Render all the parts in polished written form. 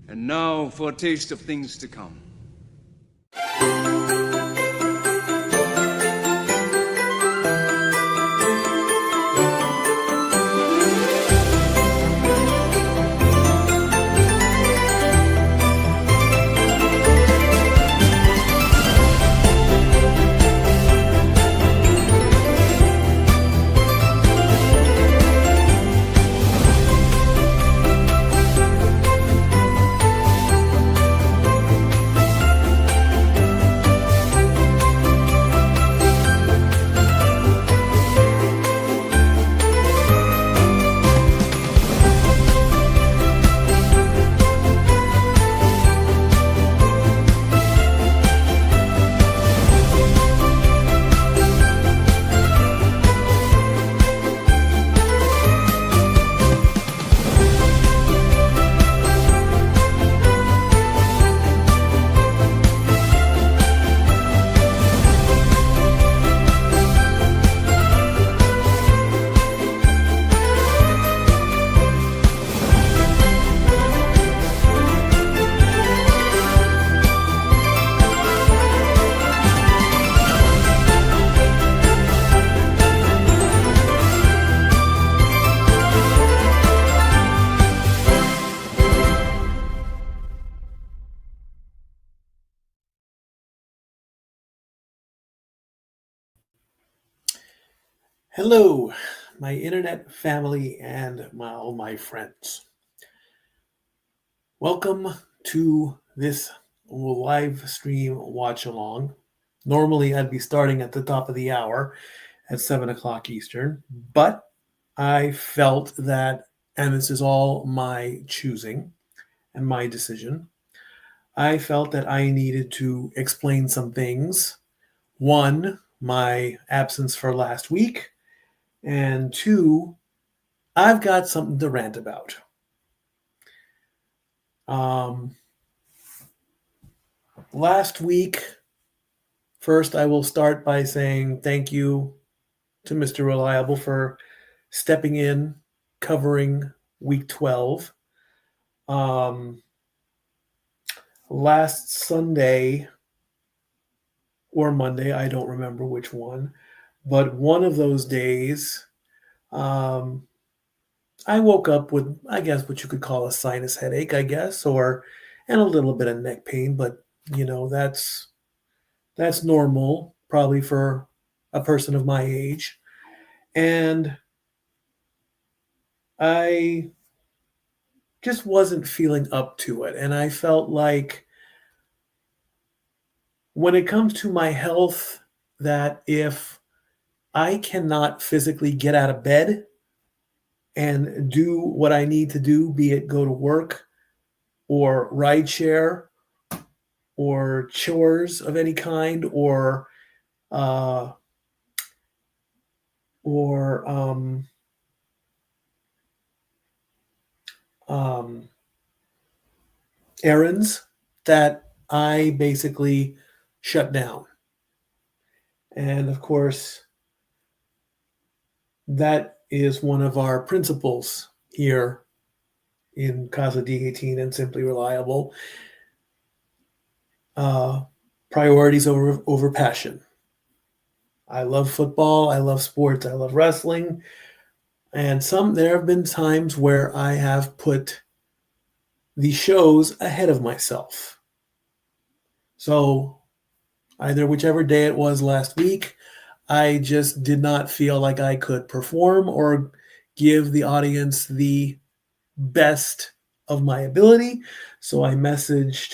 And now for a taste of things to come. Hello, my internet family and all my friends. Welcome to this live stream watch along. Normally, I'd be starting at the top of the hour at 7 o'clock Eastern, but I felt that, and this is all my choosing and my decision, I felt that I needed to explain some things. One, my absence for last week. And two, I've got something to rant about. Last week, first I will start by saying thank you to Mr. Reliable for stepping in, covering week 12. Last Sunday or Monday, I don't remember which one, but one of those days, I woke up with, I guess, what you could call a sinus headache, I guess, and a little bit of neck pain, but that's normal, probably for a person of my age. And I just wasn't feeling up to it. And I felt like when it comes to my health, that if I cannot physically get out of bed and do what I need to do, be it go to work or ride share or chores of any kind or errands, that I basically shut down. And of course, that is one of our principles here in Casa D18 and Simply Reliable. Priorities over passion. I love football. I love sports. I love wrestling. And there have been times where I have put the shows ahead of myself. So either whichever day it was last week, I just did not feel like I could perform or give the audience the best of my ability. So I messaged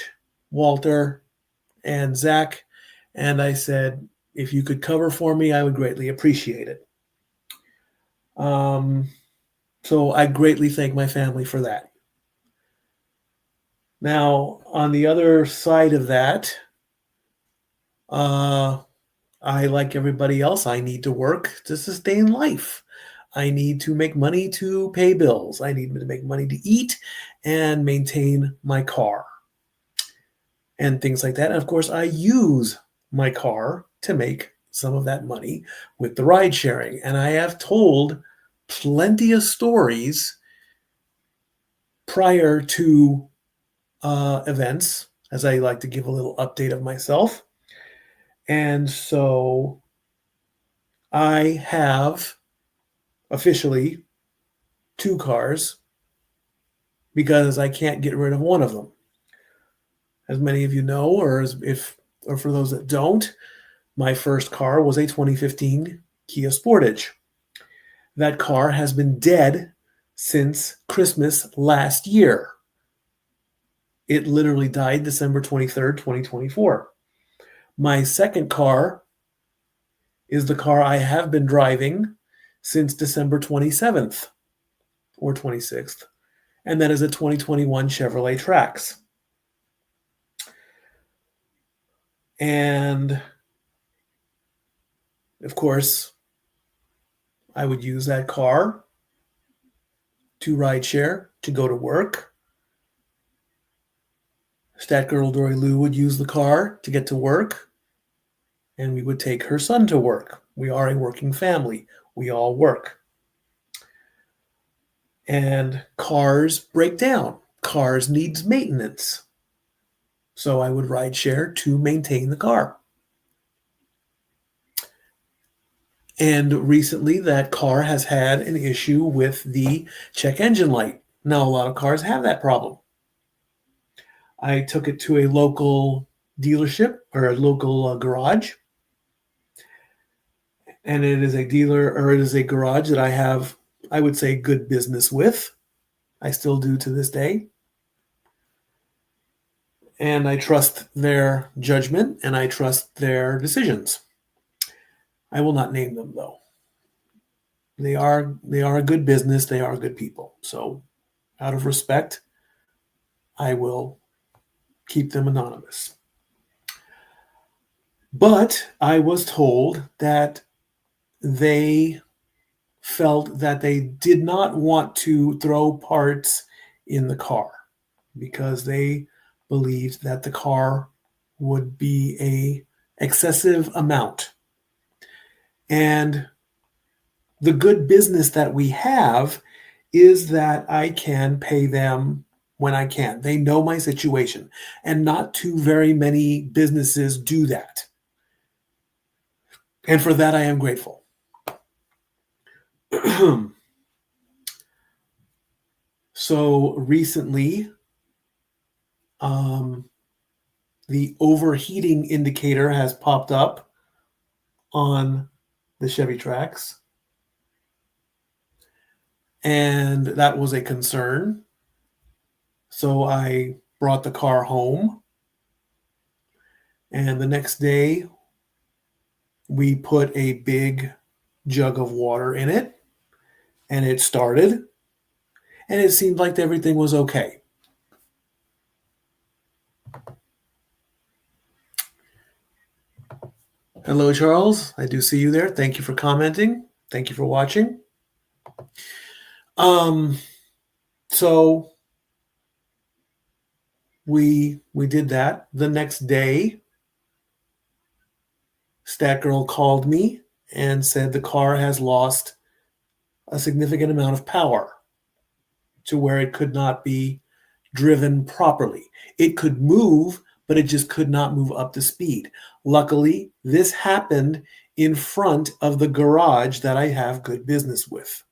Walter and Zach, and I said, if you could cover for me, I would greatly appreciate it. So I greatly thank my family for that. Now, on the other side of that, I, like everybody else, I need to work to sustain life. I need to make money to pay bills. I need to make money to eat and maintain my car and things like that. And of course, I use my car to make some of that money with the ride sharing. And I have told plenty of stories prior to events, as I like to give a little update of myself. And so I have officially 2 cars because I can't get rid of one of them. As many of you know, or for those that don't, my first car was a 2015 Kia Sportage. That car has been dead since Christmas last year. It literally died December 23rd, 2024. My second car is the car I have been driving since December 27th or 26th, and that is a 2021 Chevrolet Trax. And of course, I would use that car to rideshare, to go to work. Stat Girl Dory Lou would use the car to get to work, and we would take her son to work. We are a working family. We all work. And cars break down. Cars needs maintenance. So I would rideshare to maintain the car. And recently, that car has had an issue with the check engine light. Now, a lot of cars have that problem. I took it to a local dealership or a local garage. And it is a garage that I have, I would say, good business with. I still do to this day. And I trust their judgment and I trust their decisions. I will not name them, though. They are a good business. They are good people. So out of respect, I will keep them anonymous. But I was told that they felt that they did not want to throw parts in the car because they believed that the car would be a excessive amount. And the good business that we have is that I can pay them when I can. They know my situation, and not too very many businesses do that. And for that, I am grateful. So recently, the overheating indicator has popped up on the Chevy Trax. And that was a concern. So I brought the car home. And the next day, we put a big jug of water in it. And it started. And it seemed like everything was okay. Hello, Charles. I do see you there. Thank you for commenting. Thank you for watching. So we did that. The next day, Stat Girl called me and said the car has lost a significant amount of power to where it could not be driven properly. It could move, but it just could not move up to speed. Luckily, this happened in front of the garage that I have good business with.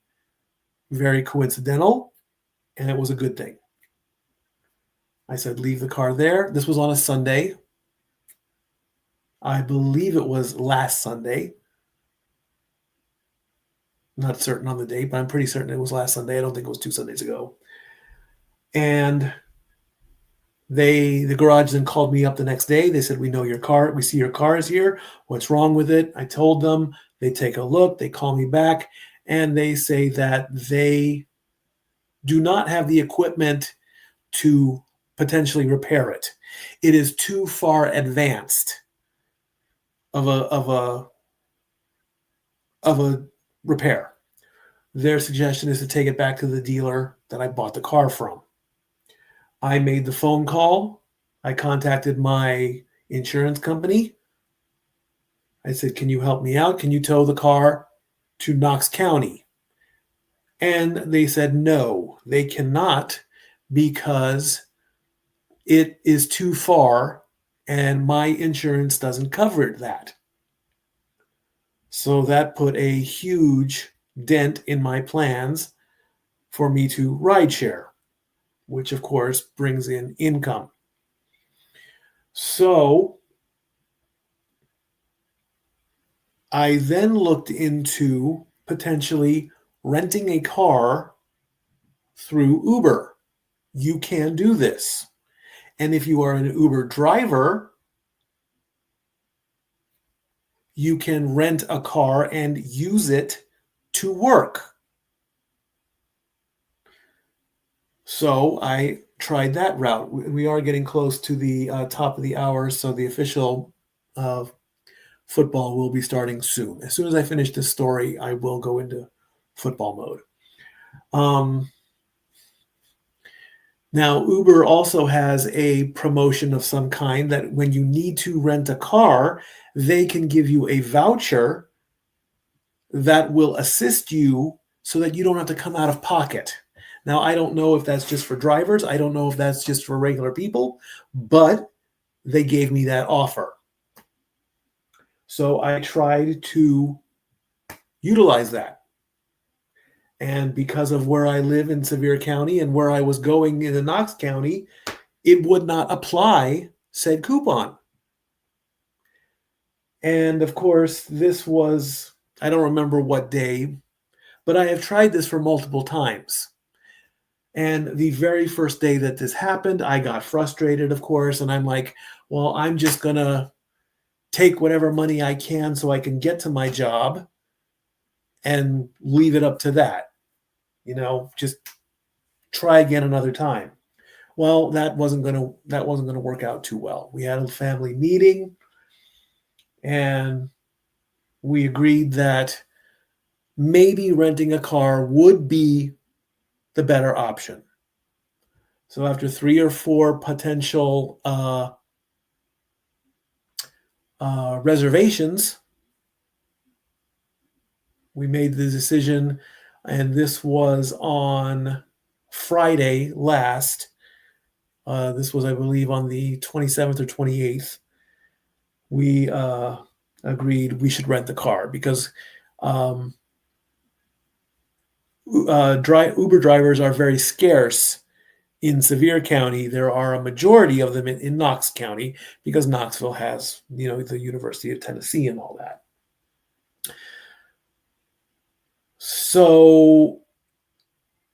Very coincidental, and it was a good thing. I said, leave the car there. This was on a Sunday. I believe it was last Sunday. Not certain on the date, but I'm pretty certain it was last Sunday. I don't think it was 2 Sundays ago. And the garage then called me up the next day. They said, we know your car. We see your car is here. What's wrong with it? I told them. They take a look. They call me back. And they say that they do not have the equipment to potentially repair it. It is too far advanced of a repair. Their suggestion is to take it back to the dealer that I bought the car from. I made the phone call. I contacted my insurance company. I said, can you help me out? Can you tow the car to Knox County? And they said, no, they cannot, because it is too far and my insurance doesn't cover that. So that put a huge dent in my plans for me to rideshare, which of course brings in income. So I then looked into potentially renting a car through Uber. You can do this. And if you are an Uber driver, you can rent a car and use it to work. So I tried that route. We are getting close to the top of the hour, so the official football will be starting soon. As soon as I finish this story, I will go into football mode. Now, Uber also has a promotion of some kind that when you need to rent a car, they can give you a voucher that will assist you so that you don't have to come out of pocket. Now, I don't know if that's just for drivers. I don't know if that's just for regular people, but they gave me that offer. So I tried to utilize that. And because of where I live in Sevier County and where I was going in Knox County, it would not apply said coupon. And of course, this was, I don't remember what day, but I have tried this for multiple times. And the very first day that this happened, I got frustrated, of course, and I'm like, well, I'm just going to take whatever money I can so I can get to my job and leave it up to that. Just try again another time. Well, that wasn't going to work out too well. We had a family meeting and we agreed that maybe renting a car would be the better option. So after 3 or 4 potential reservations, we made the decision, and this was on Friday last. This was, I believe, on the 27th or 28th. We agreed we should rent the car because Uber drivers are very scarce in Sevier County. There are a majority of them in Knox County because Knoxville has, the University of Tennessee and all that. So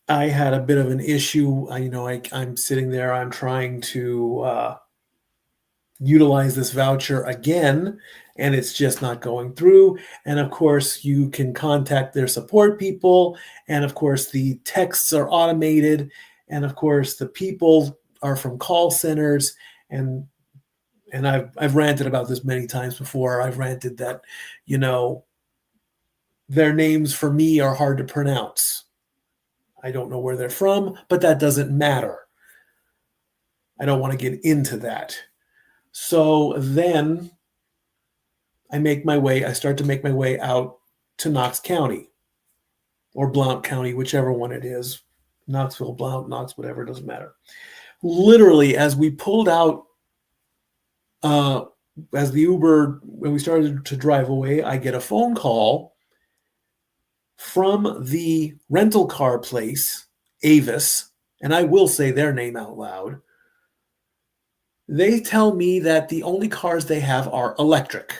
I had a bit of an issue. I'm sitting there, I'm trying to utilize this voucher again, and it's just not going through. And of course, you can contact their support people. And of course, the texts are automated. And of course, the people are from call centers. And I've ranted about this many times before. I've ranted that, their names for me are hard to pronounce. I don't know where they're from, but that doesn't matter. I don't want to get into that. So then I start to make my way out to Knox County or Blount County, whichever one it is. Knoxville, Blount, Knox, whatever, doesn't matter. Literally, as we pulled out, as the Uber, when we started to drive away, I get a phone call from the rental car place, Avis, and I will say their name out loud. They tell me that the only cars they have are electric.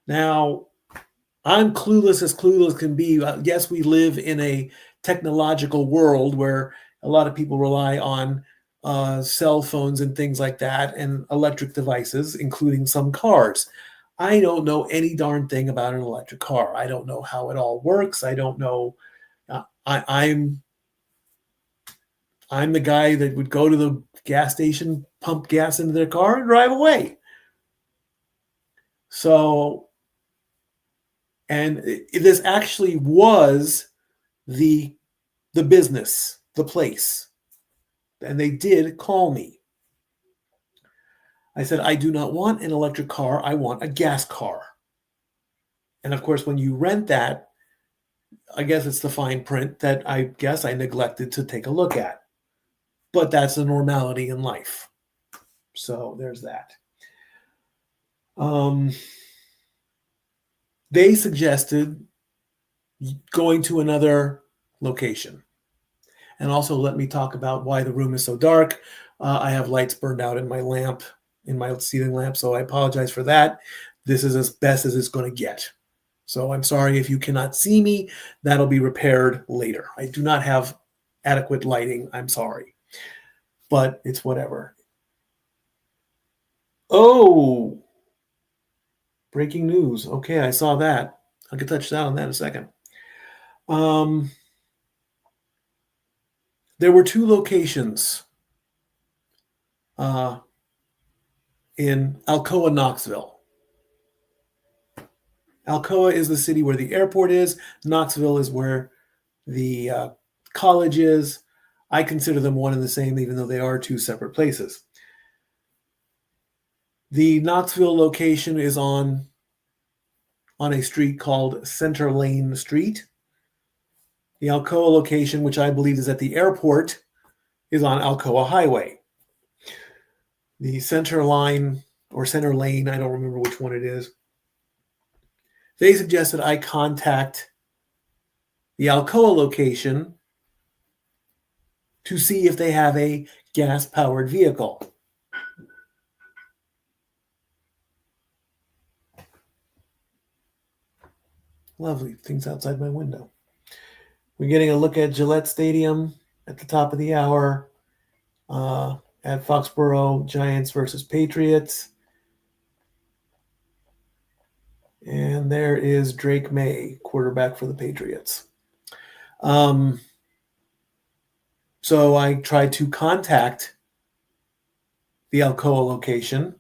Now, I'm clueless as clueless can be. Yes, we live in a technological world where a lot of people rely on cell phones and things like that and electric devices, including some cars. I don't know any darn thing about an electric car. I don't know how it all works. I don't know. I'm the guy that would go to the gas station, pump gas into their car, and drive away. So, and this actually was the business, the place, and they did call me. I said, I do not want an electric car. I want a gas car. And of course, when you rent that, I guess it's the fine print that I guess I neglected to take a look at. but that's a normality in life. So there's that. They suggested going to another location. And also let me talk about why the room is so dark. I have lights burned out in my lamp, in my ceiling lamp, so I apologize for that. This is as best as it's going to get. So I'm sorry if you cannot see me. That'll be repaired later. I do not have adequate lighting. I'm sorry. But it's whatever. Oh, breaking news. Okay, I saw that. I can touch down on that in a second. There were two locations in Alcoa, Knoxville. Alcoa is the city where the airport is. Knoxville is where the college is. I consider them one and the same, even though they are two separate places. The Knoxville location is on a street called Center Lane Street. The Alcoa location, which I believe is at the airport, is on Alcoa Highway. The Center Line or Center Lane, I don't remember which one it is. They suggested I contact the Alcoa location to see if they have a gas-powered vehicle. Lovely things outside my window. We're getting a look at Gillette Stadium at the top of the hour at Foxborough, Giants versus Patriots. And there is Drake May, quarterback for the Patriots. So I tried to contact the Alcoa location,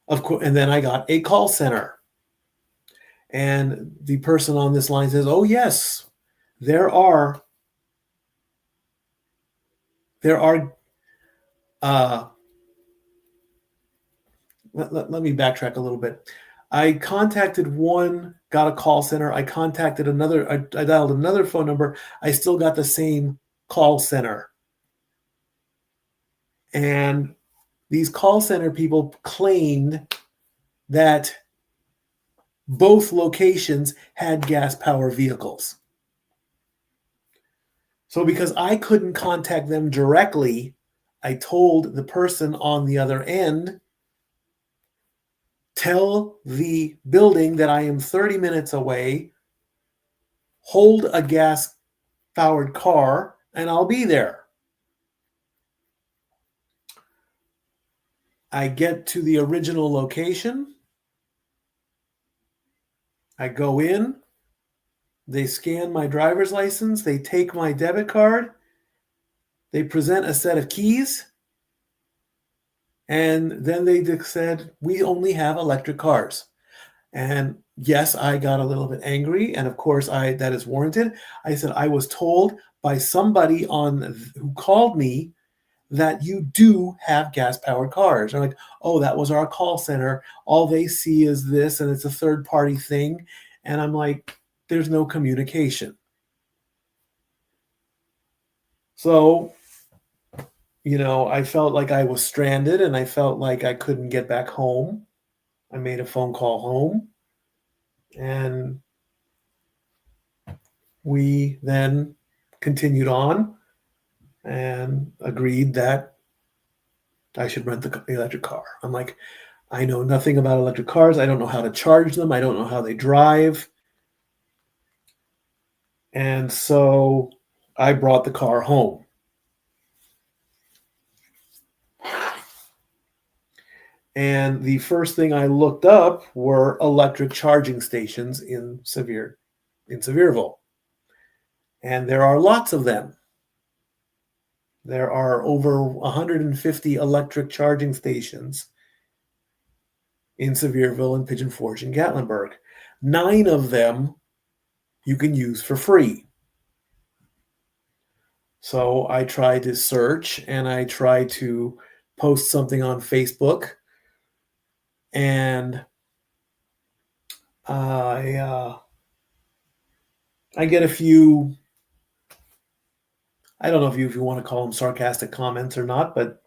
of course, and then I got a call center. And the person on this line says, "Oh yes, there are let me backtrack a little bit. I contacted one, got a call center. I contacted another. I dialed another phone number. I still got the same call center. And these call center people claimed that both locations had gas power vehicles. So because I couldn't contact them directly, I told the person on the other end, tell the building that I am 30 minutes away, hold a gas-powered car, and I'll be there. I get to the original location. I go in. They scan my driver's license. They take my debit card. They present a set of keys. And then they said, we only have electric cars. And yes, I got a little bit angry. And of course, that is warranted. I said, I was told by somebody who called me that you do have gas-powered cars. They're like, oh, that was our call center. All they see is this, and it's a third-party thing. And I'm like, there's no communication. So, I felt like I was stranded, and I felt like I couldn't get back home. I made a phone call home, and we then continued on and agreed that I should rent the electric car. I'm like, I know nothing about electric cars. I don't know how to charge them. I don't know how they drive. And so I brought the car home. And the first thing I looked up were electric charging stations in Sevierville. And there are lots of them. There are over 150 electric charging stations in Sevierville and Pigeon Forge and Gatlinburg. 9 of them you can use for free. So I tried to search and I tried to post something on Facebook, and I get a few I don't know if you want to call them sarcastic comments or not, but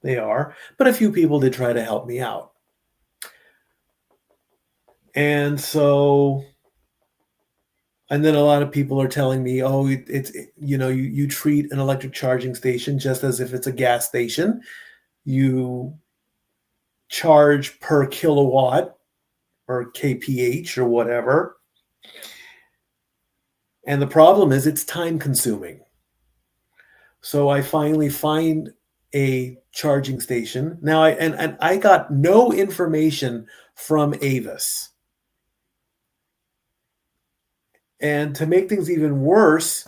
they are. But a few people did try to help me out. And so, and then a lot of people are telling me, oh, you treat an electric charging station just as if it's a gas station. You charge per kilowatt or kph or whatever. And the problem is it's time consuming. So I finally find a charging station. Now I got no information from Avis. And to make things even worse,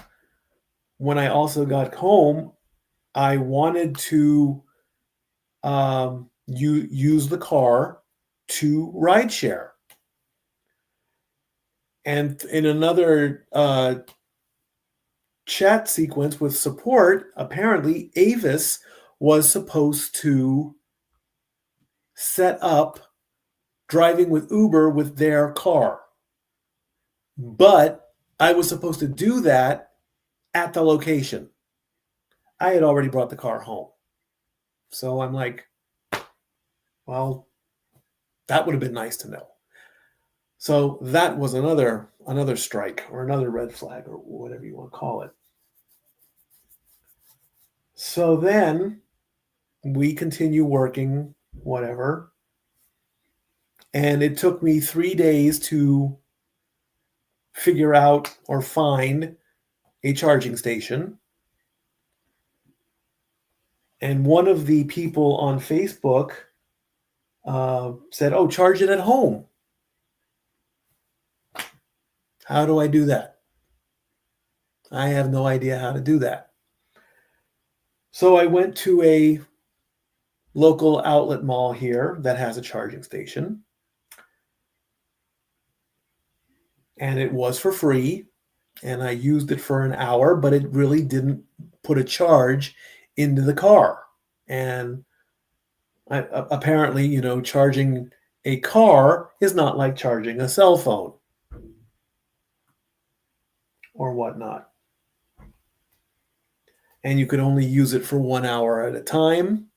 when I also got home, I wanted to use the car to rideshare. And in another chat sequence with support, apparently Avis was supposed to set up driving with Uber with their car. But I was supposed to do that at the location. I had already brought the car home. So I'm like, well, that would have been nice to know. So that was another strike or another red flag or whatever you want to call it. So then we continue working, whatever. And it took me 3 days to figure out or find a charging station. And one of the people on Facebook said, oh, charge it at home. How do I do that? I have no idea how to do that. So I went to a local outlet mall here that has a charging station. And it was for free. And I used it for an hour, but it really didn't put a charge into the car. And apparently, charging a car is not like charging a cell phone or whatnot. And you could only use it for 1 hour at a time.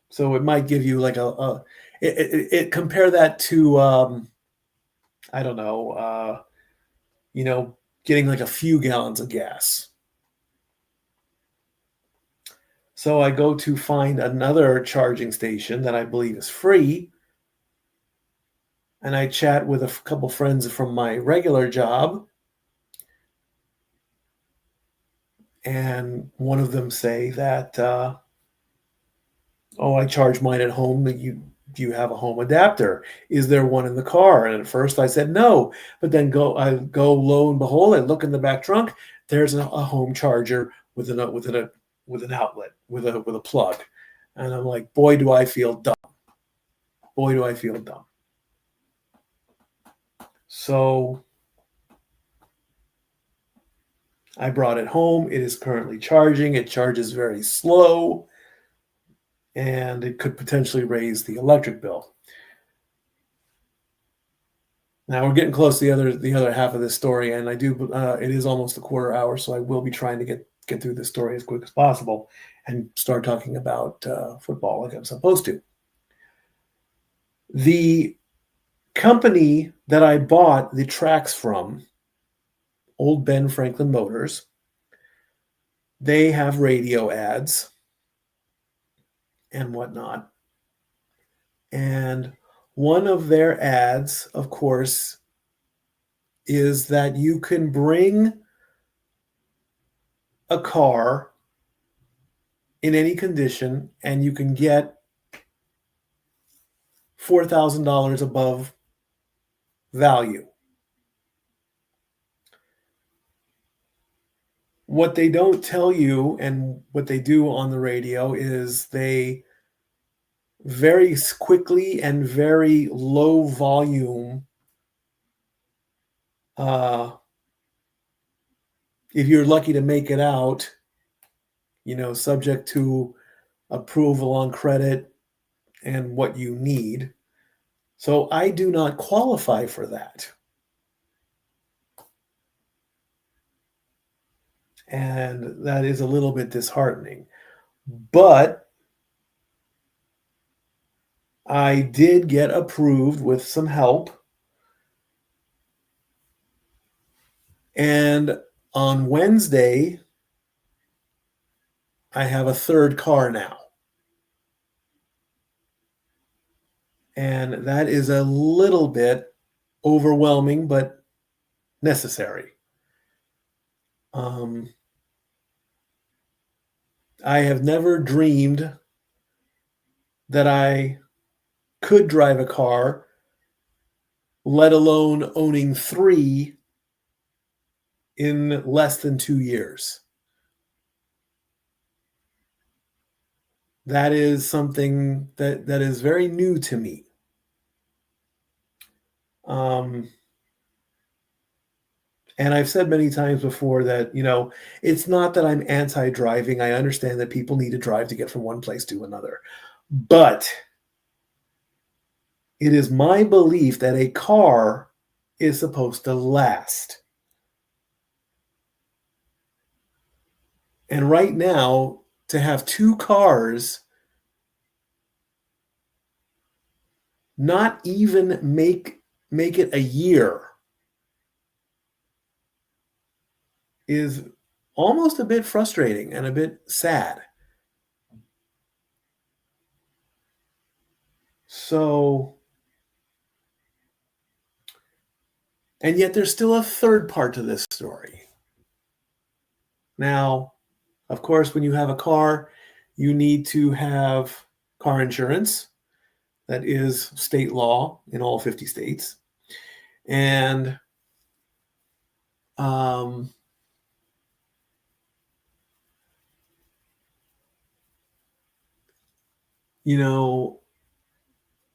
So it might give you like compare that to, I don't know, getting like a few gallons of gas. So I go to find another charging station that I believe is free. And I chat with a couple friends from my regular job. And one of them say that, I charge mine at home. Do you have a home adapter? Is there one in the car? And at first I said no, but then I go lo and behold, I look in the back trunk. There's a home charger with an outlet with a plug, and I'm like, boy, do I feel dumb. Boy, do I feel dumb. So I brought it home. It is currently charging. It charges very slow, and it could potentially raise the electric bill. Now we're getting close to the other half of this story, and I do. It is almost a quarter hour, so I will be trying to get through this story as quick as possible and start talking about football like I'm supposed to. The company that I bought the tracks from, Old Ben Franklin Motors, they have radio ads and whatnot. And one of their ads, of course, is that you can bring a car in any condition and you can get $4,000 above value. What they don't tell you and what they do on the radio is they very quickly and very low volume, if you're lucky to make it out, subject to approval on credit and what you need. So I do not qualify for that. And that is a little bit disheartening. But I did get approved with some help. And on Wednesday, I have a third car now. And that is a little bit overwhelming, but necessary. I have never dreamed that I could drive a car, let alone owning 3 in less than 2 years. That is something that is very new to me. And I've said many times before that, it's not that I'm anti-driving. I understand that people need to drive to get from one place to another. But it is my belief that a car is supposed to last. And right now, to have 2 cars not even make it a year is almost a bit frustrating and a bit sad. So, and yet there's still a third part to this story. Now, of course, when you have a car, you need to have car insurance. That is state law in all 50 states. And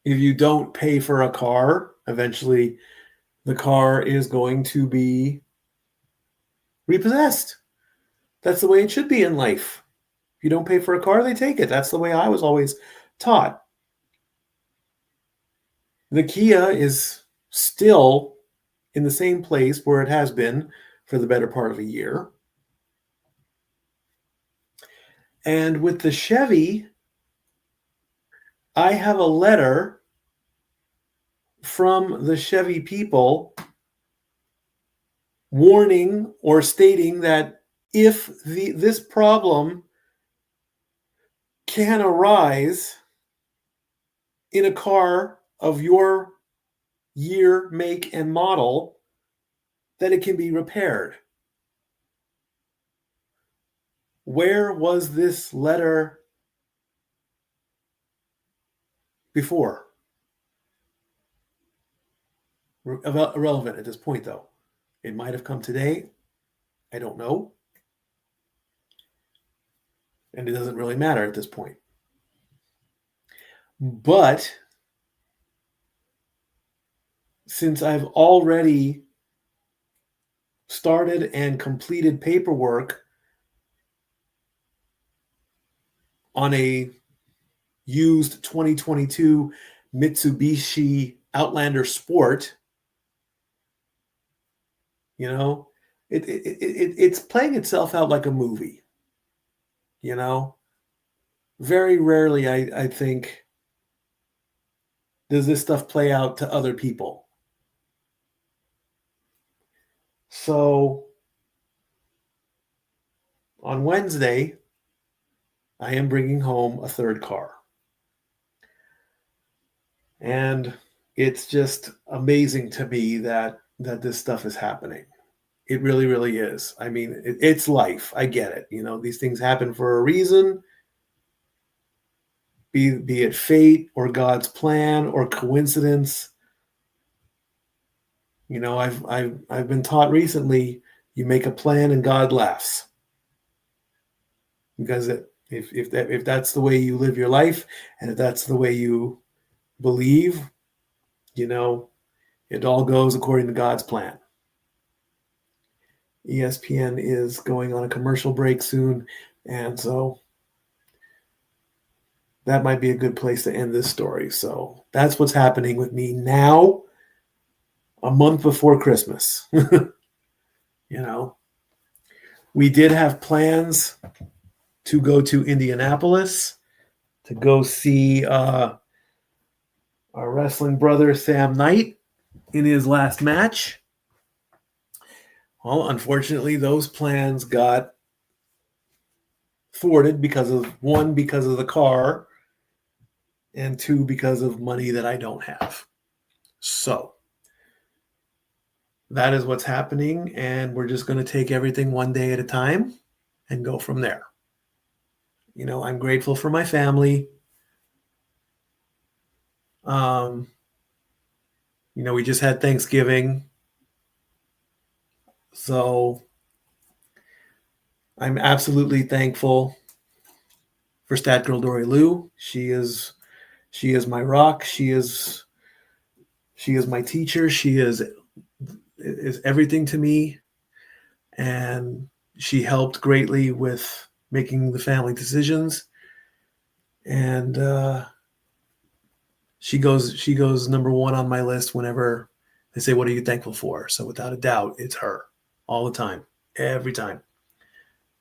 if you don't pay for a car, eventually the car is going to be repossessed. That's the way it should be in life. If you don't pay for a car, they take it. That's the way I was always taught. The Kia is still in the same place where it has been for the better part of a year. And with the Chevy, I have a letter from the Chevy people warning or stating that if this problem can arise in a car of your year, make, and model, that it can be repaired. Where was this letter before? Irrelevant at this point, though. It might have come today. I don't know. And it doesn't really matter at this point. But since I've already started and completed paperwork on a used 2022 Mitsubishi Outlander Sport, it's playing itself out like a movie. Very rarely, I think, does this stuff play out to other people. So on Wednesday, I am bringing home a third car. And it's just amazing to me that this stuff is happening. It really, really is. I mean, it's life. I get it. These things happen for a reason. Be it fate or God's plan or coincidence. I've been taught recently, you make a plan and God laughs. Because if that's the way you live your life, and if that's the way you believe, it all goes according to God's plan. ESPN is going on a commercial break soon, and so that might be a good place to end this story. So that's what's happening with me now, a month before Christmas. We did have plans to go to Indianapolis to go see our wrestling brother Sam Knight in his last match. Well, unfortunately, those plans got thwarted because of the car, and two, because of money that I don't have. So that is what's happening, and we're just going to take everything one day at a time and go from there. I'm grateful for my family. We just had Thanksgiving. So I'm absolutely thankful for Stat Girl Dory Lou. She is my rock. She is my teacher. She is everything to me. And she helped greatly with making the family decisions. And she goes number one on my list whenever they say, "What are you thankful for?" So without a doubt, it's her all the time, every time.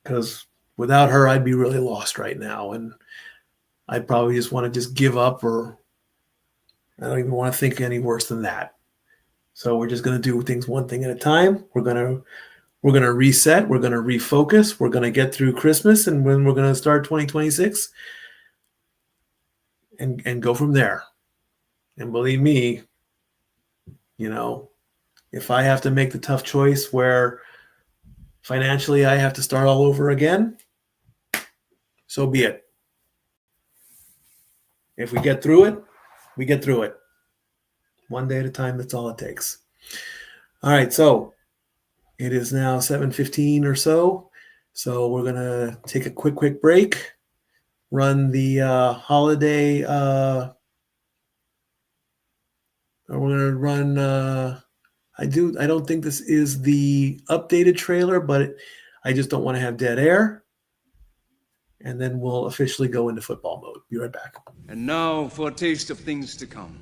Because without her, I'd be really lost right now. And I'd probably just want to just give up, or I don't even want to think any worse than that. So we're just going to do things one thing at a time. We're going to reset. We're going to refocus. We're going to get through Christmas, and when we're going to start 2026 and go from there. And believe me, if I have to make the tough choice where financially I have to start all over again, so be it. If we get through it, we get through it. One day at a time, that's all it takes. All right, so it is now 7:15 or so. So we're going to take a quick break, run the holiday. We're going to run. I don't think this is the updated trailer, but I just don't want to have dead air. And then we'll officially go into football mode. Be right back. And now for a taste of things to come.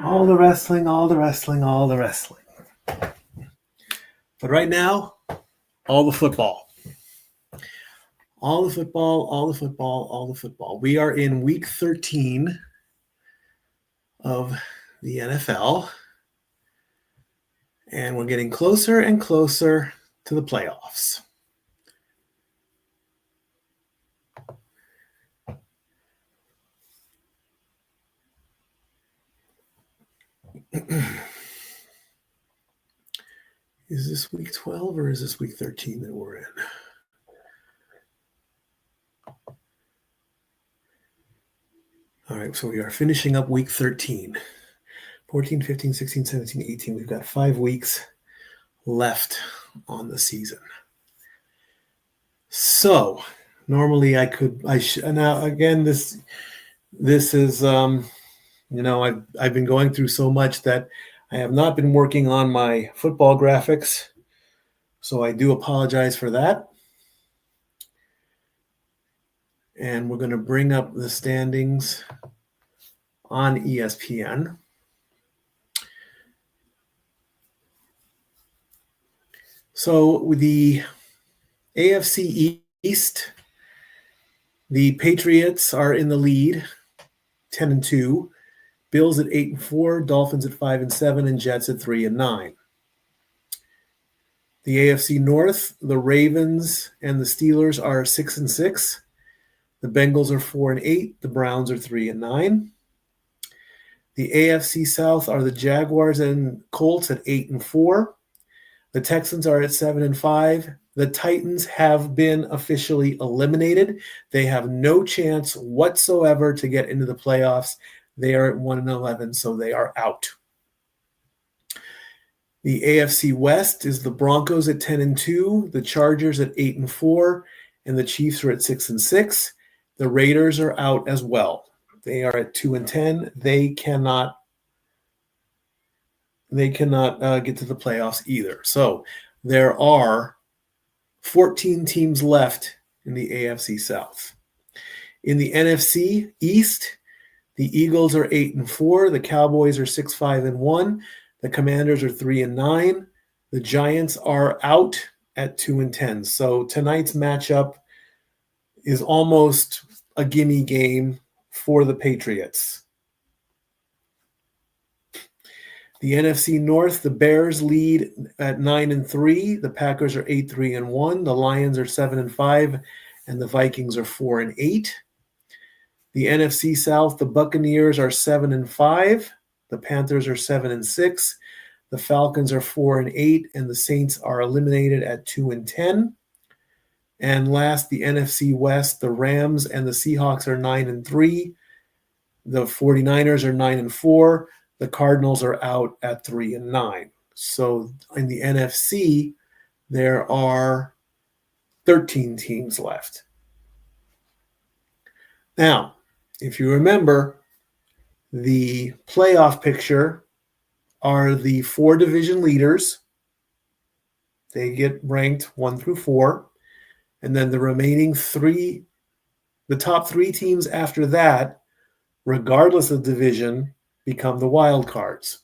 All the wrestling, all the wrestling, all the wrestling. But right now, all the football. All the football, all the football, all the football. We are in week 13 of the NFL, and we're getting closer and closer to the playoffs. Is this week 12 or is this week 13 that we're in? All right, so we are finishing up week 13. 14, 15, 16, 17, 18. We've got 5 weeks left on the season. So Normally now again, this is, I've been going through so much that I have not been working on my football graphics. So I do apologize for that. And we're going to bring up the standings on ESPN. So with the AFC East, the Patriots are in the lead, 10-2. Bills at 8-4, Dolphins at 5-7, and Jets at 3-9. The AFC North, the Ravens and the Steelers are 6-6. The Bengals are 4-8. The Browns are 3-9. The AFC South are the Jaguars and Colts at 8-4. The Texans are at 7-5. The Titans have been officially eliminated. They have no chance whatsoever to get into the playoffs. They are at 1-11, so they are out. The AFC West is the Broncos at 10-2, the Chargers at 8-4, and the Chiefs are at 6-6. The Raiders are out as well. They are at 2-10. They cannot get to the playoffs either. So there are 14 teams left in the AFC South. In the NFC East, the Eagles are 8-4. The Cowboys are 6-5-1. The Commanders are 3-9. The Giants are out at 2-10. So tonight's matchup is almost a gimme game for the Patriots. The NFC North, the Bears lead at 9-3. The Packers are 8-3-1. The Lions are 7-5, and the Vikings are 4-8. The NFC South, the Buccaneers are 7-5. The Panthers are 7-6. The Falcons are 4-8, and the Saints are eliminated at 2-10. And last, the NFC West, the Rams and the Seahawks are 9-3. The 49ers are 9-4. The Cardinals are out at 3-9. So in the NFC, there are 13 teams left. Now, if you remember, the playoff picture are the 4 division leaders. They get ranked 1 through 4. And then the remaining 3, the top 3 teams after that, regardless of division, become the wild cards.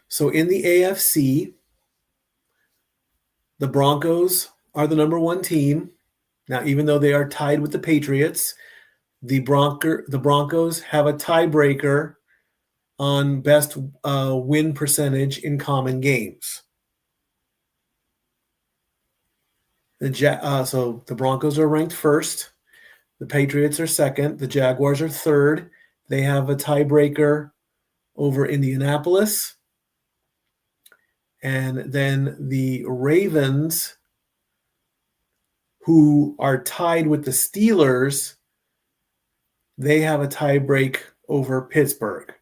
So in the AFC, the Broncos are the number 1 team. Now, even though they are tied with the Patriots, the Broncos have a tiebreaker on best win percentage in common games. So the Broncos are ranked first. The Patriots are second. The Jaguars are third. They have a tiebreaker over Indianapolis. And then the Ravens, who are tied with the Steelers, they have a tiebreak over Pittsburgh.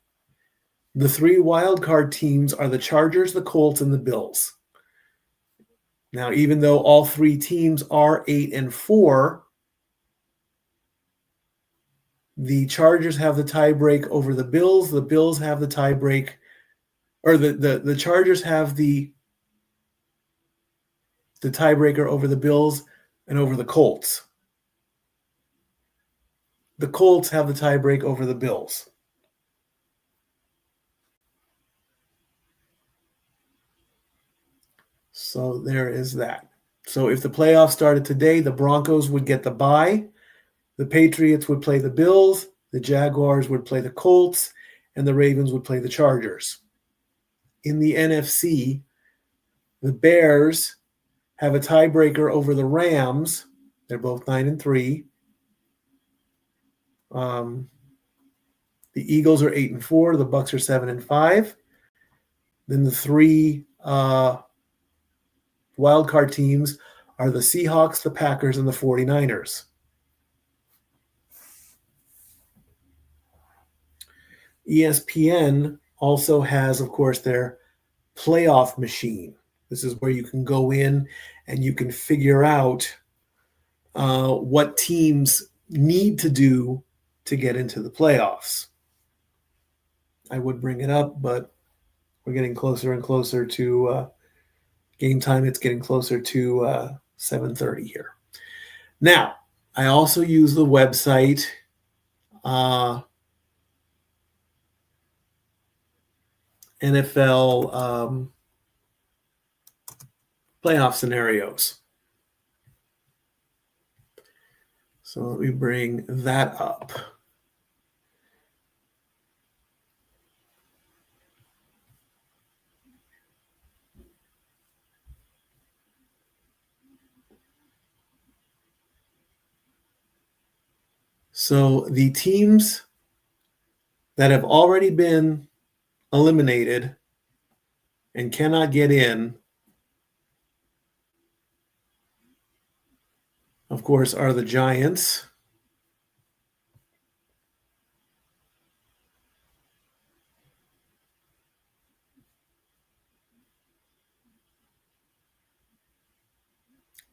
The 3 wildcard teams are the Chargers, the Colts, and the Bills. Now, even though all 3 teams are 8-4, the Chargers have the tiebreak over the Bills. The Bills have the tiebreak, or the Chargers have the tiebreaker over the Bills and over the Colts. The Colts have the tiebreak over the Bills. So there is that. So if the playoffs started today, the Broncos would get the bye. The Patriots would play the Bills. The Jaguars would play the Colts. And the Ravens would play the Chargers. In the NFC, the Bears have a tiebreaker over the Rams. They're both 9-3. The Eagles are 8-4. The Bucs are 7-5. Then the 3 wildcard teams are the Seahawks, the Packers, and the 49ers. ESPN also has, of course, their playoff machine. This is where you can go in and you can figure out what teams need to do to get into the playoffs. I would bring it up, but we're getting closer and closer to game time. It's getting closer to 7:30 here. Now, I also use the website NFL playoff scenarios. So let me bring that up. So the teams that have already been eliminated and cannot get in, of course, are the Giants,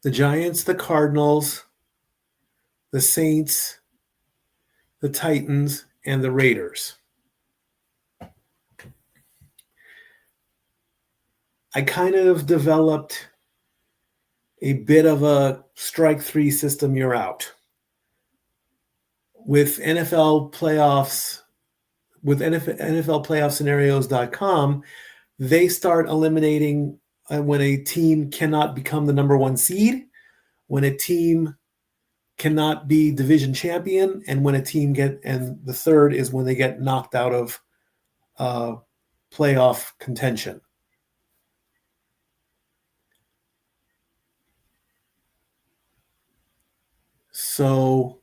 the Cardinals, the Saints, the Titans, and the Raiders. I kind of developed a bit of a strike three system, you're out. With NFL playoffs, with NFL playoff scenarios.com, they start eliminating when a team cannot become the number one seed, when a team cannot be division champion, and when a team and the third is when they get knocked out of playoff contention. So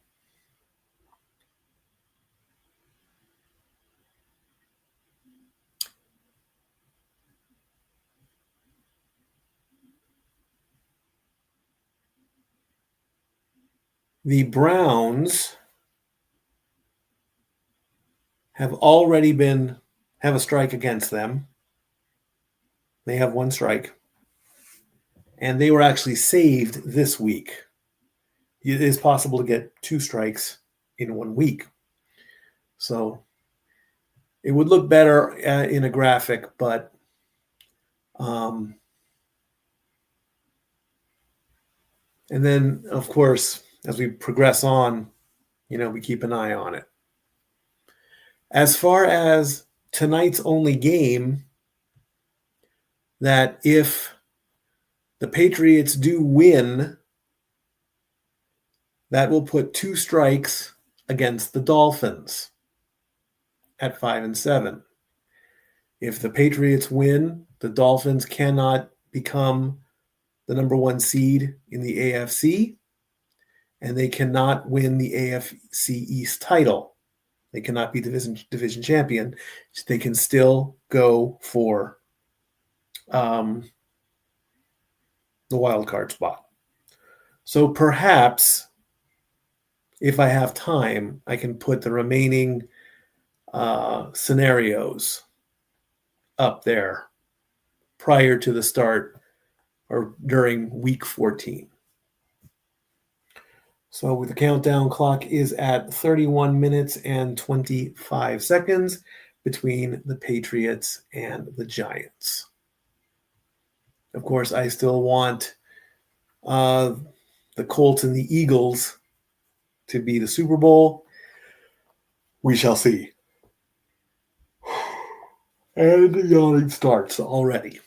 the Browns have already have a strike against them. They have one strike. And they were actually saved this week. It is possible to get two strikes in 1 week. So it would look better in a graphic, but and then, of course, as we progress on, we keep an eye on it. As far as tonight's only game, that if the Patriots do win, that will put two strikes against the Dolphins at 5-7. If the Patriots win, the Dolphins cannot become the number one seed in the AFC, and they cannot win the AFC East title. They cannot be division champion. They can still go for the wild card spot. So perhaps, if I have time, I can put the remaining scenarios up there prior to the start or during week 14. So the countdown clock is at 31 minutes and 25 seconds between the Patriots and the Giants. Of course, I still want the Colts and the Eagles to be the Super Bowl. We shall see. And the yawning starts already.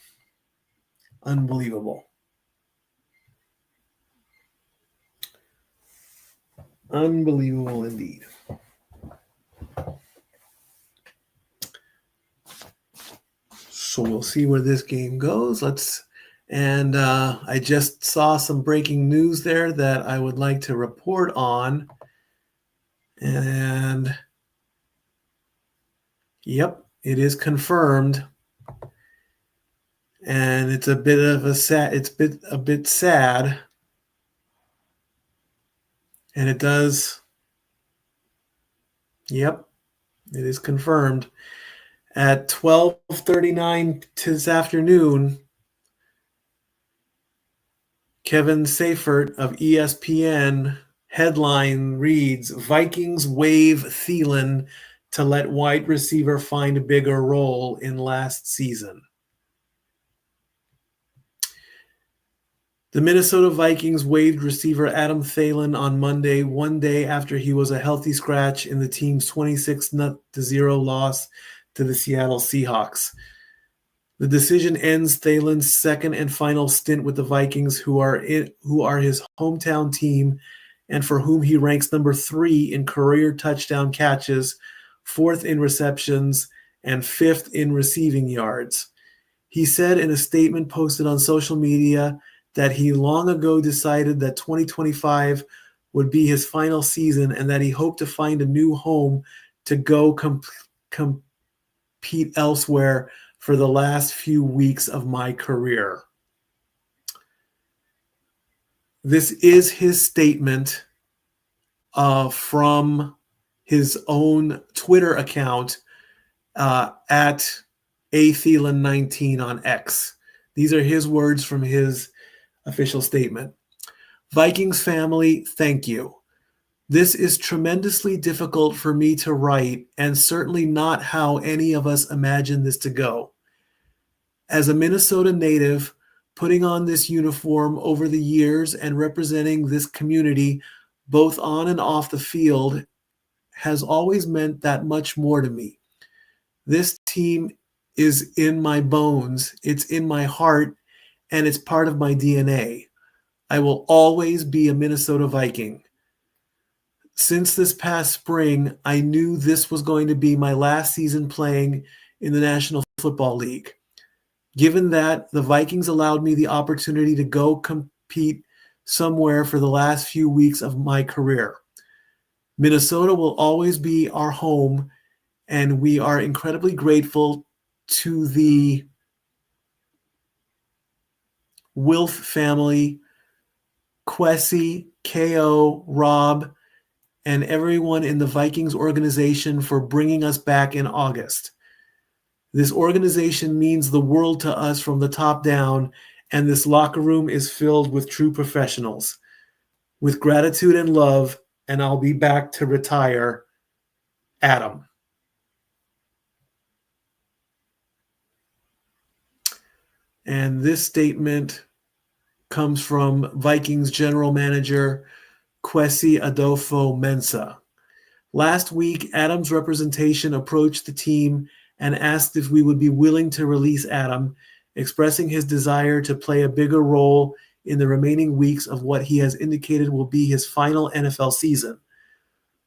Unbelievable. Unbelievable indeed. So we'll see where this game goes. I just saw some breaking news there that I would like to report on. And yep, it is confirmed. And it's a bit of a bit sad. And it does. Yep, it is confirmed. At 12:39 this afternoon, Kevin Seifert of ESPN headline reads, Vikings waive Thielen to let wide receiver find a bigger role in last season. The Minnesota Vikings waived receiver Adam Thielen on Monday, one day after he was a healthy scratch in the team's 26-0 loss to the Seattle Seahawks. The decision ends Thielen's second and final stint with the Vikings, who are his hometown team and for whom he ranks number 3 in career touchdown catches, 4th in receptions, and 5th in receiving yards. He said in a statement posted on social media that he long ago decided that 2025 would be his final season and that he hoped to find a new home to go compete elsewhere for the last few weeks of my career. This is his statement from his own Twitter account at athielen19 on X. These are his words from his official statement. Vikings family, thank you. This is tremendously difficult for me to write and certainly not how any of us imagined this to go. As a Minnesota native, putting on this uniform over the years and representing this community both on and off the field has always meant that much more to me. This team is in my bones, it's in my heart, and it's part of my DNA. I will always be a Minnesota Viking. Since this past spring, I knew this was going to be my last season playing in the National Football League. Given that, the Vikings allowed me the opportunity to go compete somewhere for the last few weeks of my career. Minnesota will always be our home, and we are incredibly grateful to the Wilf family, Kwesi, KO, Rob, and everyone in the Vikings organization for bringing us back in August. This organization means the world to us from the top down, and this locker room is filled with true professionals. With gratitude and love, and I'll be back to retire, Adam. And this statement comes from Vikings general manager Kwesi Adolfo-Mensah. Last week, Adam's representation approached the team and asked if we would be willing to release Adam, expressing his desire to play a bigger role in the remaining weeks of what he has indicated will be his final NFL season.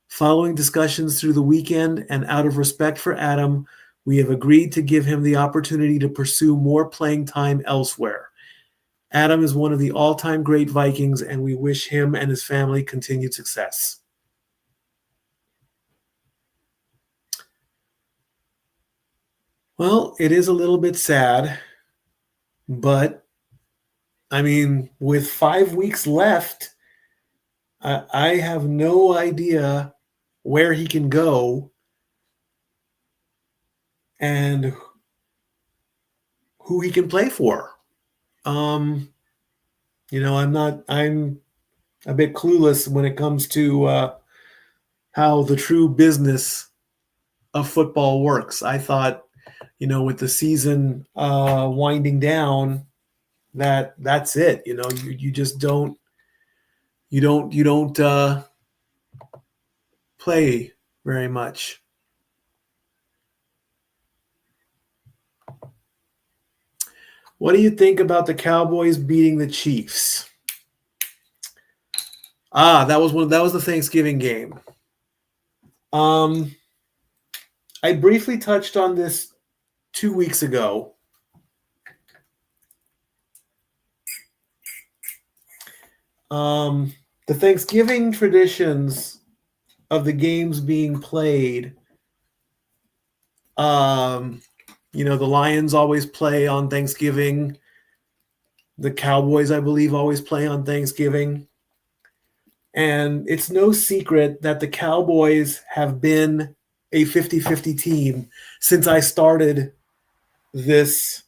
Following discussions through the weekend and out of respect for Adam, we have agreed to give him the opportunity to pursue more playing time elsewhere. Adam is one of the all-time great Vikings, and we wish him and his family continued success. Well, it is a little bit sad, but I mean, with 5 weeks left, I have no idea where he can go and who he can play for. I'm a bit clueless when it comes to how the true business of football works. I thought, with the season winding down, that's it. You just don't play very much. What do you think about the Cowboys beating the Chiefs? That was the Thanksgiving game. I briefly touched on this 2 weeks ago. The Thanksgiving traditions of the games being played. The Lions always play on Thanksgiving. The Cowboys, I believe, always play on Thanksgiving. And it's no secret that the Cowboys have been a 50-50 team since I started this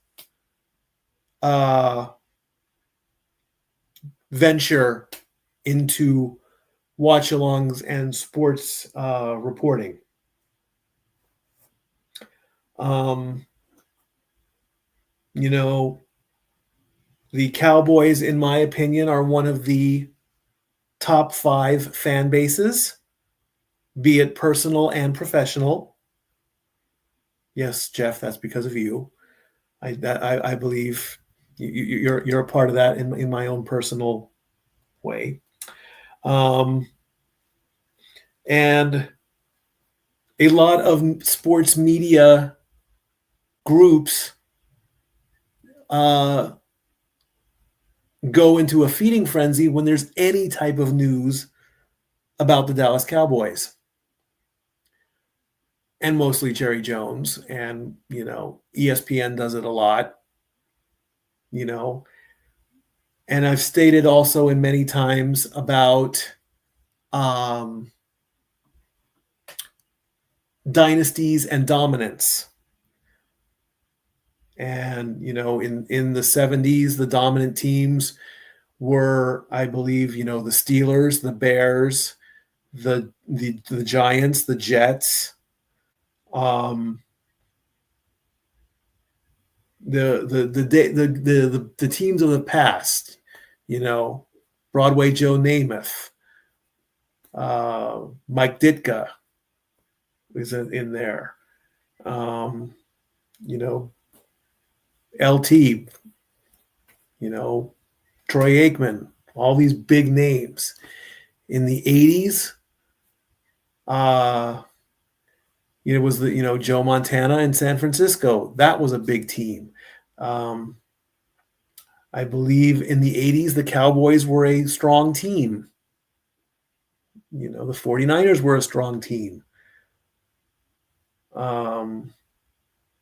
venture into watchalongs and sports reporting. You know, the Cowboys, in my opinion, are one of the top 5 fan bases, be it personal and professional. Yes, Jeff, that's because of you. I believe you're a part of that in my own personal way. And a lot of sports media groups go into a feeding frenzy when there's any type of news about the Dallas Cowboys. And mostly Jerry Jones. And, ESPN does it a lot, And I've stated also in many times about dynasties and dominance. And, in the 70s, the dominant teams were, I believe, the Steelers, the Bears, the Giants, the Jets, the teams of the past, Broadway Joe Namath, Mike Ditka is in there, LT, Troy Aikman, all these big names. In the 80s, it was Joe Montana in San Francisco. That was a big team. I believe in the 80s, the Cowboys were a strong team. The 49ers were a strong team.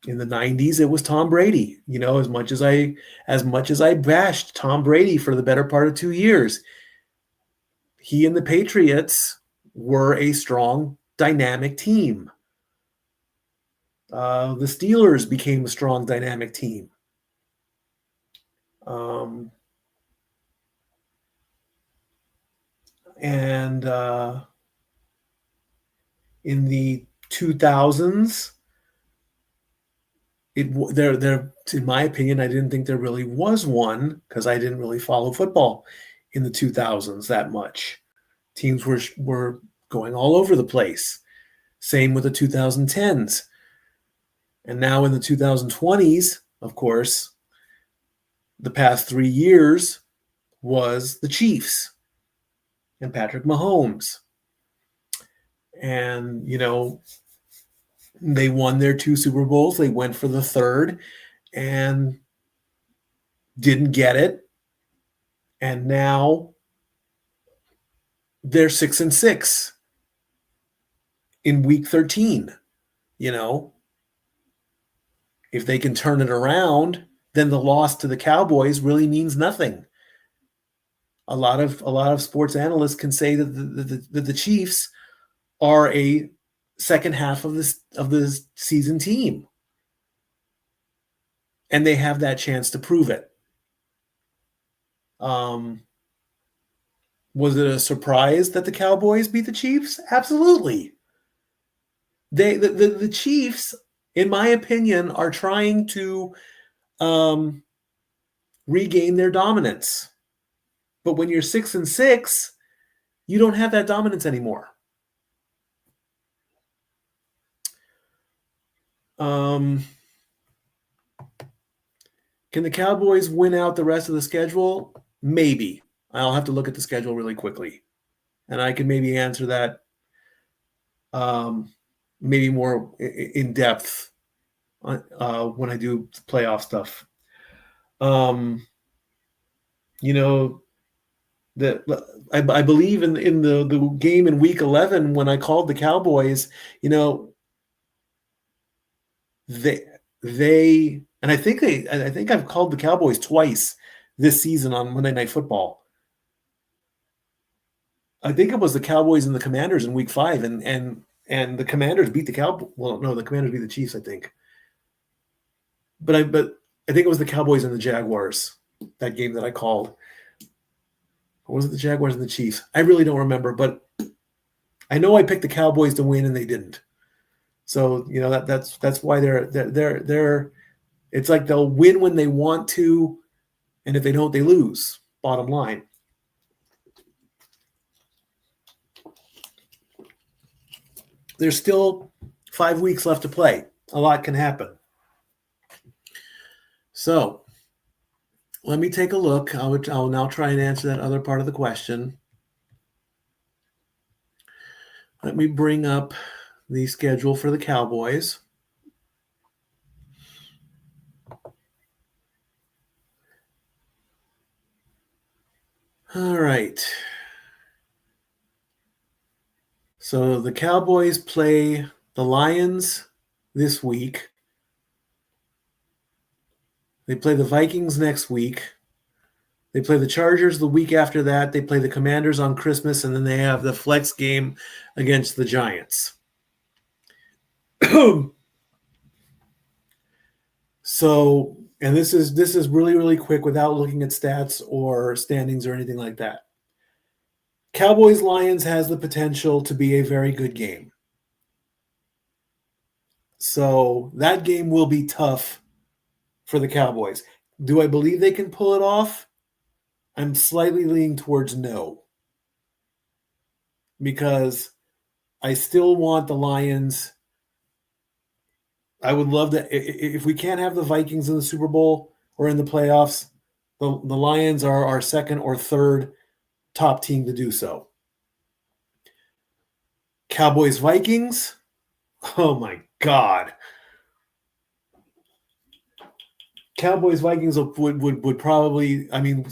In the 90s, it was Tom Brady. As much as I bashed Tom Brady for the better part of 2 years, he and the Patriots were a strong, dynamic team. The Steelers became a strong, dynamic team. And in the 2000s, there, in my opinion, I didn't think there really was one because I didn't really follow football in the 2000s that much. Teams were going all over the place. Same with the 2010s. And now in the 2020s, of course, the past 3 years was the Chiefs and Patrick Mahomes. And, they won their 2 Super Bowls. They went for the third and didn't get it. And now they're 6-6 in week 13. If they can turn it around, then the loss to the Cowboys really means nothing. A lot of sports analysts can say that the Chiefs are a second half of the season team, and they have that chance to prove it. Was it a surprise that the Cowboys beat the Chiefs? Absolutely. The Chiefs, in my opinion, are trying to regain their dominance. But when you're 6-6, you don't have that dominance anymore. Can the Cowboys win out the rest of the schedule? Maybe. I'll have to look at the schedule really quickly. And I can maybe answer that maybe more in depth when I do playoff stuff. I believe in the game in week 11 when I called the Cowboys, they and I think I've called the Cowboys twice this season on Monday Night Football. I think it was the Cowboys and the Commanders in week 5, and the Commanders beat the Cowboys. Well, no, the Commanders beat the Chiefs, I think. But I think it was the Cowboys and the Jaguars, that game that I called. Or was it the Jaguars and the Chiefs? I really don't remember, but I know I picked the Cowboys to win and they didn't. So that's why they're. It's like they'll win when they want to, and if they don't, they lose. Bottom line. There's still 5 weeks left to play. A lot can happen. So let me take a look. I'll now try and answer that other part of the question. Let me bring up the schedule for the Cowboys. All right. So the Cowboys play the Lions this week. They play the Vikings next week. They play the Chargers the week after that. They play the Commanders on Christmas, and then they have the flex game against the Giants. So, and this is really, really quick without looking at stats or standings or anything like that. Cowboys-Lions has the potential to be a very good game. So that game will be tough for the Cowboys. Do I believe they can pull it off? I'm slightly leaning towards no. Because I still want the Lions. I would love to, if we can't have the Vikings in the Super Bowl or in the playoffs, the Lions are our second or third top team to do so. Cowboys-Vikings, oh my God. Cowboys-Vikings would probably, I mean,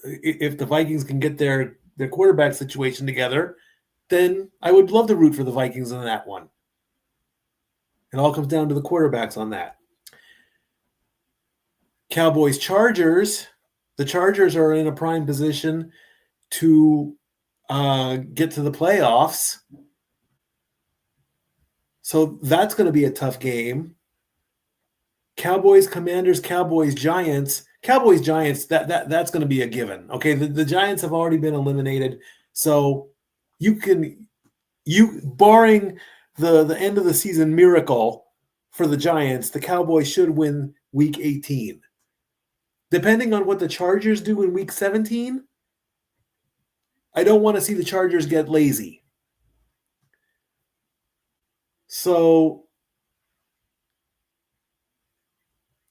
if the Vikings can get their quarterback situation together, then I would love to root for the Vikings in that one. It all comes down to the quarterbacks on that. Cowboys-Chargers, the Chargers are in a prime position to get to the playoffs. So that's going to be a tough game. Cowboys-Commanders, Cowboys-Giants. Cowboys-Giants, that's going to be a given. Okay, the Giants have already been eliminated. So barring the end of the season miracle for the Giants, the Cowboys should win week 18. Depending on what the Chargers do in week 17, I don't want to see the Chargers get lazy. So,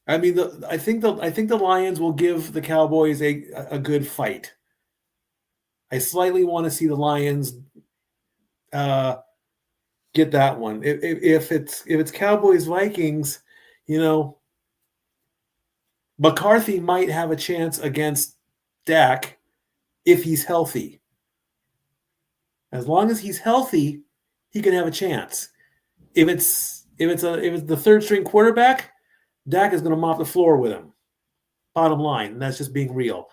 I mean, I think the Lions will give the Cowboys a good fight. I slightly want to see the Lions get that one. If it's Cowboys Vikings, McCarthy might have a chance against Dak if he's healthy. As long as he's healthy, he can have a chance. If it's the third string quarterback, Dak is going to mop the floor with him. Bottom line, and that's just being real.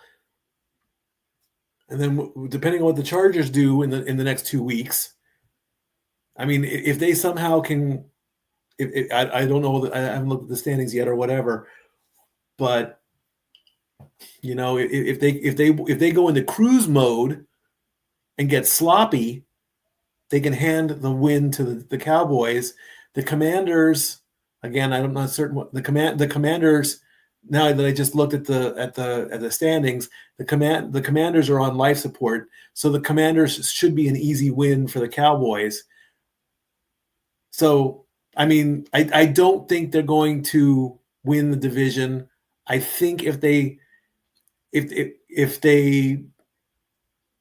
And then depending on what the Chargers do in the next 2 weeks, I mean, if they somehow can, I don't know, I haven't looked at the standings yet or whatever, but if they go into cruise mode and get sloppy, they can hand the win to the Cowboys. The Commanders, again, I'm not certain what the Commanders. Now that I just looked at the standings, the Commanders are on life support, so the Commanders should be an easy win for the Cowboys. So, I mean, I don't think they're going to win the division. I think if they,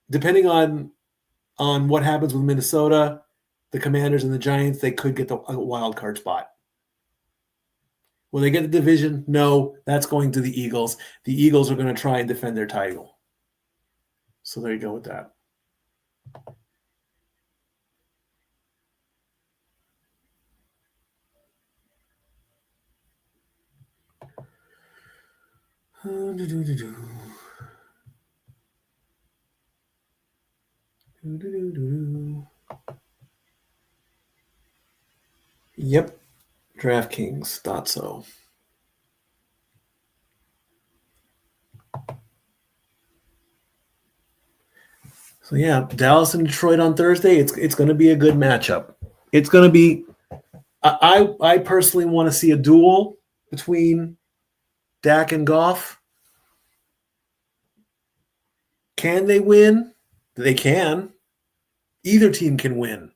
depending on what happens with Minnesota, the Commanders and the Giants, they could get a wild card spot. Will they get the division? No, that's going to the Eagles. The Eagles are going to try and defend their title. So there you go with that. Yep, DraftKings thought so. So yeah, Dallas and Detroit on Thursday. It's going to be a good matchup. It's going to be. I personally want to see a duel between Dak and Goff. Can they win? They can. Either team can win.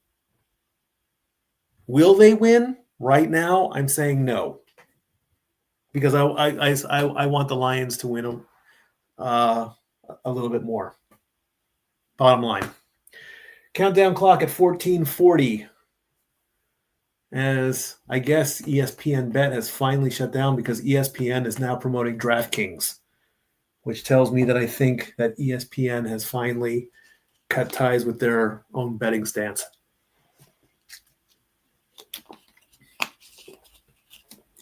Will they win? Right now, I'm saying no, because I want the Lions to win them a little bit more. Bottom line. Countdown clock at 14:40. As I guess ESPN Bet has finally shut down because ESPN is now promoting DraftKings, which tells me that I think that ESPN has finally cut ties with their own betting stance.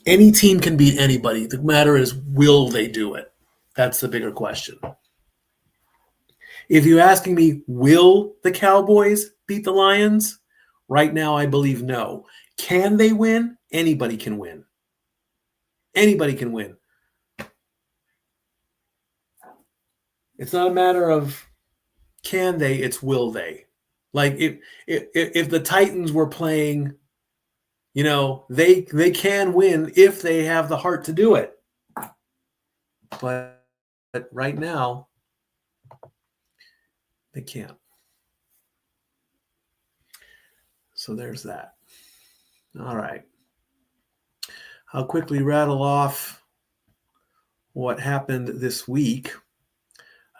Any team can beat anybody. The matter is, will they do it? That's the bigger question. If you're asking me, will the Cowboys beat the Lions? Right now, I believe no. Can they win? Anybody can win. Anybody can win. It's not a matter of can they, it's will they. Like if the Titans were playing, they can win if they have the heart to do it. But right now, they can't. So there's that. All right. I'll quickly rattle off what happened this week.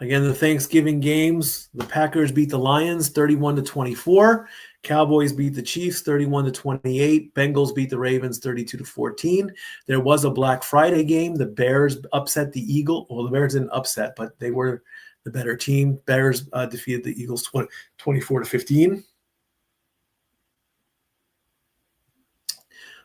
Again, the Thanksgiving games, the Packers beat the Lions 31-24. Cowboys beat the Chiefs 31-28. Bengals beat the Ravens 32-14. There was a Black Friday game. The Bears upset the Eagles. Well, the Bears didn't upset, but they were the better team. Bears defeated the Eagles 24-15.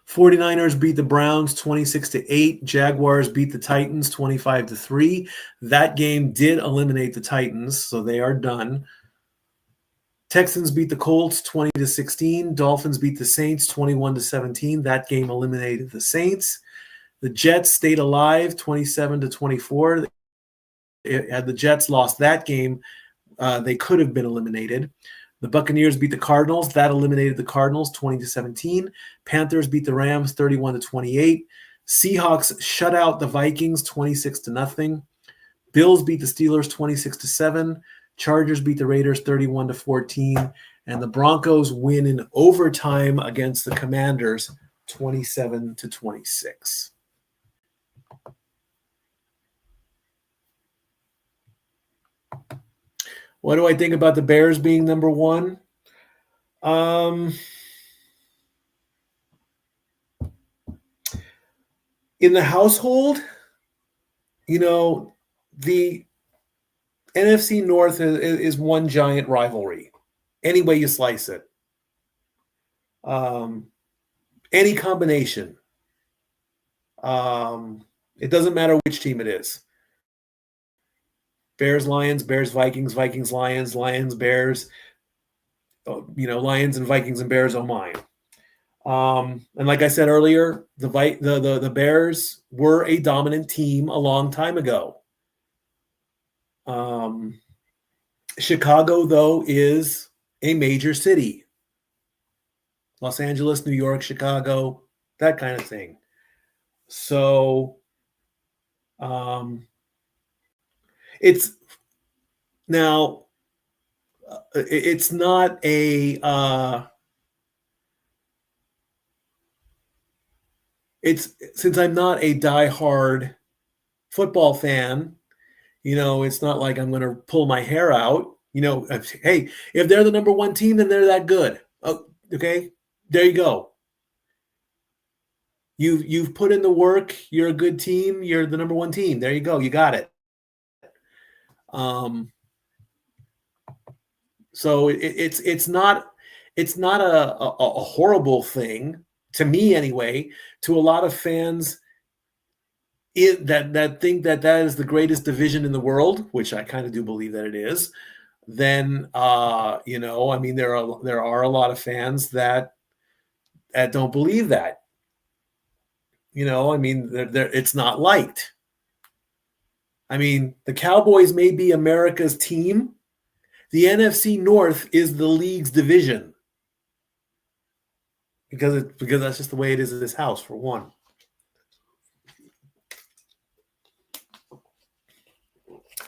49ers beat the Browns 26-8. Jaguars beat the Titans 25-3. That game did eliminate the Titans, so they are done. Texans beat the Colts 20-16. Dolphins beat the Saints 21-17. That game eliminated the Saints. The Jets stayed alive 27-24. Had the Jets lost that game, they could have been eliminated. The Buccaneers beat the Cardinals. That eliminated the Cardinals 20-17. Panthers beat the Rams 31-28. Seahawks shut out the Vikings 26-0. Bills beat the Steelers 26-7. Chargers beat the Raiders 31-14. And the Broncos win in overtime against the Commanders 27-26. What do I think about the Bears being number one? In the household, the NFC North is one giant rivalry. Any way you slice it. Any combination. It doesn't matter which team it is. Bears, Lions, Bears, Vikings, Vikings, Lions, Lions, Bears, Lions and Vikings and Bears, oh mine. And like I said earlier, the Bears were a dominant team a long time ago. Chicago, though, is a major city. Los Angeles, New York, Chicago, that kind of thing. So it's now it's not a since I'm not a diehard football fan, it's not like I'm going to pull my hair out. Hey, if they're the number one team, then they're that good. Oh, okay, there you go. You've put in the work. You're a good team. You're the number one team. There you go. You got it. So it's not a horrible thing to me anyway. To a lot of fans, that think that is the greatest division in the world, which I kind of do believe that it is. Then there are a lot of fans that don't believe that. It's not liked. The Cowboys may be America's team. The NFC North is the league's division because that's just the way it is in this house, for one.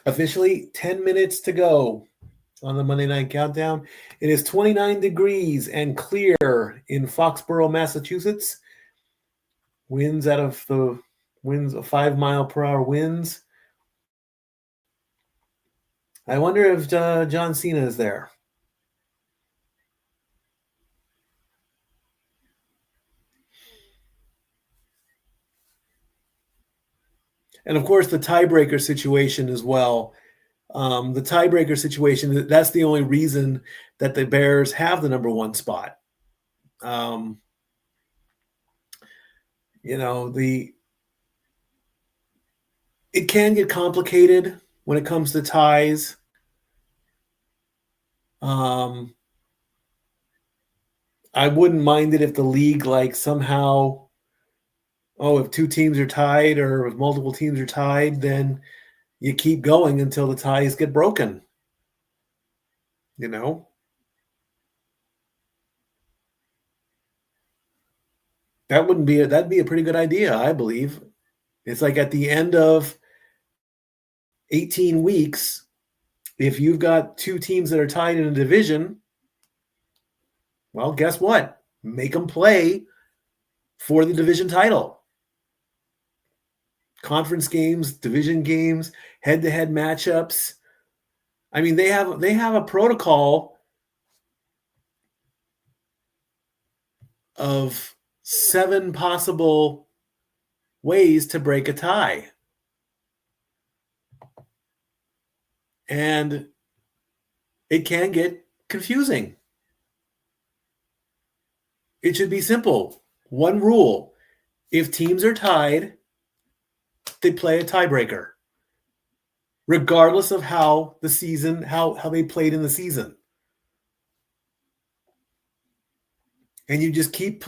Officially, 10 minutes to go on the Monday Night Countdown. It is 29 degrees and clear in Foxborough, Massachusetts. Winds out of the winds of 5 mile per hour winds. I wonder if John Cena is there. And of course, the tiebreaker situation as well. The tiebreaker situation, that's the only reason that the Bears have the number one spot. It can get complicated when it comes to ties. I wouldn't mind it if the league somehow, if two teams are tied or if multiple teams are tied, then you keep going until the ties get broken. That'd be a pretty good idea, I believe. It's like at the end of 18 weeks, if you've got two teams that are tied in a division, well, guess what? Make them play for the division title. Conference games, division games, head-to-head matchups. I mean, they have a protocol of 7 possible ways to break a tie. And it can get confusing. It should be simple. One rule. If teams are tied, they play a tiebreaker, regardless of how the season, how they played in the season. And you just keep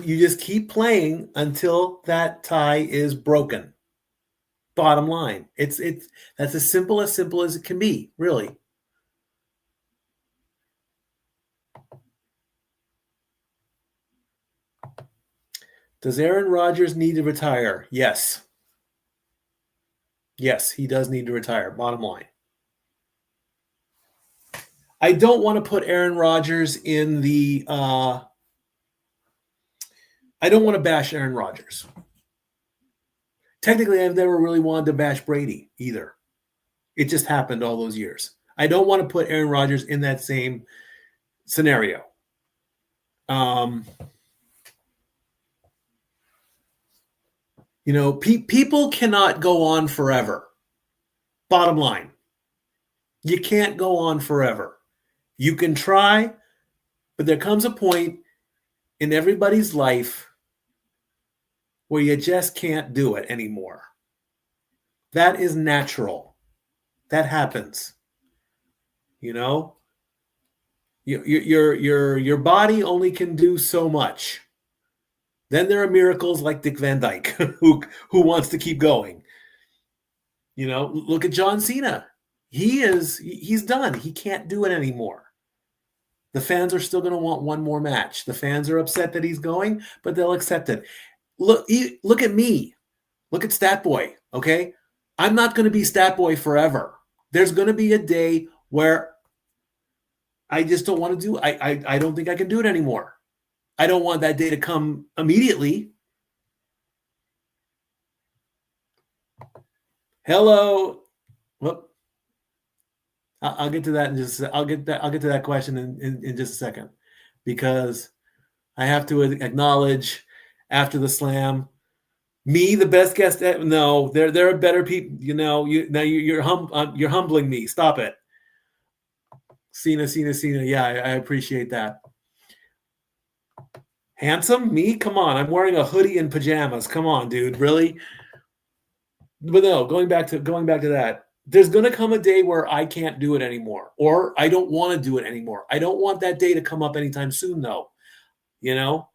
playing until that tie is broken. Bottom line. That's as simple as it can be, really. Does Aaron Rodgers need to retire? Yes. Yes, he does need to retire. Bottom line. I don't want to put Aaron Rodgers in the I don't want to bash Aaron Rodgers. Technically, I've never really wanted to bash Brady either. It just happened all those years. I don't want to put Aaron Rodgers in that same scenario. People cannot go on forever. Bottom line. You can't go on forever. You can try, but there comes a point in everybody's life where you just can't do it anymore. That is natural. That happens. Your body only can do so much. Then there are miracles like Dick Van Dyke who wants to keep going. Look at John Cena. He's done. He can't do it anymore. The fans are still going to want one more match. The fans are upset that he's going, but they'll accept it. Look at me. Look at Statboy, okay? I'm not going to be Statboy forever. There's going to be a day where I just don't want to do I don't think I can do it anymore. I don't want that day to come immediately. Hello. Whoop. I'll get to that in just I'll get to that question in just a second, because I have to acknowledge after the slam, me, the best guest. No, there are better people. You're humbling me. Stop it. Cena. Yeah, I appreciate that. Handsome? Me? Come on. I'm wearing a hoodie and pajamas. Come on, dude. Really? But no, going back to that. There's going to come a day where I can't do it anymore, or I don't want to do it anymore. I don't want that day to come up anytime soon, though. And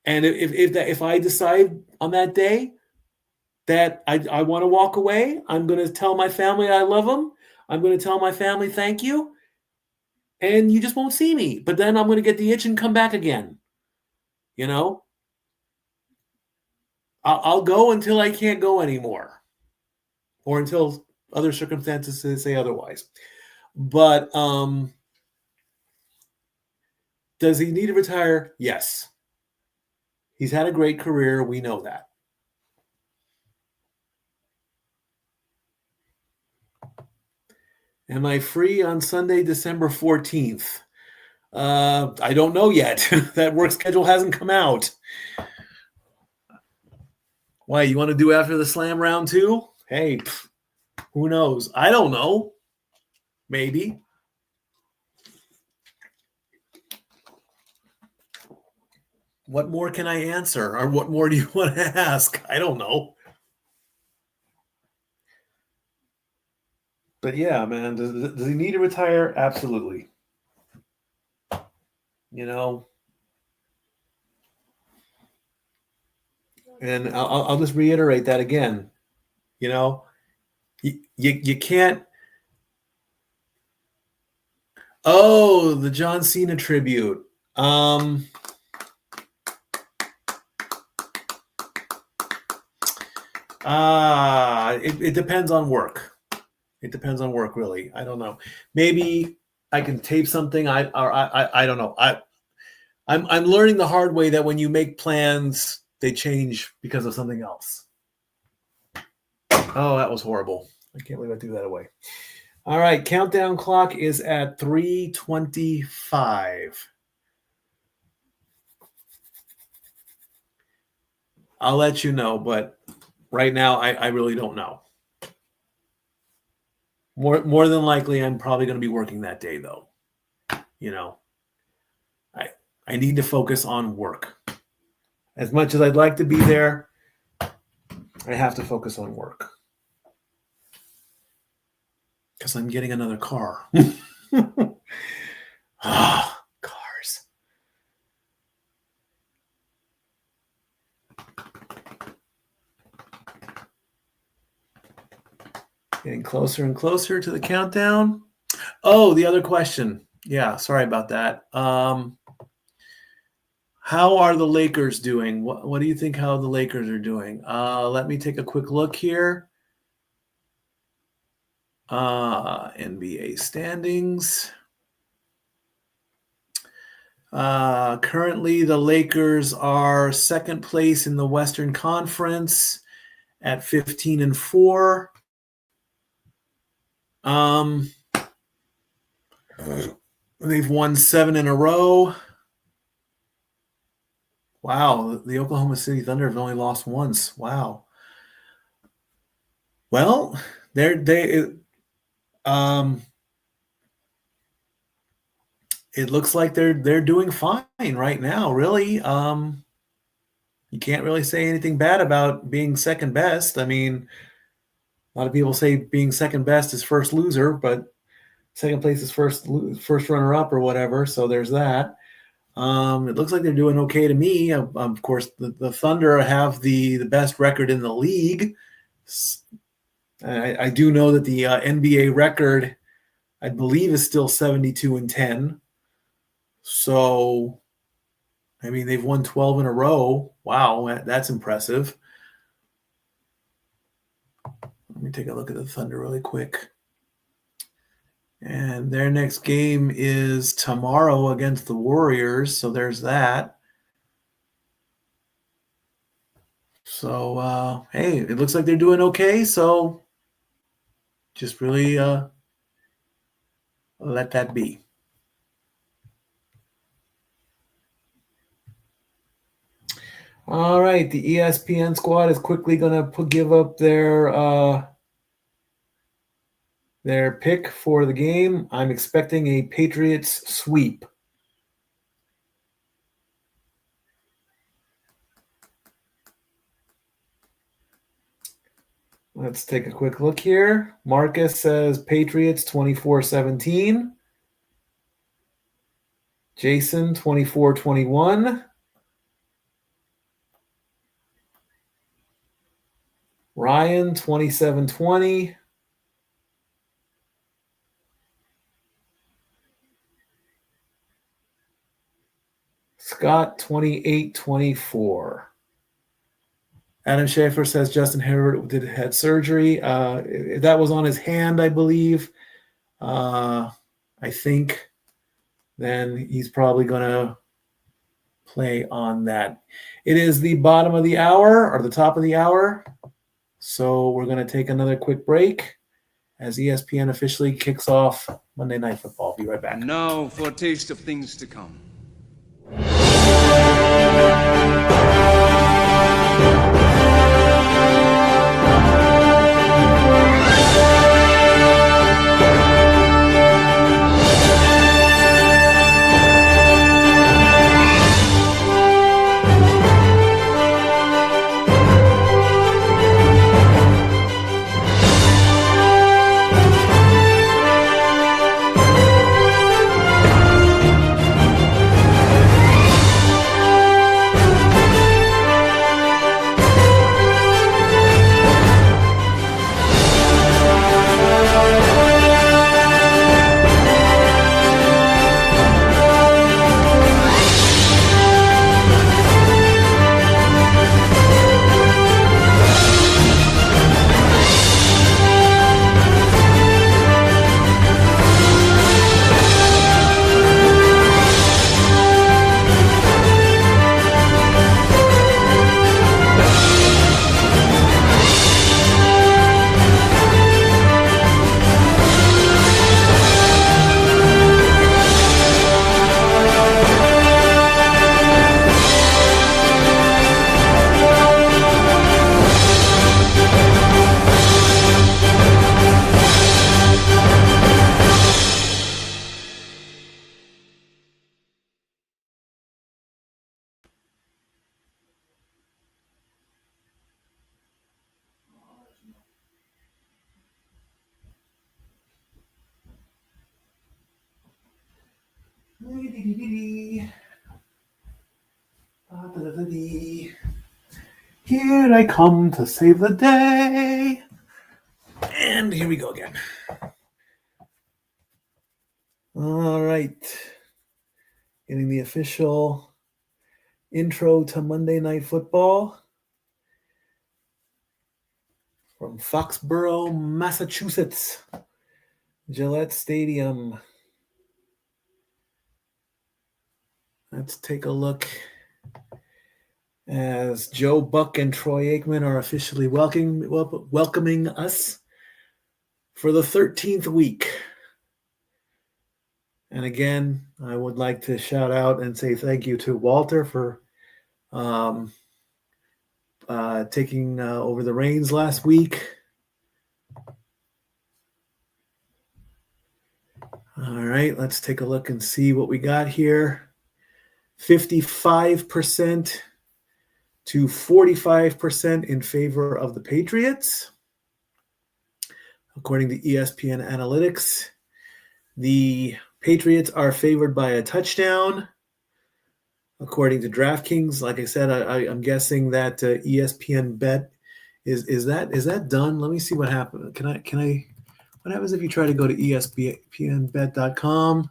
if I decide on that day that I want to walk away. I'm going to tell my family I love them. I'm going to tell my family thank you. And you just won't see me. But then I'm going to get the itch and come back again. You know? I'll go until I can't go anymore. Or until other circumstances say otherwise. But does he need to retire? Yes. He's had a great career. We know that. Am I free on Sunday, December 14th? I don't know yet. That work schedule hasn't come out. Why, you want to do after the slam round too? Hey, who knows? I don't know. Maybe. What more can I answer? Or what more do you want to ask? I don't know. But yeah, man, does he need to retire? Absolutely. You know, and I'll just reiterate that again. You know, you can't. Oh, the John Cena tribute. It depends on work. It depends on work, really. I don't know. Maybe I can tape something. I don't know. I'm learning the hard way that when you make plans, they change because of something else. Oh, that was horrible. I can't believe I threw that away. All right, countdown clock is at 3:25. I'll let you know, but right now I really don't know. More than likely, I'm probably going to be working that day, though. You know, I need to focus on work. As much as I'd like to be there, I have to focus on work. Because I'm getting another car. Cars. Getting closer and closer to the countdown. Oh, the other question. Yeah, sorry about that. How are the Lakers doing? What do you think how the Lakers are doing? Let me take a quick look here. NBA standings. Currently, the Lakers are second place in the Western Conference at 15-4. They've won 7 in a row. Wow, the Oklahoma City Thunder have only lost once. Wow. Well, it looks like they're doing fine right now. Really, you can't really say anything bad about being second best. I mean, a lot of people say being second best is first loser, but second place is first runner up or whatever. So there's that. It looks like they're doing okay to me. Of course, the Thunder have the best record in the league. I do know that the NBA record, I believe, is still 72-10. So, I mean, they've won 12 in a row. Wow, that's impressive. Let me take a look at the Thunder really quick. And their next game is tomorrow against the Warriors. So there's that. So, hey, it looks like they're doing okay. So just really let that be. All right, the ESPN squad is quickly going to give up their pick for the game. I'm expecting a Patriots sweep. Let's take a quick look here. Marcus says Patriots 24-17. Jason 24-21. Ryan, 27-20. Scott, 28-24. Adam Schaefer says Justin Herbert had surgery. That was on his hand, I believe. I think then he's probably going to play on that. It is the bottom of the hour or the top of the hour. So we're going to take another quick break as ESPN officially kicks off Monday Night Football. Be right back. Now for a taste of things to come. Here I come to save the day. And here we go again. All right. Getting the official intro to Monday Night Football from Foxborough, Massachusetts. Gillette Stadium. Let's take a look as Joe Buck and Troy Aikman are officially welcoming us for the 13th week. And again, I would like to shout out and say thank you to Walter for taking over the reins last week. All right, let's take a look and see what we got here. 55% to 45% in favor of the Patriots. According to ESPN Analytics, the Patriots are favored by a touchdown. According to DraftKings, like I said, I'm guessing that ESPN bet is that done? Let me see what happened. Can I? What happens if you try to go to ESPNbet.com?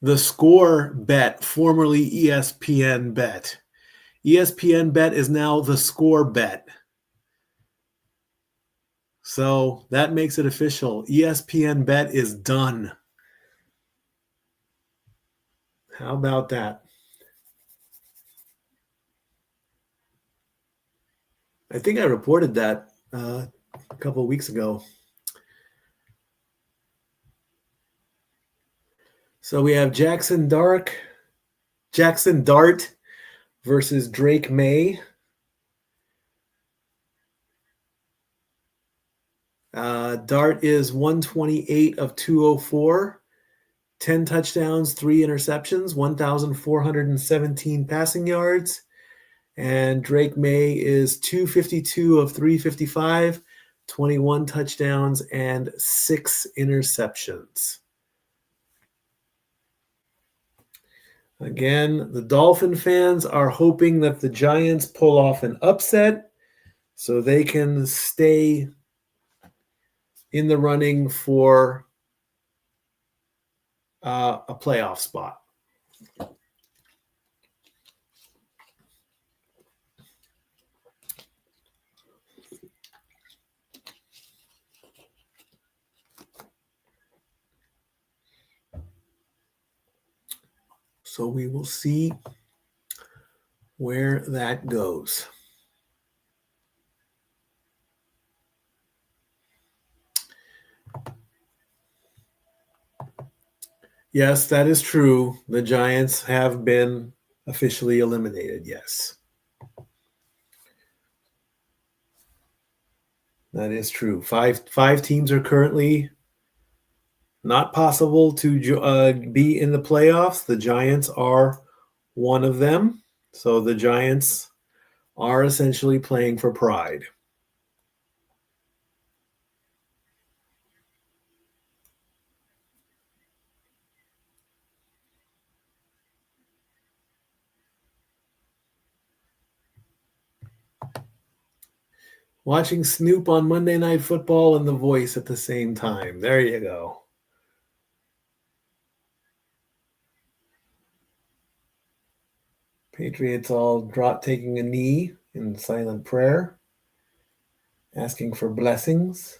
The Score Bet, formerly ESPN Bet. ESPN Bet is now the Score Bet. So that makes it official. ESPN Bet is done. How about that? I think I reported that a couple of weeks ago. So we have Jackson Dart versus Drake May. Dart is 128 of 204, 10 touchdowns, 3 interceptions, 1,417 passing yards. And Drake May is 252 of 355, 21 touchdowns, and 6 interceptions. Again, the Dolphin fans are hoping that the Giants pull off an upset so they can stay in the running for a playoff spot. So we will see where that goes. Yes, that is true. The Giants have been officially eliminated. Yes, that is true. Five teams are currently not possible to be in the playoffs. The Giants are one of them. So the Giants are essentially playing for pride. Watching Snoop on Monday Night Football and The Voice at the same time. There you go. Patriots all taking a knee in silent prayer, asking for blessings.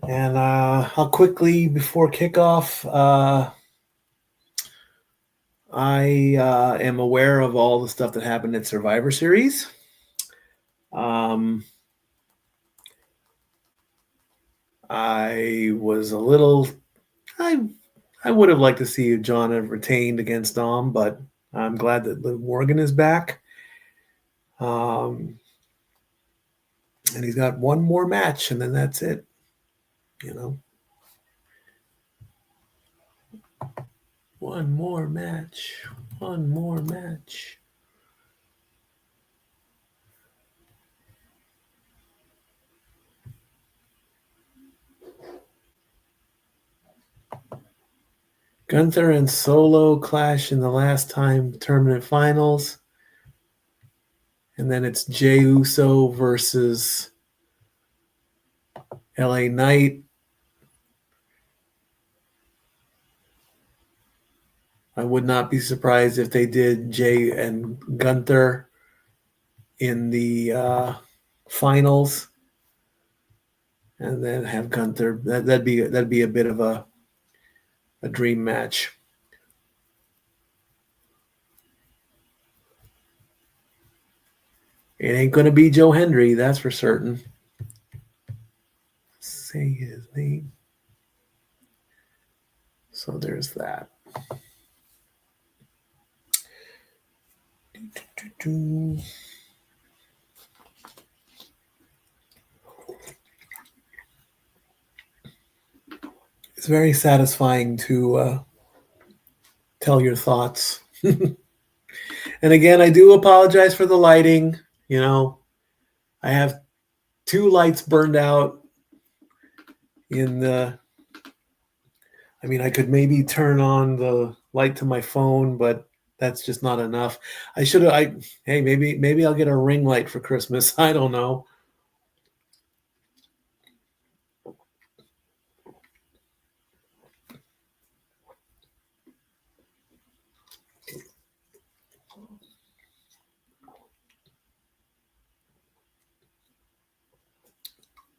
And I'll quickly, before kickoff, I am aware of all the stuff that happened at Survivor Series. I was a little, I would have liked to see John have retained against Dom, but I'm glad that Liv Morgan is back. And he's got one more match, and then that's it. You know, one more match. Gunther and Solo clash in the last time tournament finals. And then it's Jey Uso versus LA Knight. I would not be surprised if they did Jey and Gunther in the finals, and then have Gunther. That'd be a bit of a dream match. It ain't gonna be Joe Hendry, that's for certain. Say his name. So there's that. It's very satisfying to tell your thoughts. And again, I do apologize for the lighting. You know, I have 2 lights burned out in the. I mean, I could maybe turn on the light to my phone, but that's just not enough. Hey, maybe I'll get a ring light for Christmas. I don't know.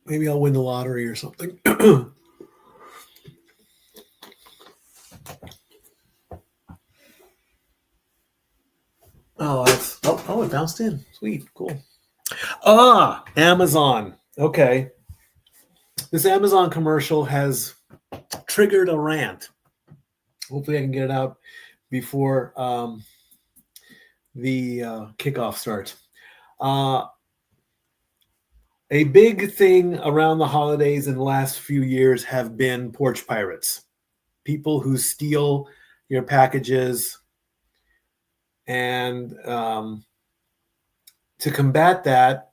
Maybe I'll win the lottery or something. Oh, it bounced in. Sweet, cool. Amazon. Okay. This Amazon commercial has triggered a rant. Hopefully I can get it out before the kickoff starts. A big thing around the holidays in the last few years have been porch pirates. People who steal your packages. And to combat that,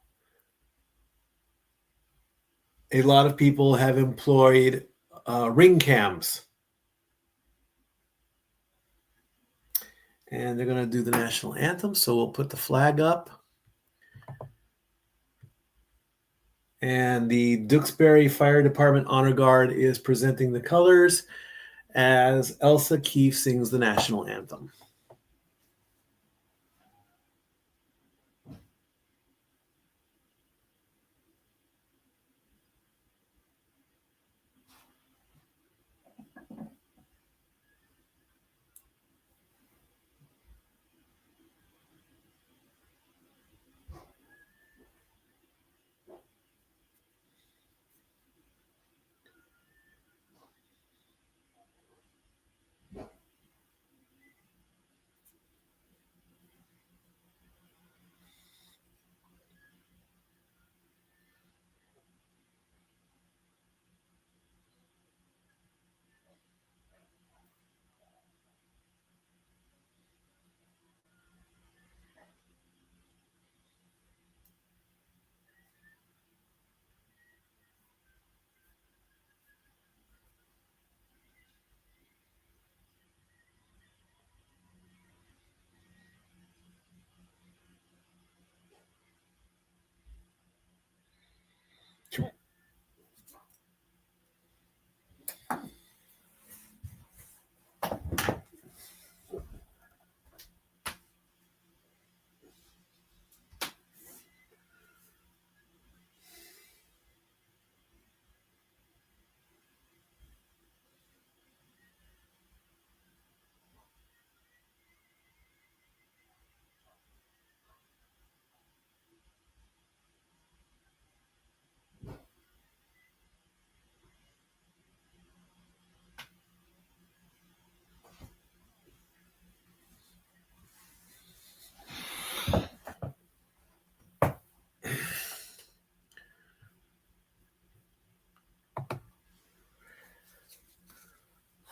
a lot of people have employed ring cams. And they're going to do the national anthem, so we'll put the flag up. And the Duxbury Fire Department Honor Guard is presenting the colors as Elsa Keefe sings the national anthem.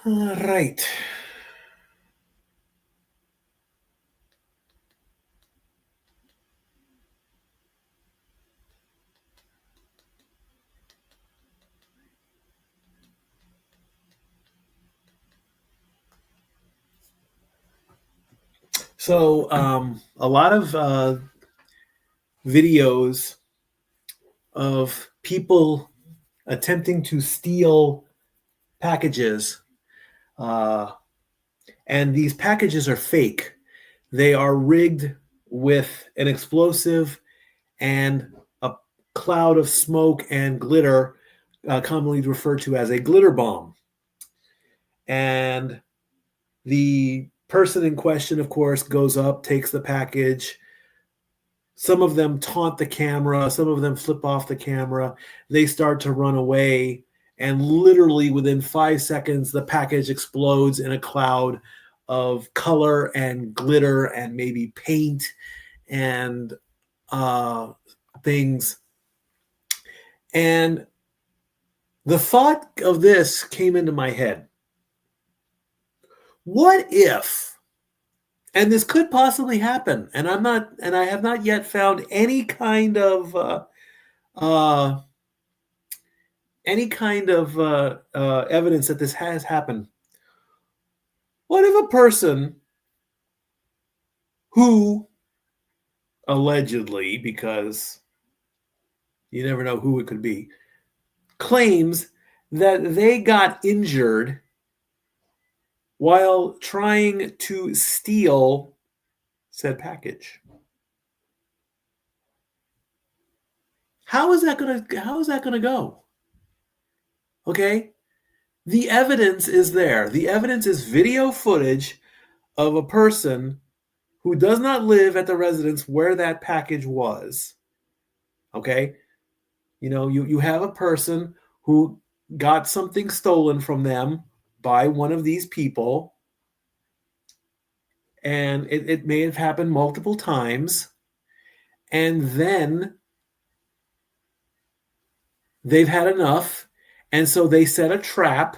All right. So a lot of videos of people attempting to steal packages, and these packages are fake. They are rigged with an explosive and a cloud of smoke and glitter, commonly referred to as a glitter bomb. And the person in question, of course, goes up, takes the package. Some of them taunt the camera. Some of them flip off the camera. They start to run away. And literally within 5 seconds, the package explodes in a cloud of color and glitter and maybe paint and things. And the thought of this came into my head. What if, and this could possibly happen, and I have not yet found any kind of evidence that this has happened. What if a person who allegedly, because you never know who it could be, claims that they got injured while trying to steal said package? How is that gonna go? Okay? The evidence is there. The evidence is video footage of a person who does not live at the residence where that package was, Okay. You have a person who got something stolen from them by one of these people, and it may have happened multiple times, and then they've had enough, and so they set a trap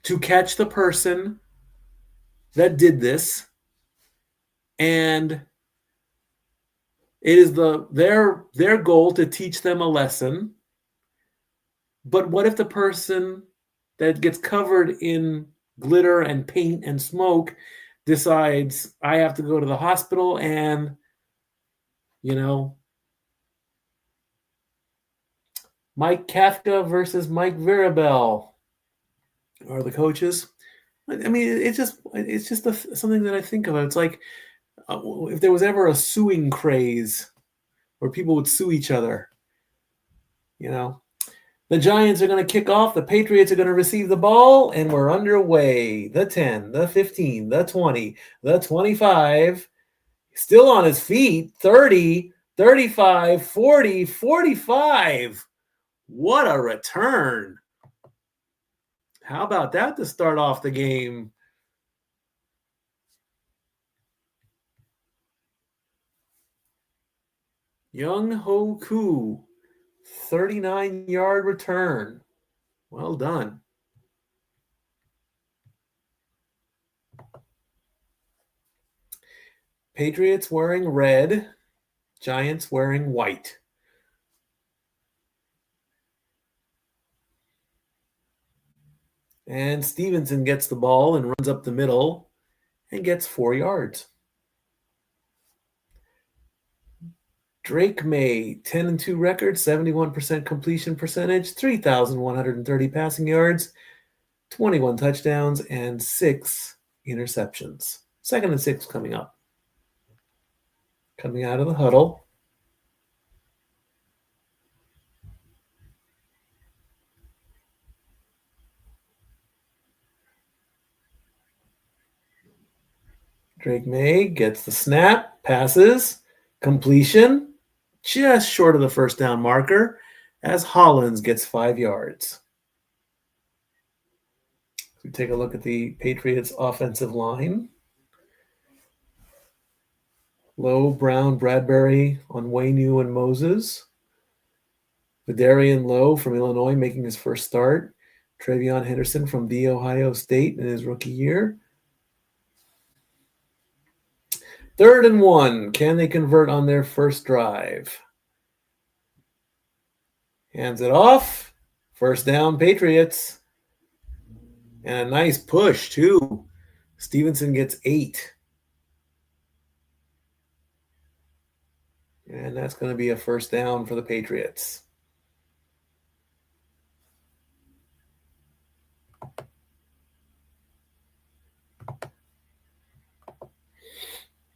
to catch the person that did this, and it is their goal to teach them a lesson. But what if the person that gets covered in glitter and paint and smoke decides, I have to go to the hospital, and Mike Kafka versus Mike Virabel are the coaches? I mean, it's just something that I think about. It's like if there was ever a suing craze where people would sue each other, The Giants are going to kick off. The Patriots are going to receive the ball, and we're underway. The 10, the 15, the 20, the 25. Still on his feet. 30, 35, 40, 45. What a return. How about that to start off the game? Young Ho Koo, 39-yard return. Well done. Patriots wearing red, Giants wearing white. And Stevenson gets the ball and runs up the middle and gets 4 yards. Drake May, 10-2 record, 71% completion percentage, 3,130 passing yards, 21 touchdowns, and 6 interceptions. 2nd and 6 coming up. Coming out of the huddle. Drake May gets the snap, passes, completion, just short of the first down marker, as Hollins gets 5 yards. We take a look at the Patriots offensive line. Lowe, Brown, Bradbury, Onwenu, and Moses. Vidarian Lowe from Illinois making his first start. Travion Henderson from The Ohio State in his rookie year. 3rd and 1. Can they convert on their first drive? Hands it off. First down, Patriots. And a nice push, too. Stevenson gets 8. And that's going to be a first down for the Patriots.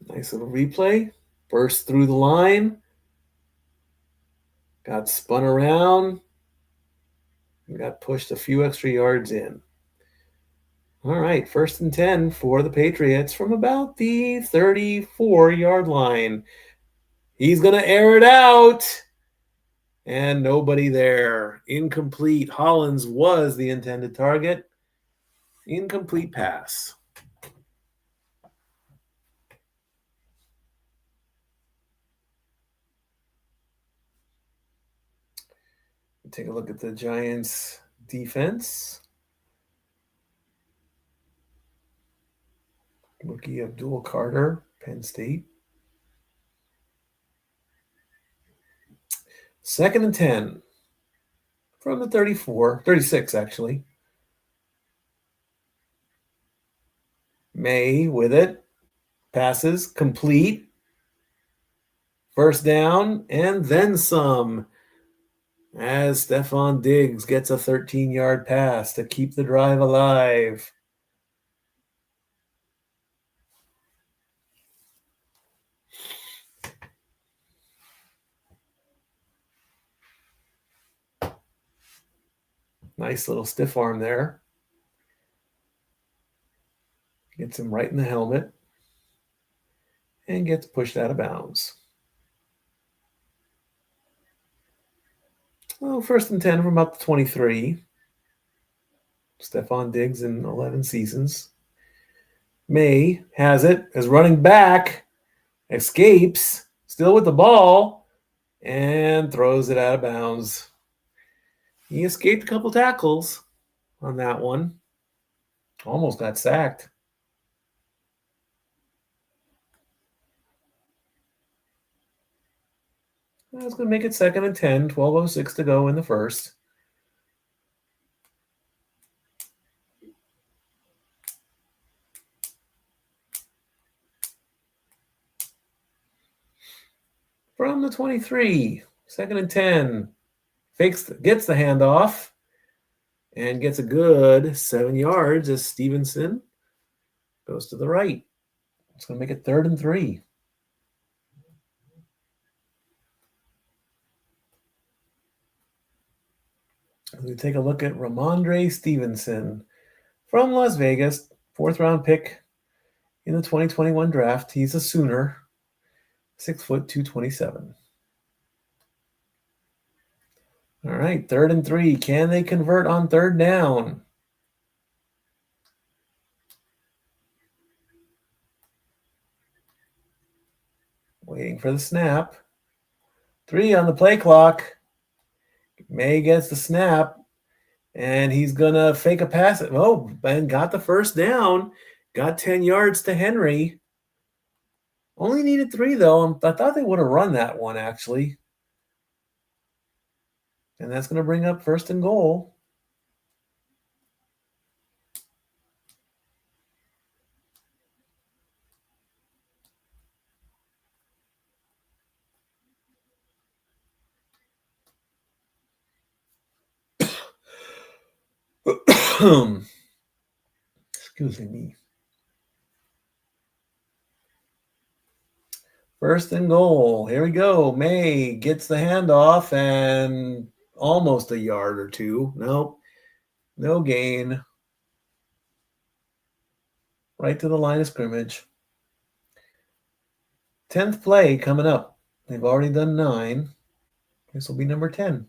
Nice little replay. Burst through the line. Got spun around. And got pushed a few extra yards in. All right, 1st and 10 for the Patriots from about the 34-yard line. He's going to air it out. And nobody there. Incomplete. Hollins was the intended target. Incomplete pass. Take a look at the Giants' defense. Rookie Abdul Carter, Penn State. 2nd and 10 from the 36 actually. May with it. Passes, complete. First down, and then some. As Stephon Diggs gets a 13-yard pass to keep the drive alive. Nice little stiff arm there. Gets him right in the helmet and gets pushed out of bounds. Well, 1st and 10 from about the 23. Stephon Diggs in 11 seasons. May has it, is running back, escapes, still with the ball, and throws it out of bounds. He escaped a couple tackles on that one. Almost got sacked. That's going to make it 2nd and 10, 12:06 to go in the first. From the 23, 2nd and 10, gets the handoff and gets a good 7 yards as Stevenson goes to the right. It's going to make it 3rd and 3. We take a look at Ramondre Stevenson from Las Vegas, 4th-round pick in the 2021 draft. He's a Sooner, 6 foot 227. All right, 3rd and 3. Can they convert on 3rd down? Waiting for the snap. 3 on the play clock. May gets the snap, and he's going to fake a pass. Oh, and got the 1st down. Got 10 yards to Henry. Only needed 3, though. I thought they would have run that one, actually. And that's going to bring up 1st and goal. Excuse me. 1st and goal. Here we go. May gets the handoff and almost a yard or 2. Nope. No gain. Right to the line of scrimmage. 10th play coming up. They've already done 9. This will be number 10.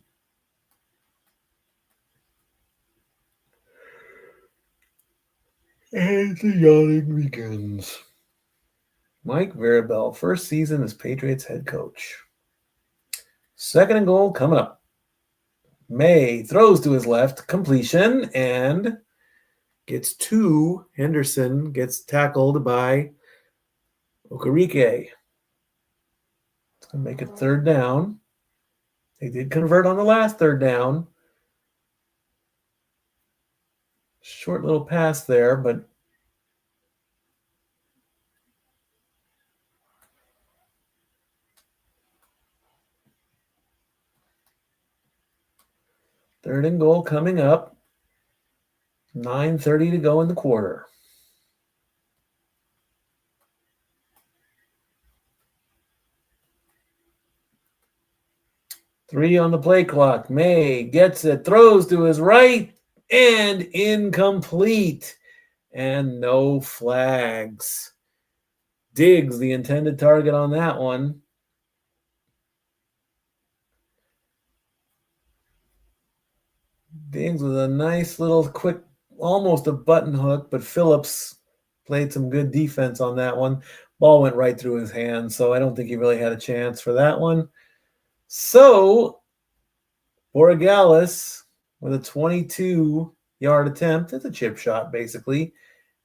And the yawning begins. Mike Verabel, 1st season as Patriots head coach. 2nd and goal coming up. May throws to his left, completion, and gets 2. Henderson gets tackled by Okereke. It's going to make it 3rd down. They did convert on the last 3rd down. Short little pass there, but third and goal coming up. 9:30 to go in the quarter. Three on the play clock. May gets it, throws to his right, and incomplete. And no flags. Diggs, the intended target on that one. Diggs with a nice little quick, almost a button hook, but Phillips played some good defense on that one. Ball went right through his hands, so I don't think he really had a chance for that one. So, Borregales with a 22-yard attempt. It's a chip shot, basically.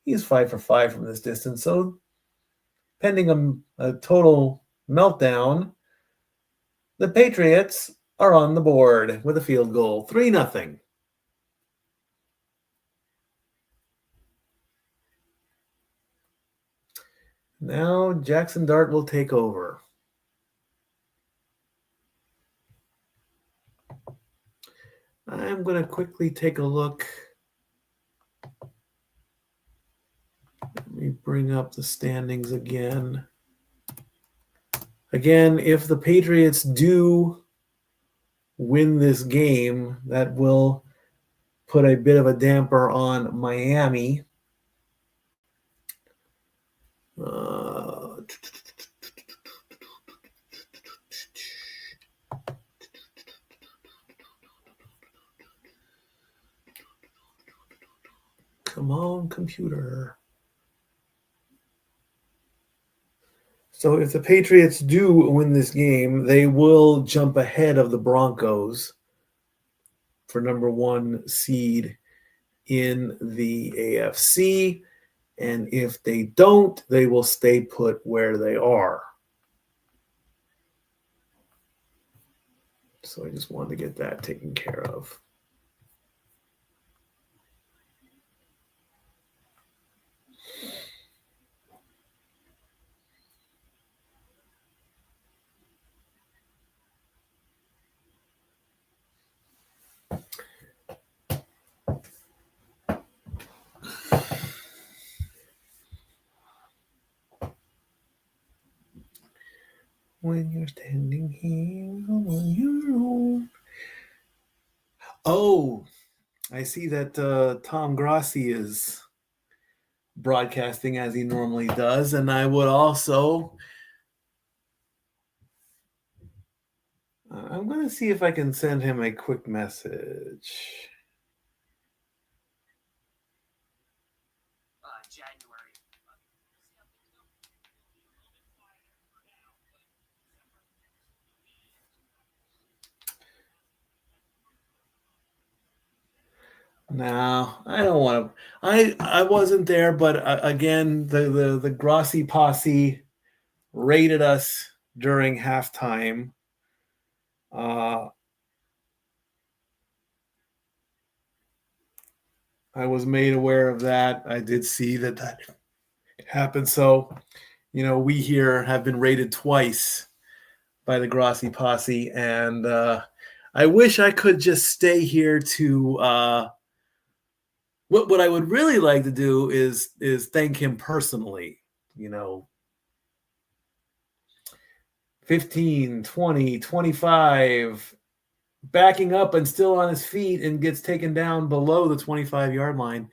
He's 5 for 5 from this distance. So, pending a total meltdown, the Patriots are on the board with a field goal. 3-0. Now Jackson Dart will take over. I'm going to quickly take a look. Let me bring up the standings again. Again, if the Patriots do win this game, that will put a bit of a damper on Miami. on, computer. So if the Patriots do win this game, they will jump ahead of the Broncos for number 1 seed in the AFC. And if they don't, they will stay put where they are. So I just wanted to get that taken care of. When you're standing here on your own. Oh, I see that Tom Grossi is broadcasting as he normally does, and I would also I'm going to see if I can send him a quick message. January. No, I don't want to. I wasn't there, but again, the Grossi posse raided us during halftime. I was made aware of that. I did see that happened. So, we here have been raided twice by the Grossi posse, and I wish I could just stay here to. What I would really like to do is thank him personally. 15, 20, 25, backing up and still on his feet and gets taken down below the 25-yard line.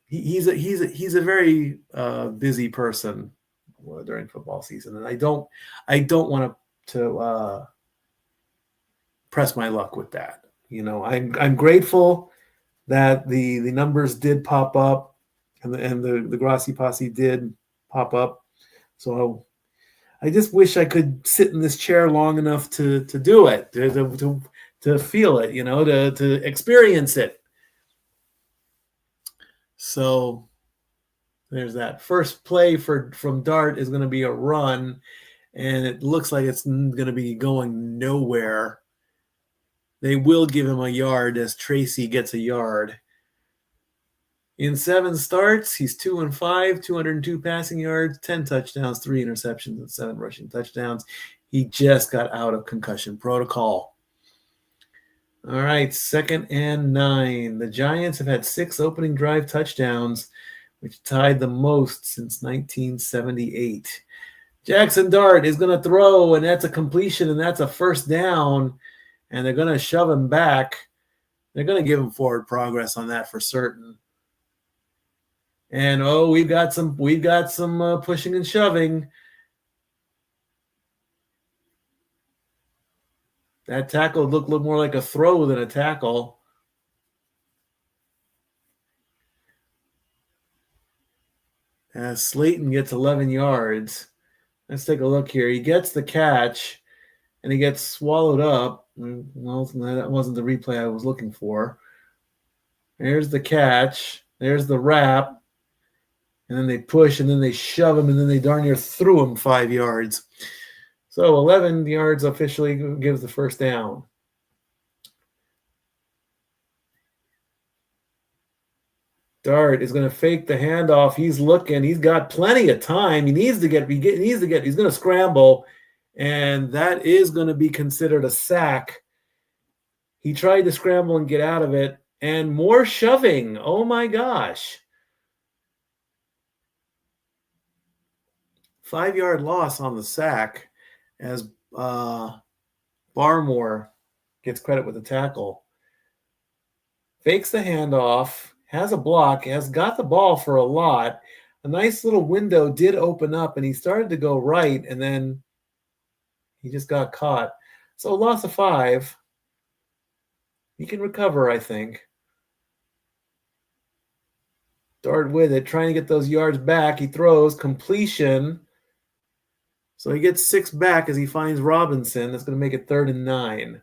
He's a very busy person during football season, and I don't want to press my luck with that. I'm grateful that the numbers did pop up, and the Grossi posse did pop up. So I just wish I could sit in this chair long enough to do it, to feel it, to experience it. So there's that. First play from Dart is going to be a run, and it looks like it's going to be going nowhere. They will give him a yard as Tracy gets a yard. In 7 starts, he's 2-5, 202 passing yards, 10 touchdowns, 3 interceptions, and 7 rushing touchdowns. He just got out of concussion protocol. All right, 2nd and 9. The Giants have had 6 opening drive touchdowns, which tied the most since 1978. Jackson Dart is going to throw, and that's a completion, and that's a first down, and they're going to shove him back. They're going to give him forward progress on that for certain. And we've got some pushing and shoving. That tackle looked more like a throw than a tackle. As Slayton gets 11 yards. Let's take a look here. He gets the catch, and he gets swallowed up. Well, that wasn't the replay I was looking for. There's the catch. There's the wrap. And then they push, and then they shove him, and then they darn near threw him 5 yards. So 11 yards officially gives the first down. Dart is going to fake the handoff. He's looking. He's got plenty of time. He's going to scramble, and that is going to be considered a sack. He tried to scramble and get out of it, and more shoving. Oh, my gosh. 5-yard loss on the sack as Barmore gets credit with the tackle. Fakes the handoff, has a block, has got the ball for a lot. A nice little window did open up, and he started to go right, and then he just got caught. So loss of 5. He can recover, I think. Dart with it, trying to get those yards back. He throws, completion. So he gets 6 back as he finds Robinson. That's going to make it 3rd and 9.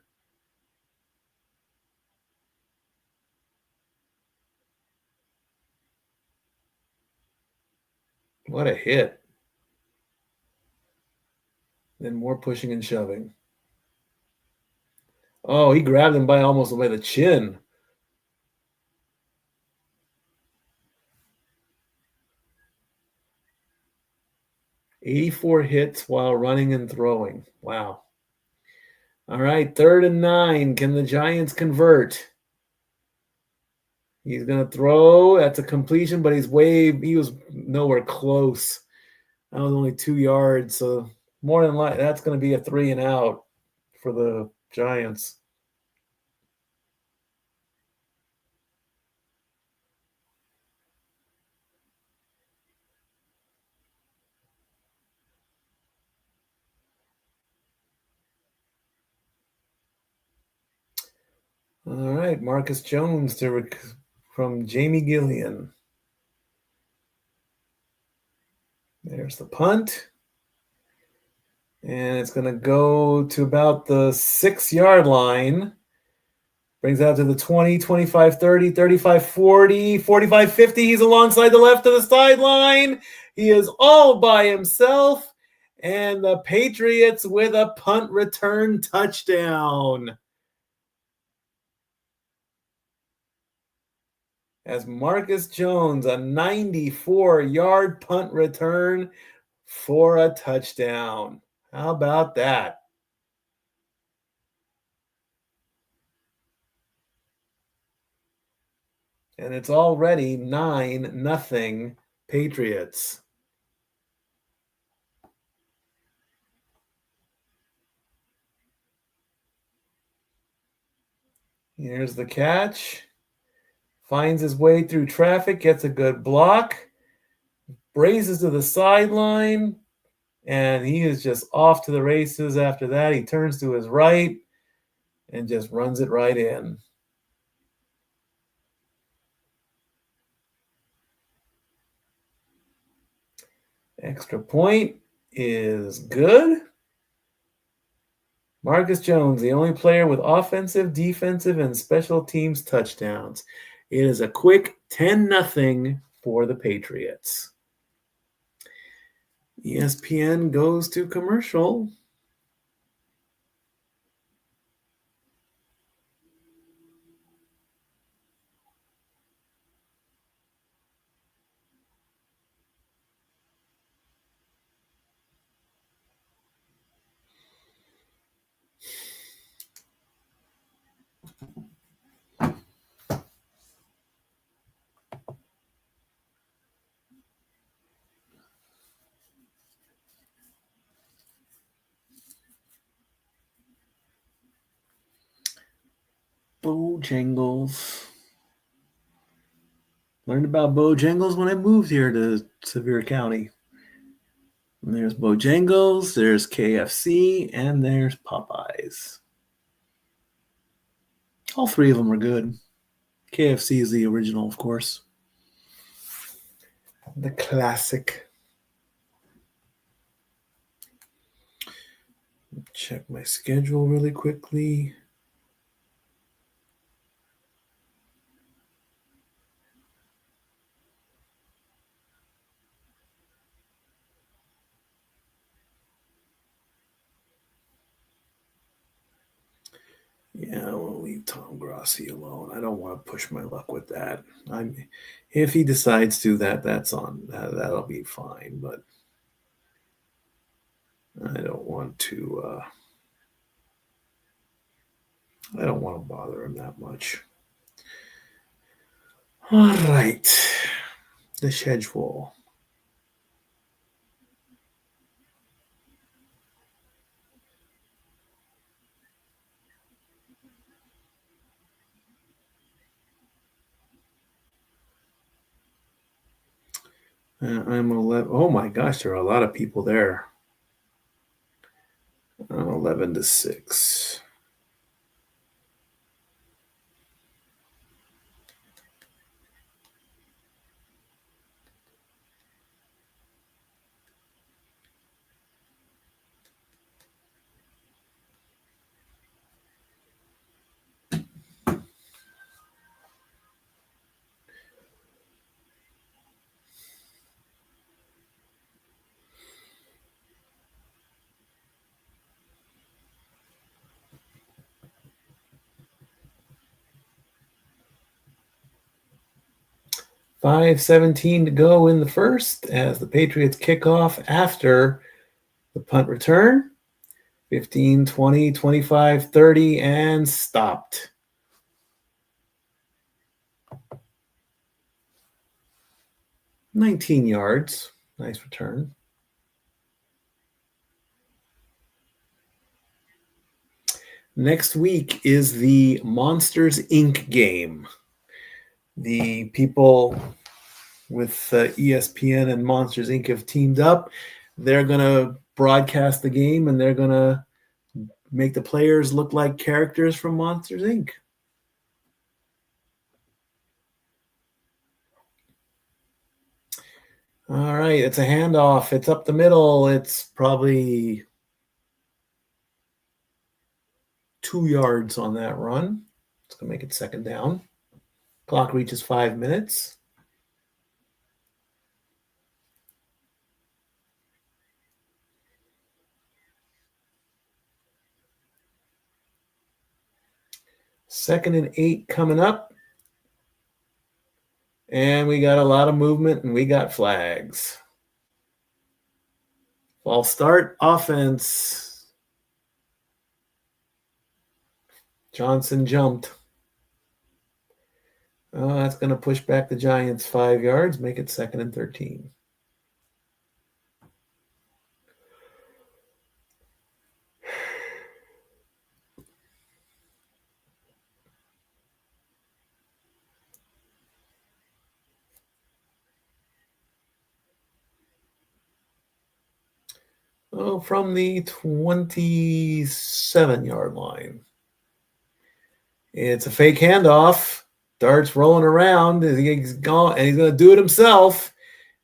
What a hit. Then more pushing and shoving. Oh, he grabbed him almost by the chin. "84 hits while running and throwing." Wow. All right, 3rd and 9. Can the Giants convert? He's going to throw. That's a completion, but he was nowhere close. That was only 2 yards, so more than likely that's going to be a 3 and out for the Giants. All right, Marcus Jones from Jamie Gillian. There's the punt. And it's going to go to about the 6-yard line. Brings out to the 20, 25, 30, 35, 40, 45, 50. He's alongside the left of the sideline. He is all by himself. And the Patriots with a punt return touchdown. As Marcus Jones, a 94-yard punt return for a touchdown. How about that? And it's already 9-0 Patriots. Here's the catch. Finds his way through traffic, gets a good block, braces to the sideline, and he is just off to the races after that. He turns to his right and just runs it right in. Extra point is good. Marcus Jones, the only player with offensive, defensive, and special teams touchdowns. It is a quick 10-0 for the Patriots. ESPN goes to commercial. Bojangles. Learned about Bojangles when I moved here to Sevier County. And there's Bojangles, there's KFC, and there's Popeyes. All 3 of them are good. KFC is the original, of course. The classic. Check my schedule really quickly. Yeah, we'll leave Tom Grossi alone. I don't want to push my luck with that. If he decides to, that's on. That'll be fine. But I don't want to. I don't want to bother him that much. All right, the schedule. I'm 11. Oh my gosh, there are a lot of people there. 11-6. 5:17 to go in the first as the Patriots kick off after the punt return. 15, 20, 25, 30, and stopped. $19 yards. Nice return. Next week is the Monsters, Inc. game. The people with ESPN and Monsters, Inc. have teamed up. They're going to broadcast the game, and they're going to make the players look like characters from Monsters, Inc. All right, it's a handoff. It's up the middle. It's probably 2 yards on that run. It's going to make it second down. Clock reaches 5 minutes. Second and 8 coming up. And we got a lot of movement, and we got flags. False start, offense. Johnson jumped. Oh, that's going to push back the Giants 5 yards, make it second and 13. Oh, from the 27-yard line. It's a fake handoff. Dart's rolling around. He's gone, and he's going to do it himself.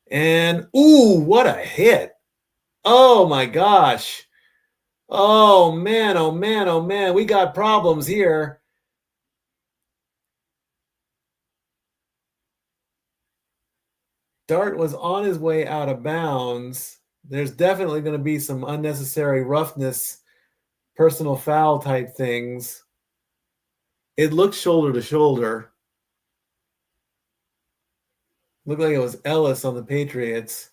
And, ooh, what a hit. Oh, my gosh. Oh, man, oh, man, oh, man. We got problems here. Dart was on his way out of bounds. There's definitely going to be some unnecessary roughness, personal foul type things. It looked shoulder to shoulder. Looked like it was Ellis on the Patriots.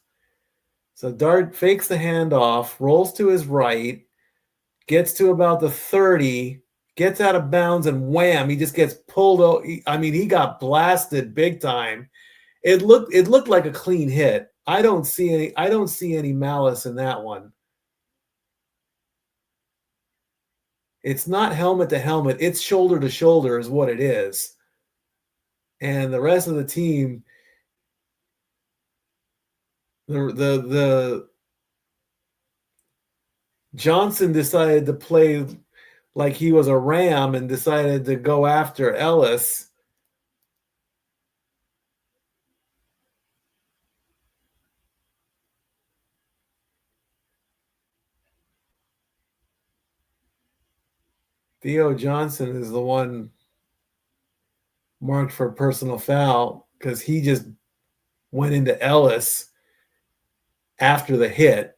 So Dart fakes the handoff, rolls to his right, gets to about the 30, gets out of bounds, and wham, he just gets pulled out. I mean, he got blasted big time. It looked like a clean hit. I don't see any malice in that one. It's not helmet to helmet. It's shoulder to shoulder is what it is. And the rest of the team, the Johnson decided to play like he was a ram and decided to go after Ellis. Theo Johnson is the one marked for personal foul because he just went into Ellis after the hit.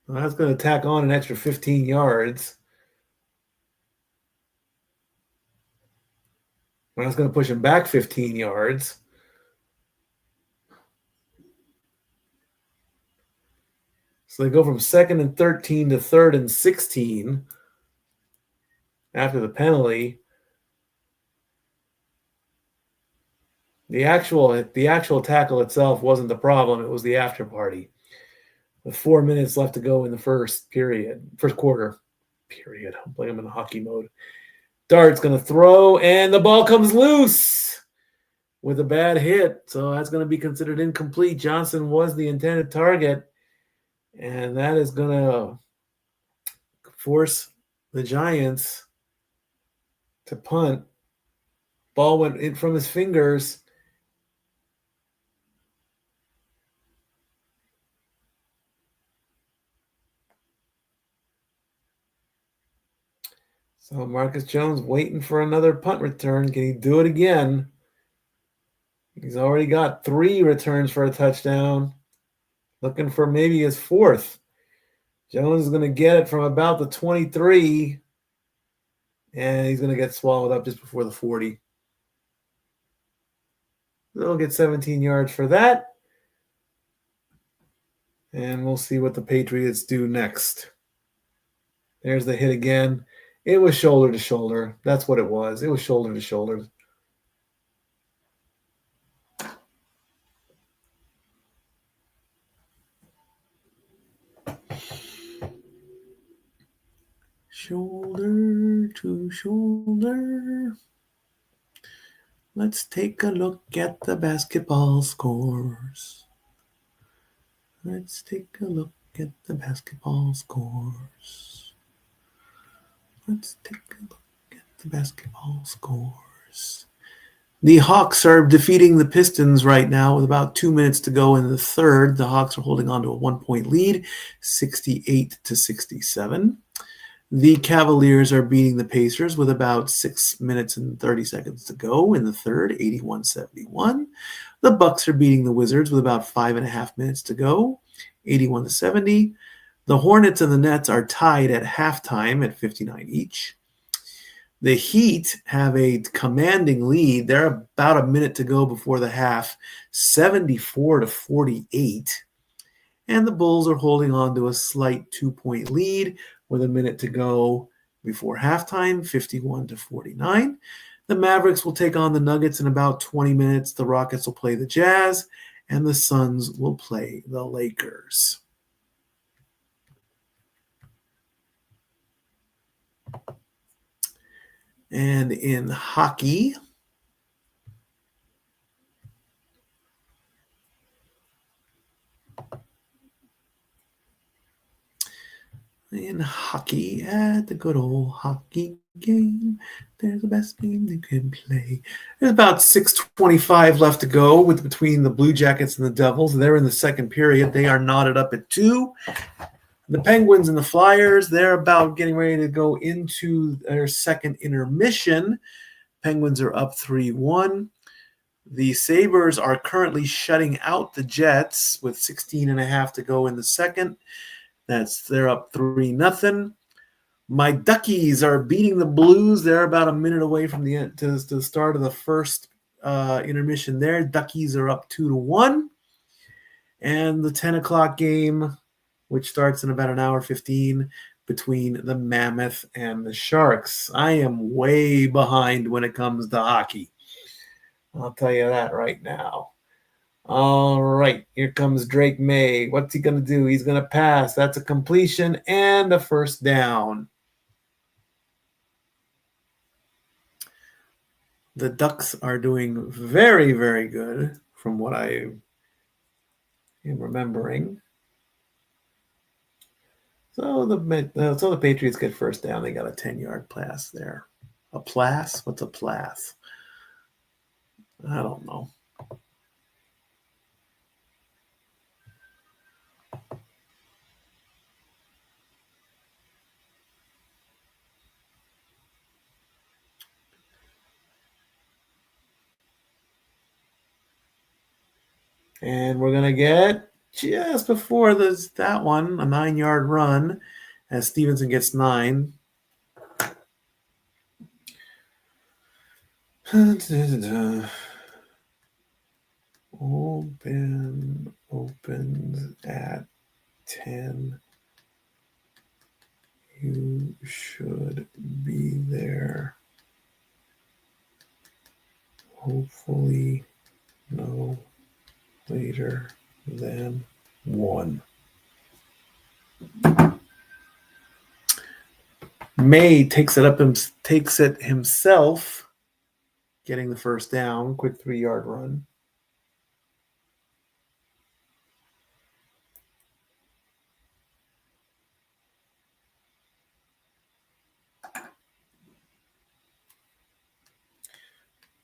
Well, that's going to tack on an extra 15 yards. Well, that's going to push him back 15 yards. So they go from second and 13 to third and 16 after the penalty. The actual tackle itself wasn't the problem. It was the after party. With 4 minutes left to go in the first quarter. I'm playing in hockey mode. Dart's going to throw, and the ball comes loose with a bad hit. So that's going to be considered incomplete. Johnson was the intended target. And that is going to force the Giants to punt. Ball went in from his fingers. So Marcus Jones waiting for another punt return. Can he do it again? He's already got 3 returns for a touchdown. Looking for maybe his 4th. Jones is going to get it from about the 23. And he's going to get swallowed up just before the 40. They'll get 17 yards for that. And we'll see what the Patriots do next. There's the hit again. It was shoulder to shoulder. That's what it was. It was shoulder to shoulder. Shoulder to shoulder. Let's take a look at the basketball scores. Let's take a look at the basketball scores. Let's take a look at the basketball scores. The Hawks are defeating the Pistons right now with about 2 minutes to go in the third. The Hawks are holding on to a 1-point lead, 68-67. The Cavaliers are beating the Pacers with about 6 minutes and 30 seconds to go in the third, 81-71. The Bucks are beating the Wizards with about 5.5 minutes to go, 81-70. The Hornets and the Nets are tied at halftime at 59 each. The Heat have a commanding lead. They're about a minute to go before the half, 74-48. And the Bulls are holding on to a slight 2-point lead with a minute to go before halftime, 51-49. The Mavericks will take on the Nuggets in about 20 minutes. The Rockets will play the Jazz, and the Suns will play the Lakers. And in hockey, at the good old hockey game, there's the best game you can play. There's about 6:25 left to go between the Blue Jackets and the Devils. They're in the second period. They are knotted up at 2. The Penguins and the Flyers, they're about getting ready to go into their second intermission. Penguins are up 3-1. The Sabres are currently shutting out the Jets with 16.5 to go in the second. They're up 3-0. My Duckies are beating the Blues. They're about a minute away from the end to the start of the first intermission there. Duckies are up 2-1. And the 10 o'clock game, which starts in about an hour 15, between the Mammoth and the Sharks. I am way behind when it comes to hockey. I'll tell you that right now. All right, here comes Drake May. What's he going to do? He's going to pass. That's a completion and a first down. The Ducks are doing very, very good from what I am remembering. So the Patriots get first down. They got a 10-yard pass there. A pass? What's a pass? I don't know. And we're going to get just before that one, a 9-yard run as Stevenson gets 9. Opens at 10. You should be there. Hopefully no later than 1. May takes it himself, getting the first down. Quick 3-yard run.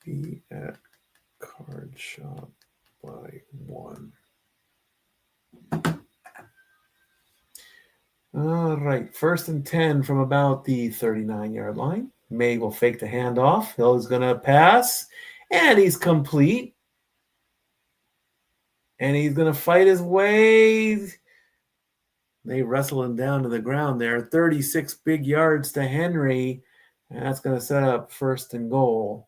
Be at card shop by 1. All right, 1st and 10 from about the 39-yard line. May will fake the handoff. Hill's going to pass, and he's complete. And he's going to fight his way. They wrestle him down to the ground there. 36 big yards to Henry And that's going to set up first and goal.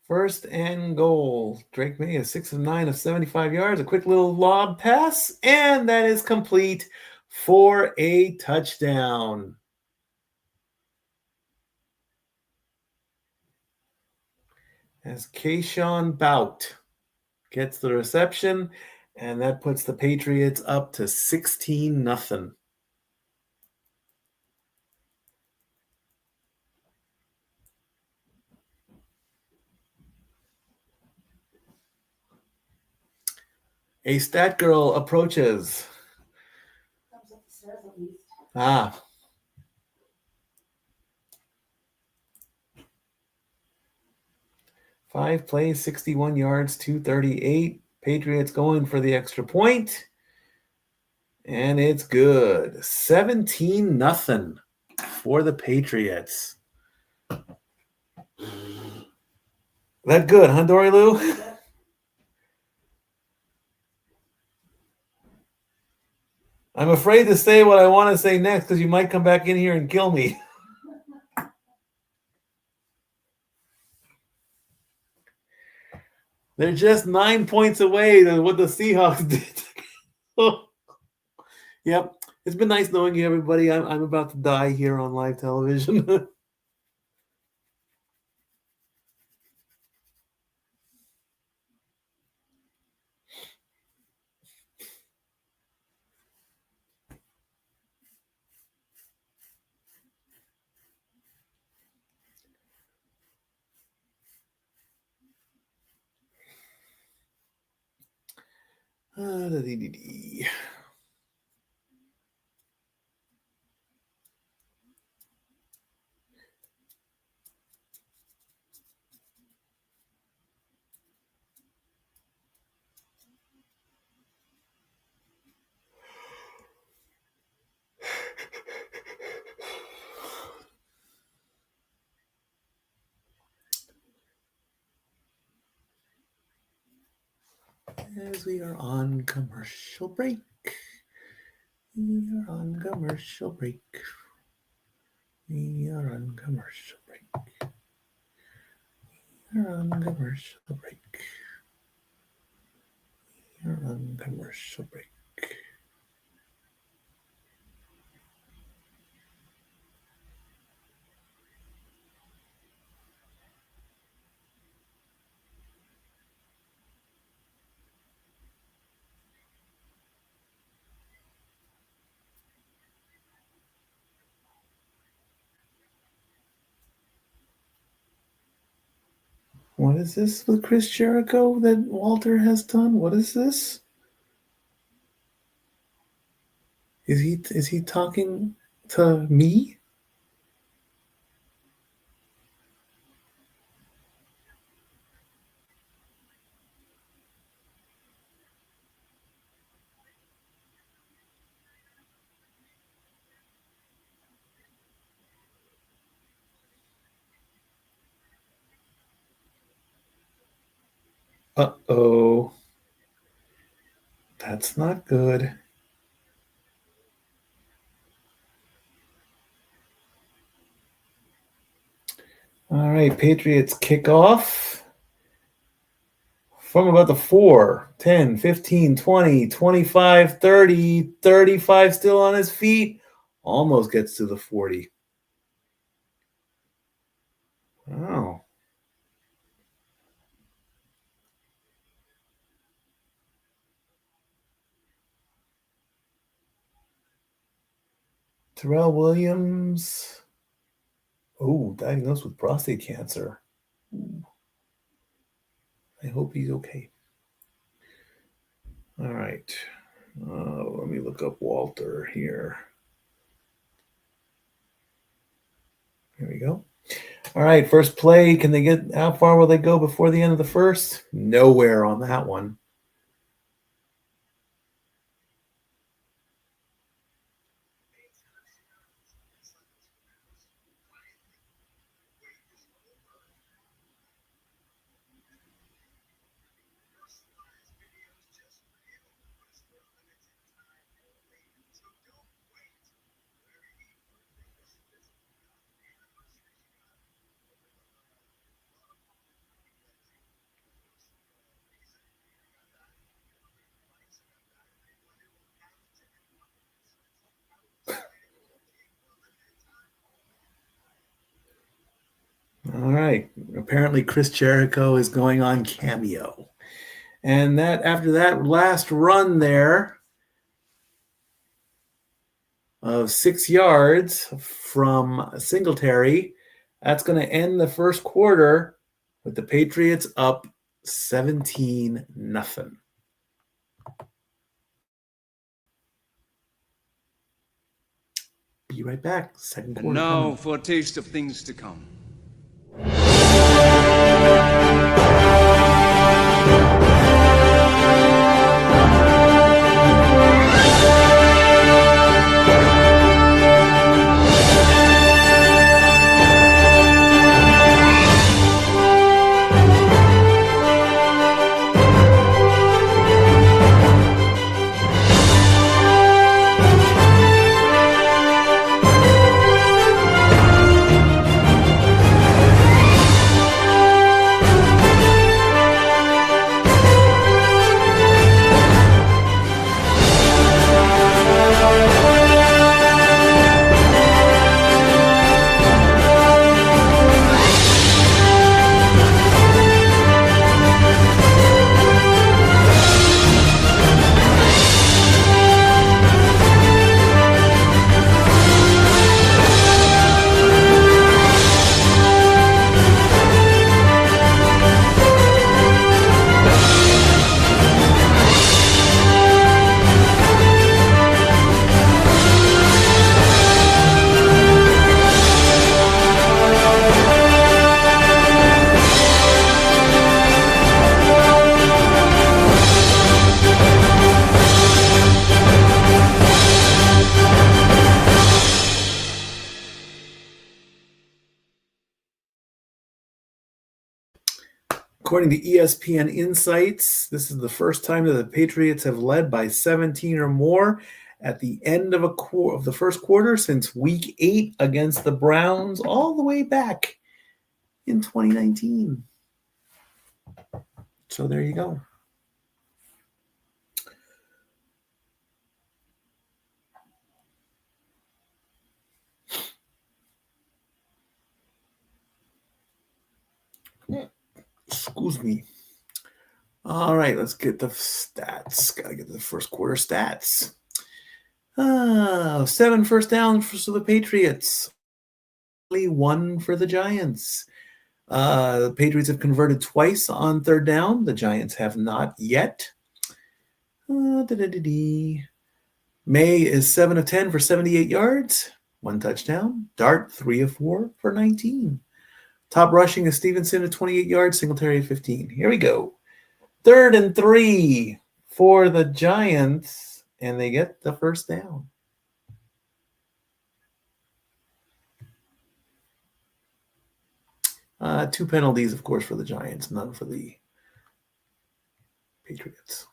First and goal. Drake May is 6 of 9 of 75 yards. A quick little lob pass, and that is complete for a touchdown. As Kayshawn Bout gets the reception, and that puts the Patriots up to 16-0. A stat girl approaches. Comes up the stairs at least. Ah. Five plays, 61 yards, 238. Patriots going for the extra point. And it's good. 17-0 for the Patriots. That good, huh, Dory Lou? I'm afraid to say what I want to say next because you might come back in here and kill me. They're just 9 points away than what the Seahawks did. Yep. It's been nice knowing you, everybody. I'm about to die here on live television. As we are on commercial break. We are on commercial break. We are on commercial break. We are on commercial break. We are on commercial break. What is this with Chris Jericho that Walter has done? What is this? Is he talking to me? Uh-oh. That's not good. All right, Patriots kick off from about the 4, 10, 15, 20, 25, 30, 35 still on his feet. Almost gets to the 40. Wow. Terrell Williams. Oh, diagnosed with prostate cancer. Ooh. I hope he's okay. All right. Let me look up Walter here. Here we go. All right, first play. Can they get, how far will they go before the end of the first? Nowhere on that one. right. Apparently, Chris Jericho is going on Cameo. And that after that last run there of 6 yards from Singletary, that's going to end the first quarter with the Patriots up 17-0. Be right back. Second And quarter now coming. for a taste of things to come. According to ESPN Insights, this is the first time that the Patriots have led by 17 or more at the end of the first quarter since Week 8 against the Browns, all the way back in 2019. So there you go. Excuse me. All right, let's get the stats. Got to get the first quarter stats. 7 first downs for the Patriots. Only 1 for the Giants. The Patriots have converted twice on third down. The Giants have not yet. May is 7 of 10 for 78 yards. 1 touchdown. Dart, 3 of 4 for 19. Top rushing is Stevenson at 28 yards. Singletary at 15. Here we go. 3rd and 3 for the Giants, and they get the first down. Two penalties, of course, for the Giants, none for the Patriots.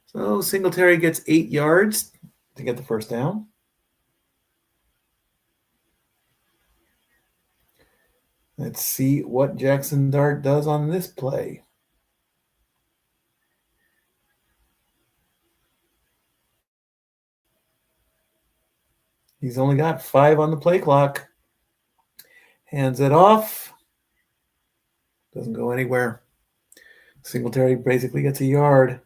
So Singletary gets 8 yards to get the first down. Let's see what Jackson Dart does on this play. He's only got 5 on the play clock. Hands it off. Doesn't go anywhere. Singletary basically gets a yard.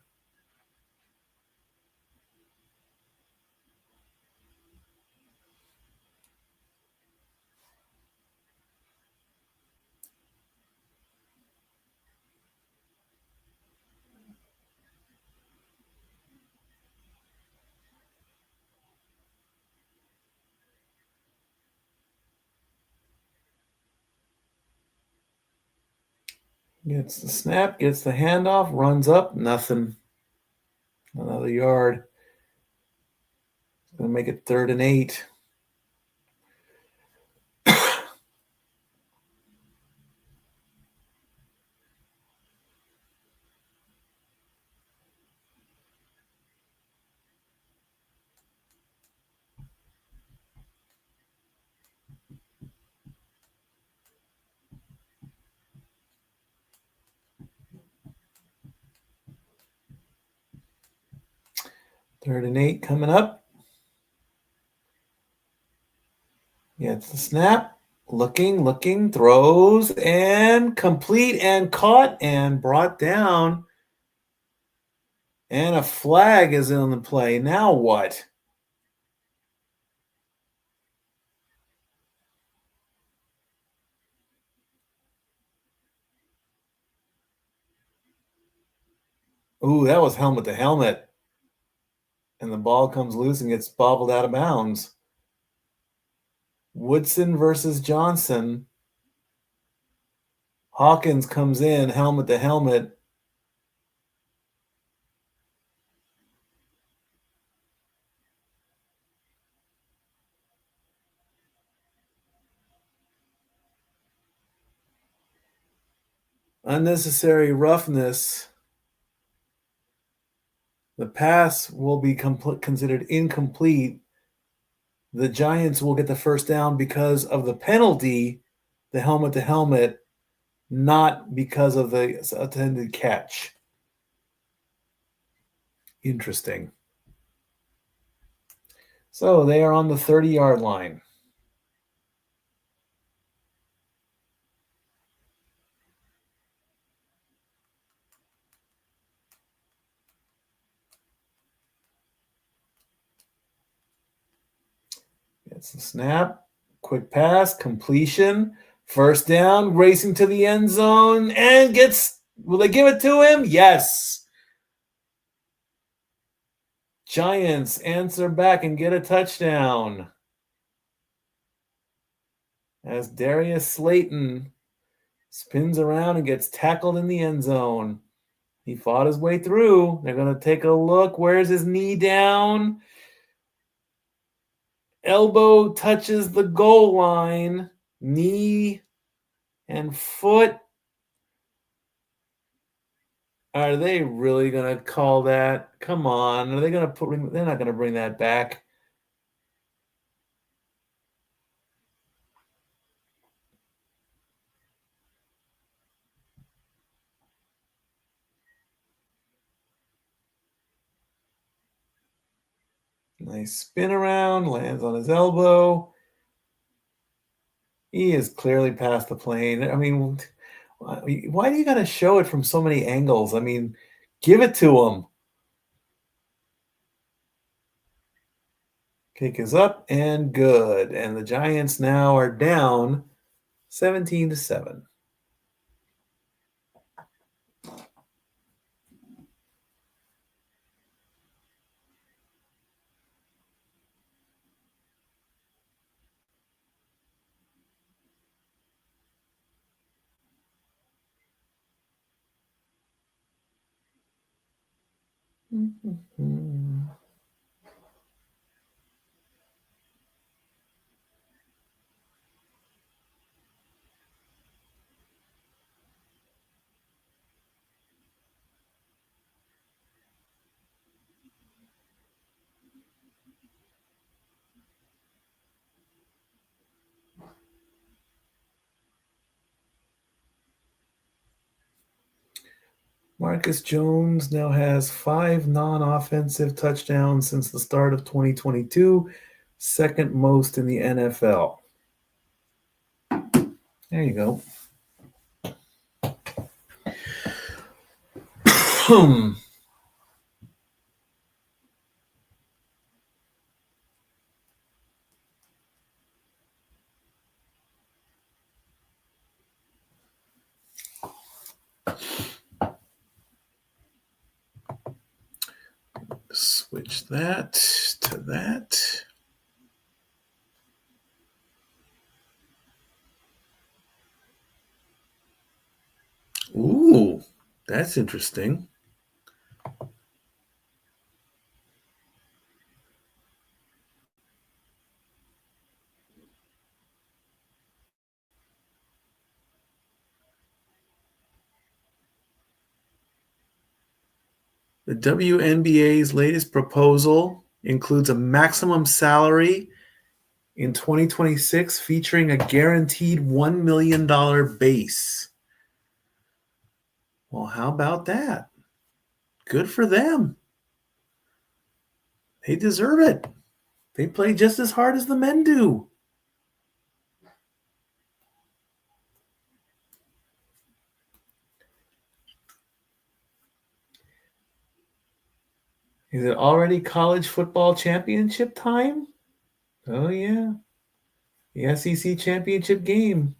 Gets the snap, gets the handoff, runs up, nothing. Another yard. Going to make it 3rd and 8. Third and 8 coming up. Gets the snap. Looking, throws, and complete and caught and brought down. And a flag is in the play. Now what? Ooh, that was helmet to helmet. And the ball comes loose and gets bobbled out of bounds. Woodson versus Johnson. Hawkins comes in, helmet to helmet. Unnecessary roughness. The pass will be considered incomplete. The Giants will get the first down because of the penalty, the helmet to helmet, not because of the attended catch. Interesting. So they are on the 30-yard line. Gets the snap, quick pass, completion, first down, racing to the end zone, and will they give it to him? Yes. Giants answer back and get a touchdown. As Darius Slayton spins around and gets tackled in the end zone. He fought his way through. They're going to take a look. Where's his knee down? Elbow touches the goal line. Knee and foot. Are they really going to call that? Come on. Are they going to they're not going to bring that back. Nice spin around, lands on his elbow. He is clearly past the plane. I mean, why do you got to show it from so many angles? I mean, give it to him. Kick is up and good. And the Giants now are down 17-7. Marcus Jones now has 5 non-offensive touchdowns since the start of 2022, second most in the NFL. There you go. Switch that to that. Ooh, that's interesting. The WNBA's latest proposal includes a maximum salary in 2026 featuring a guaranteed $1 million base. Well, how about that? Good for them. They deserve it. They play just as hard as the men do. Is it already college football championship time? Oh, yeah. The SEC championship game.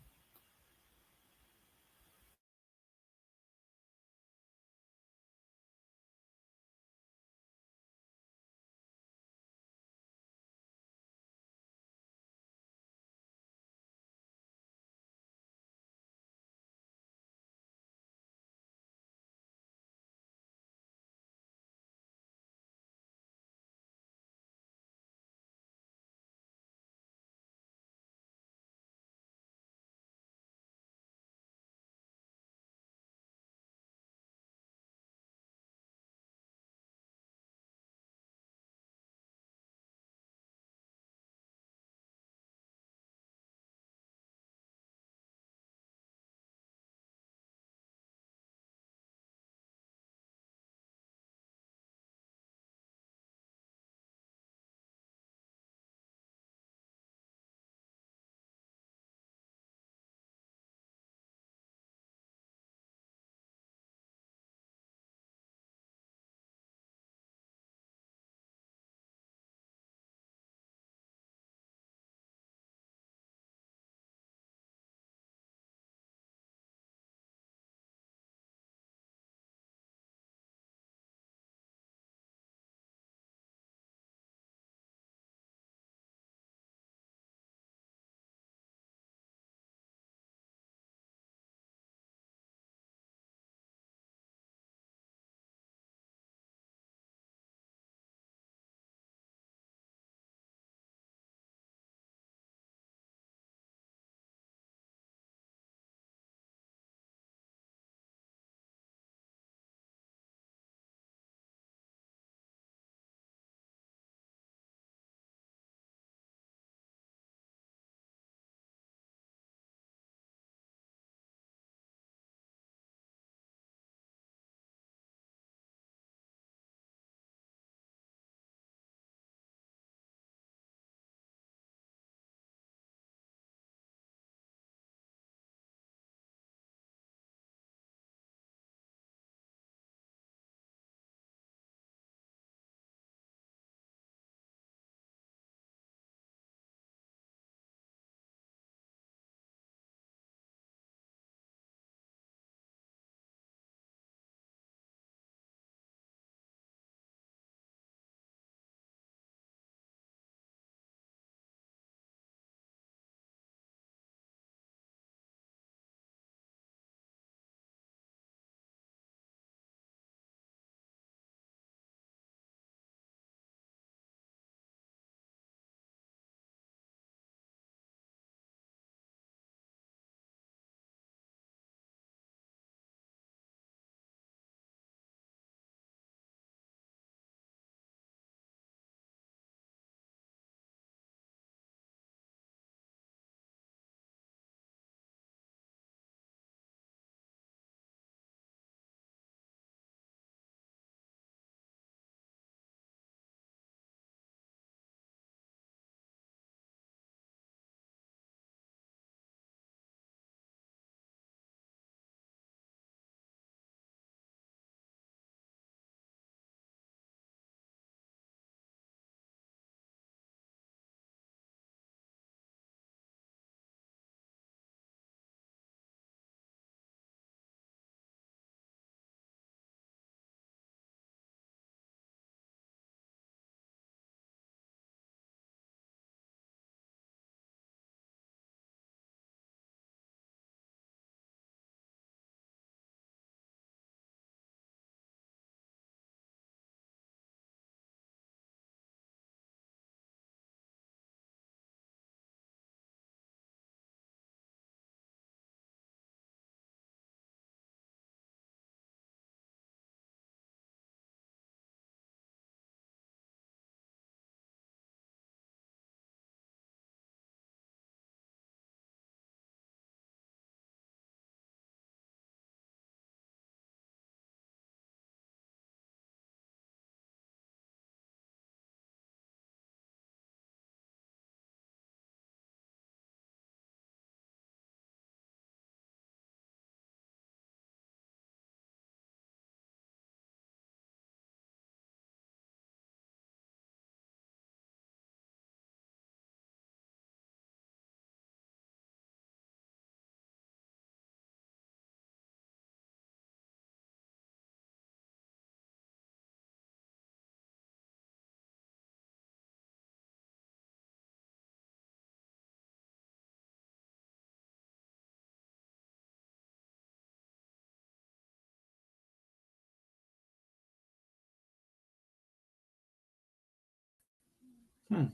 Don't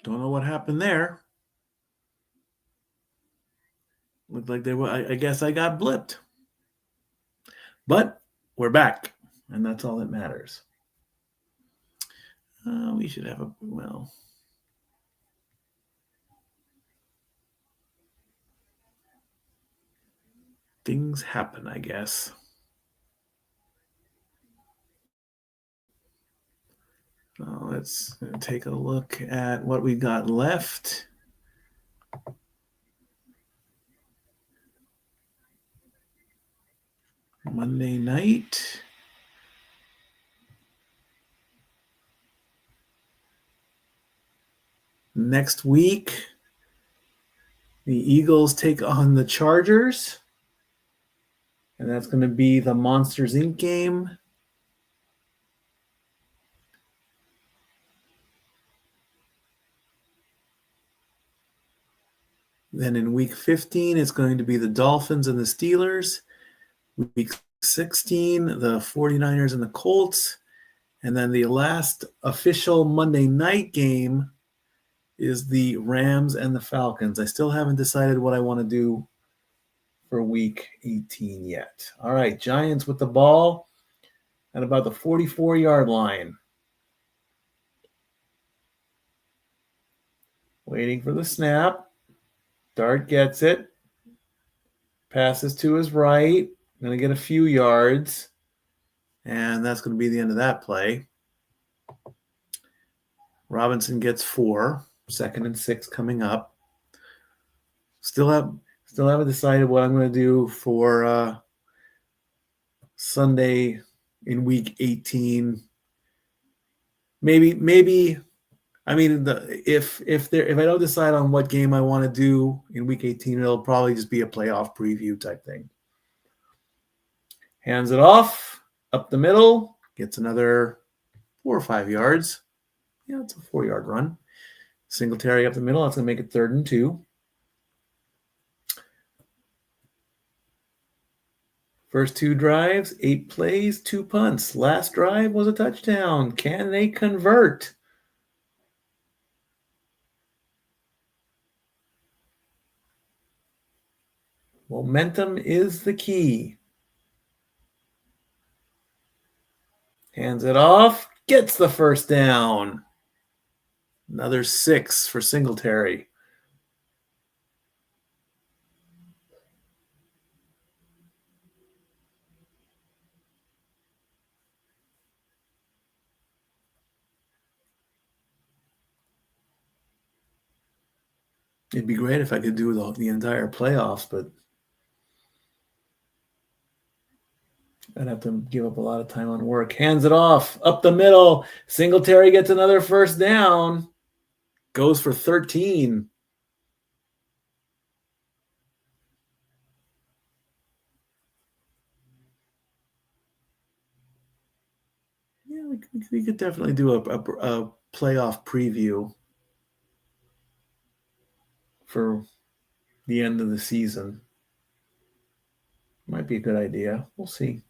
know what happened there. Looked like they were. I guess I got blipped. But we're back, and that's all that matters. We should have things happen, I guess. Let's take a look at what we got left. Monday night. Next week, the Eagles take on the Chargers. And that's going to be the Monsters Inc. game. Then in week 15, it's going to be the Dolphins and the Steelers. Week 16, the 49ers and the Colts. And then the last official Monday night game is the Rams and the Falcons. I still haven't decided what I want to do for week 18 yet. All right, Giants with the ball at about the 44-yard line. Waiting for the snap. Dart gets it. Passes to his right. Going to get a few yards. And that's going to be the end of that play. Robinson gets 4. 2nd and 6 coming up. Still haven't decided what I'm going to do for Sunday in week 18. Maybe. I mean, if I don't decide on what game I want to do in week 18, it'll probably just be a playoff preview type thing. Hands it off, up the middle, gets another 4 or 5 yards. Yeah, it's a 4-yard run. Singletary up the middle. That's going to make it 3rd and 2. First 2 drives, 8 plays, 2 punts. Last drive was a touchdown. Can they convert? Momentum is the key. Hands it off, gets the first down. Another 6 for Singletary. It'd be great if I could do the entire playoffs, but I'd have to give up a lot of time on work. Hands it off, up the middle. Singletary gets another first down. Goes for 13. Yeah, we could definitely do a playoff preview for the end of the season. Might be a good idea. We'll see.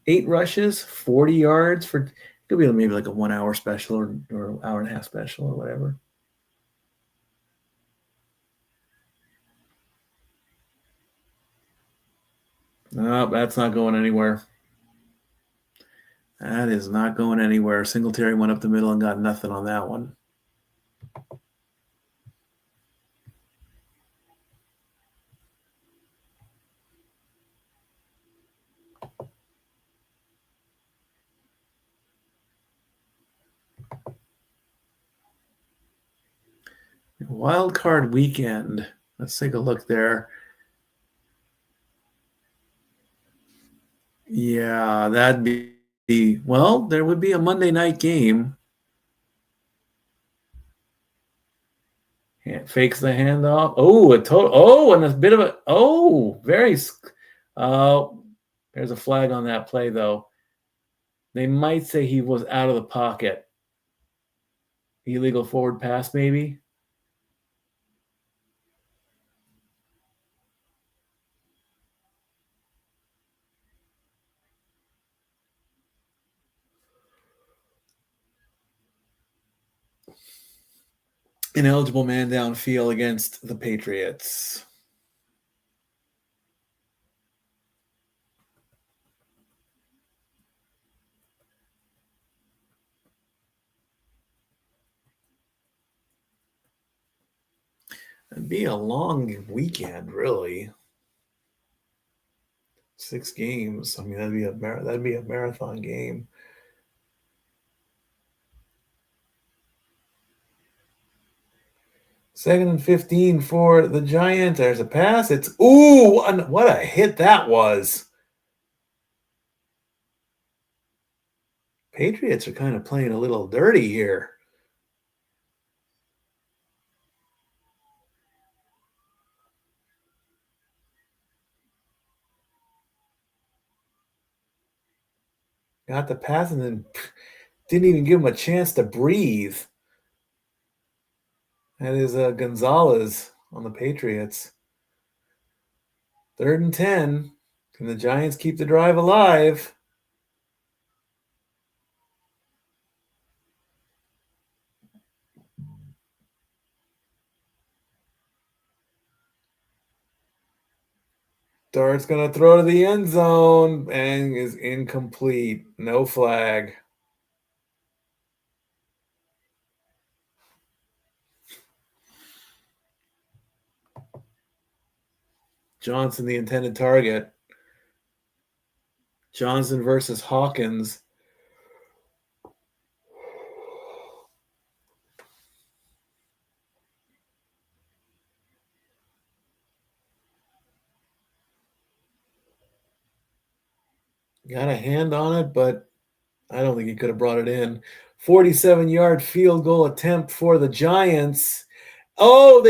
8 rushes, 40 yards for could be maybe like a 1-hour special or hour and a half special or whatever. No, that's not going anywhere. That is not going anywhere. Singletary went up the middle and got nothing on that one. Wild card weekend. Let's take a look there. Yeah, that'd be well. There would be a Monday night game. Fakes the handoff. Oh, and a bit of a very. There's a flag on that play though. They might say he was out of the pocket. Illegal forward pass, maybe. Ineligible man downfield against the Patriots. It'd be a long weekend, really. 6 games. I mean, that'd be a marathon game. Second and 15 for the Giants. There's a pass. It's what a hit that was. Patriots are kind of playing a little dirty here. Got the pass and then didn't even give him a chance to breathe. That is Gonzalez on the Patriots. 3rd and 10. Can the Giants keep the drive alive? Dart's going to throw to the end zone and is incomplete. No flag. Johnson, the intended target. Johnson versus Hawkins. Got a hand on it, but I don't think he could have brought it in. 47-yard field goal attempt for the Giants. Oh,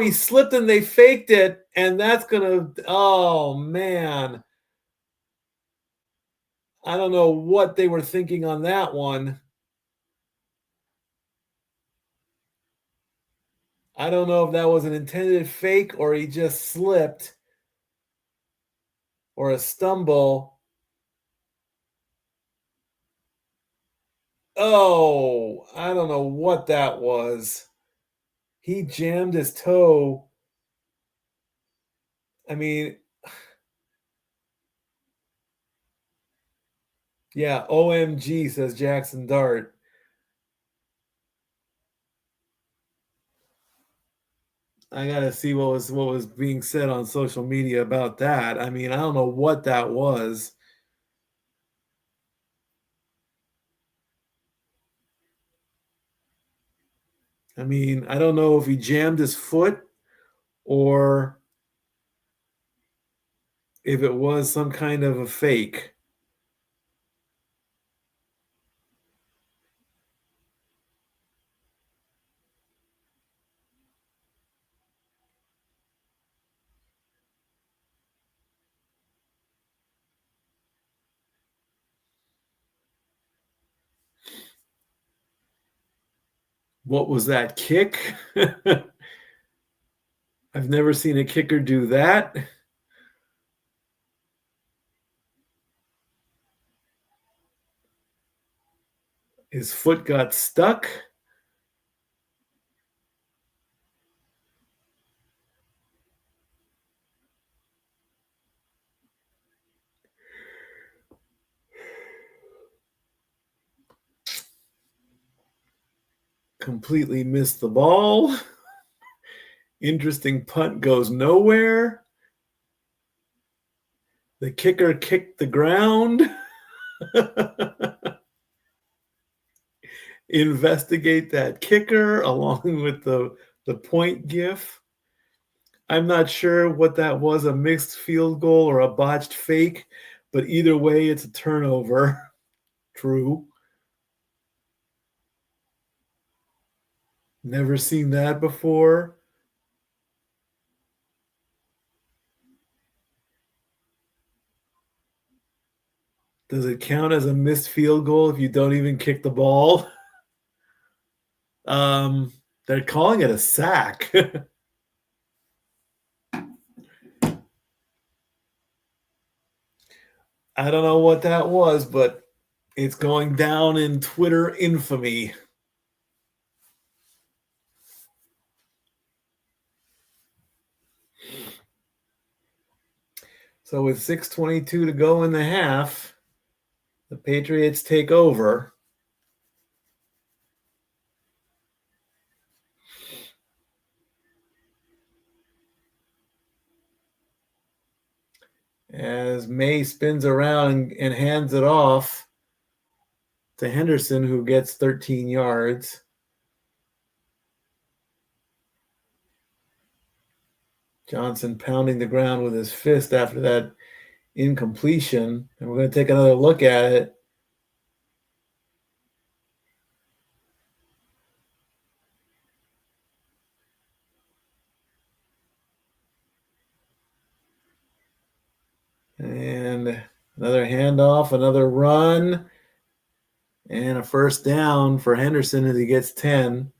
he slipped and they faked it, and that's gonna. Oh man, I don't know what they were thinking on that one. I don't know if that was an intended fake or he just slipped or a stumble. Oh, I don't know what that was. He jammed his toe. I mean, yeah, OMG, says Jackson Dart. I gotta see what was being said on social media about that. I mean, I don't know what that was. I mean, I don't know if he jammed his foot or if it was some kind of a fake. What was that kick? I've never seen a kicker do that. His foot got stuck. Completely missed the ball. Interesting punt goes nowhere. The kicker kicked the ground. Investigate that kicker along with the point gif. I'm not sure what that was, a mixed field goal or a botched fake, but either way, it's a turnover. True. Never seen that before. Does it count as a missed field goal if you don't even kick the ball? They're calling it a sack. I don't know what that was, but it's going down in Twitter infamy. So with 6:22 to go in the half, the Patriots take over. As May spins around and hands it off to Henderson, who gets 13 yards. Johnson pounding the ground with his fist after that incompletion. And we're going to take another look at it. And another handoff, another run, and a first down for Henderson as he gets 10.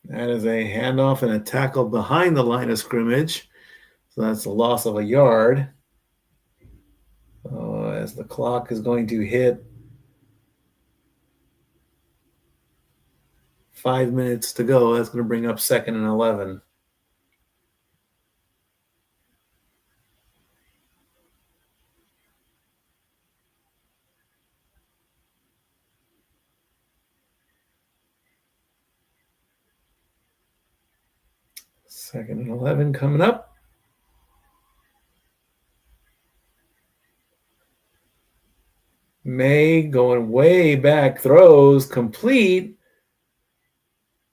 That is a handoff and a tackle behind the line of scrimmage. So that's a loss of a yard. As the clock is going to hit 5 minutes to go, that's going to bring up 2nd and 11. Second and 11 coming up. May going way back, throws complete.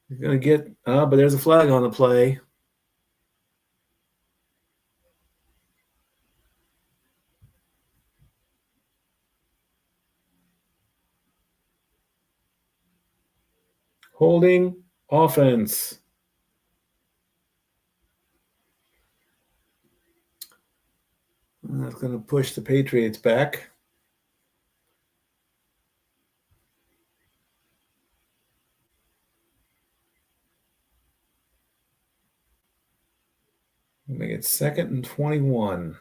He's going to get, but there's a flag on the play. Holding offense. And that's going to push the Patriots back. Make it 2nd and 21.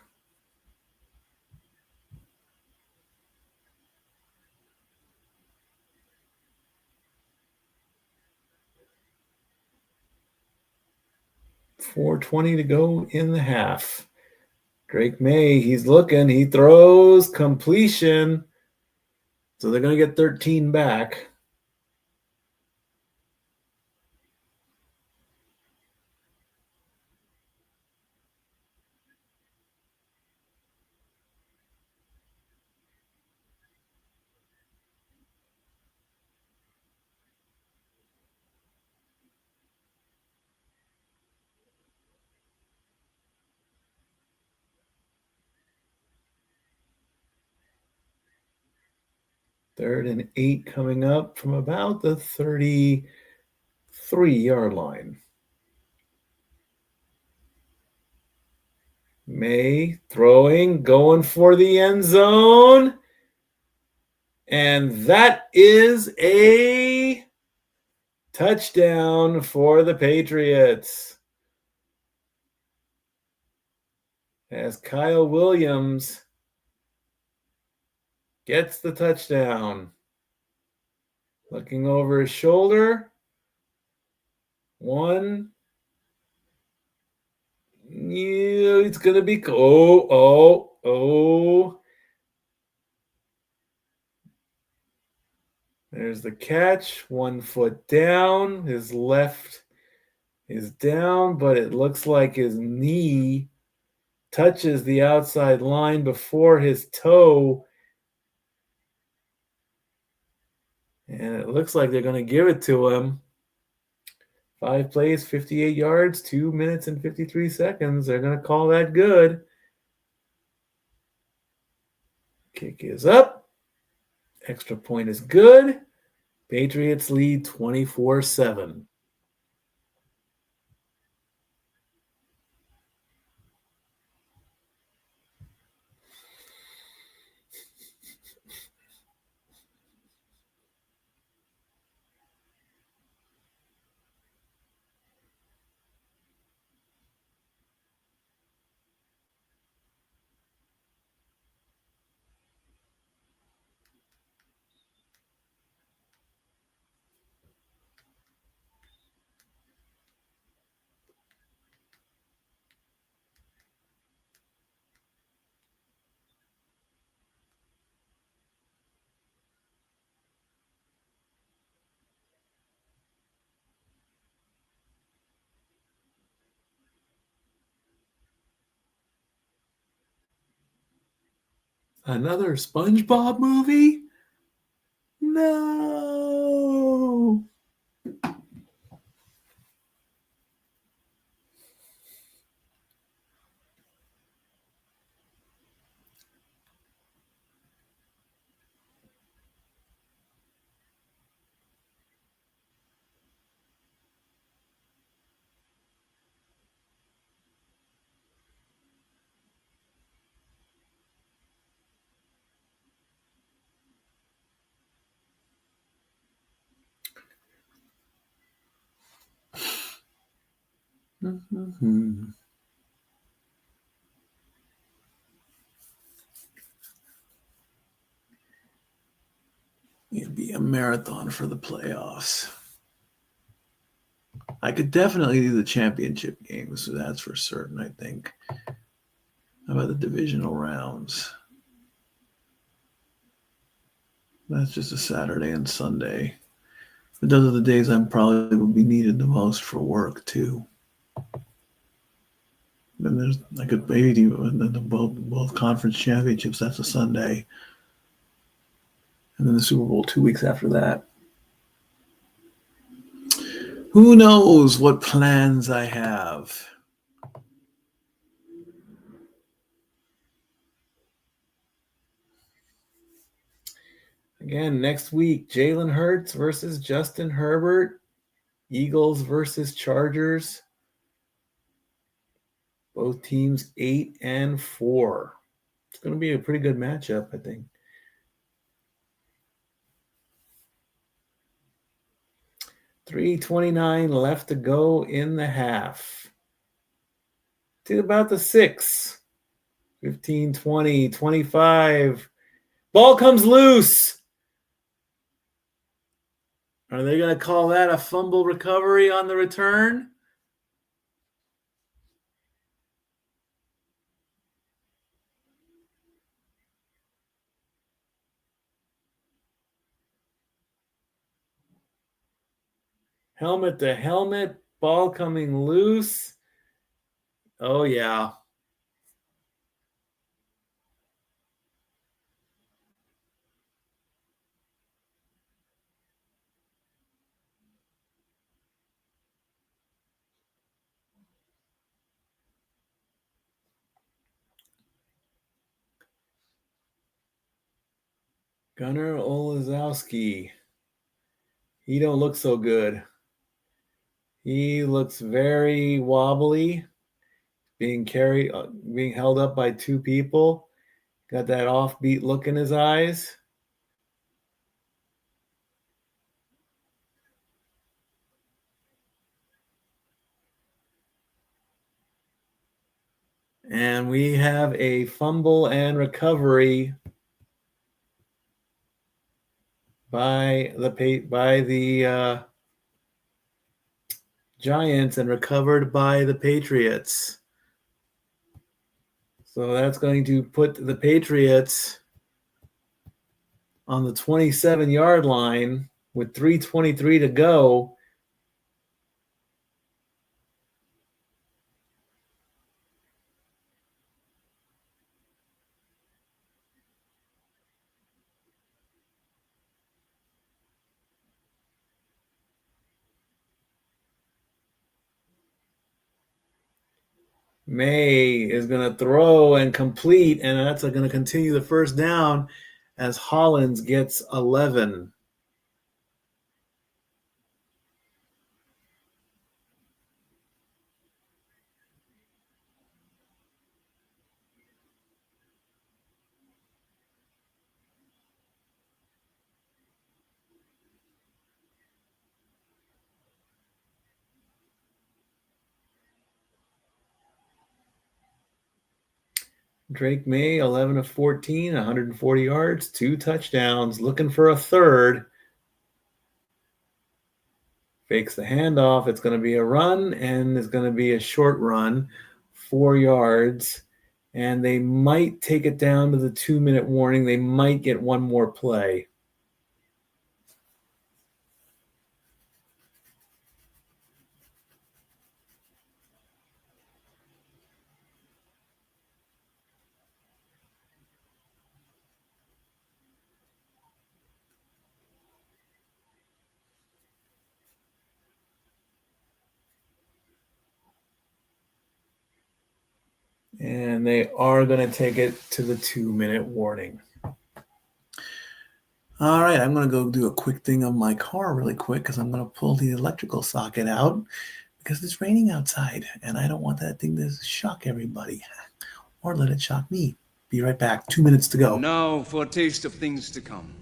.420 to go in the half. Drake May, he's looking. He throws completion. So they're going to get 13 back. Third and 8 coming up from about the 33-yard line. May throwing, going for the end zone. And that is a touchdown for the Patriots. As Kyle Williams gets the touchdown. Looking over his shoulder. One. Yeah, it's going to be... Oh. There's the catch. 1 foot down. His left is down, but it looks like his knee touches the outside line before his toe. And it looks like they're going to give it to him. 5 plays, 58 yards, 2 minutes and 53 seconds. They're going to call that good. Kick is up. Extra point is good. Patriots lead 24-7. Another SpongeBob movie? No. Mm-hmm. It'd be a marathon for the playoffs. I could definitely do the championship games, so that's for certain, I think. How about the divisional rounds? That's just a Saturday and Sunday. But those are the days I probably will be needed the most for work, too. Then I could maybe do both conference championships. That's a Sunday. And then the Super Bowl 2 weeks after that. Who knows what plans I have? Again, next week, Jalen Hurts versus Justin Herbert. Eagles versus Chargers. Both teams 8-4. It's going to be a pretty good matchup, I think. $3:29 left to go in the half. To about the 6. 15, 20, 25. Ball comes loose. Are they going to call that a fumble recovery on the return? Helmet to helmet, ball coming loose. Oh, yeah. Gunnar Olszewski. He don't look so good. He looks very wobbly, being held up by two people. Got that offbeat look in his eyes. And we have a fumble and recovery by the Giants and recovered by the Patriots. So that's going to put the Patriots on the 27-yard line with 3:23 to go. May is going to throw and complete, and that's going to continue the first down as Hollins gets 11. Drake May, 11 of 14, 140 yards, 2 touchdowns, looking for a third. Fakes the handoff. It's going to be a run, and it's going to be a short run, 4 yards. And they might take it down to the 2-minute warning. They might get one more play. And they are going to take it to the 2-minute warning. All right, I'm going to go do a quick thing on my car really quick because I'm going to pull the electrical socket out because it's raining outside and I don't want that thing to shock everybody or let it shock me. Be right back. 2 minutes to go. Now for a taste of things to come.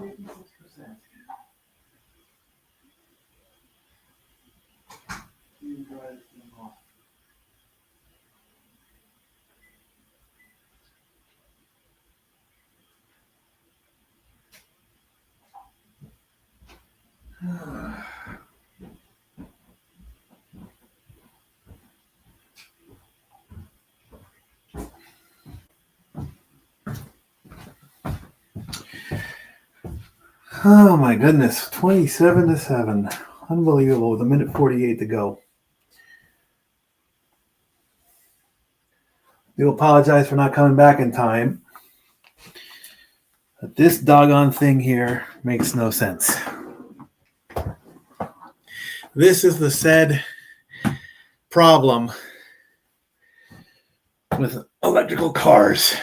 56%. Oh my goodness, 27-7. Unbelievable with a minute 48 to go. Do apologize for not coming back in time. But this doggone thing here makes no sense. This is the said problem with electrical cars.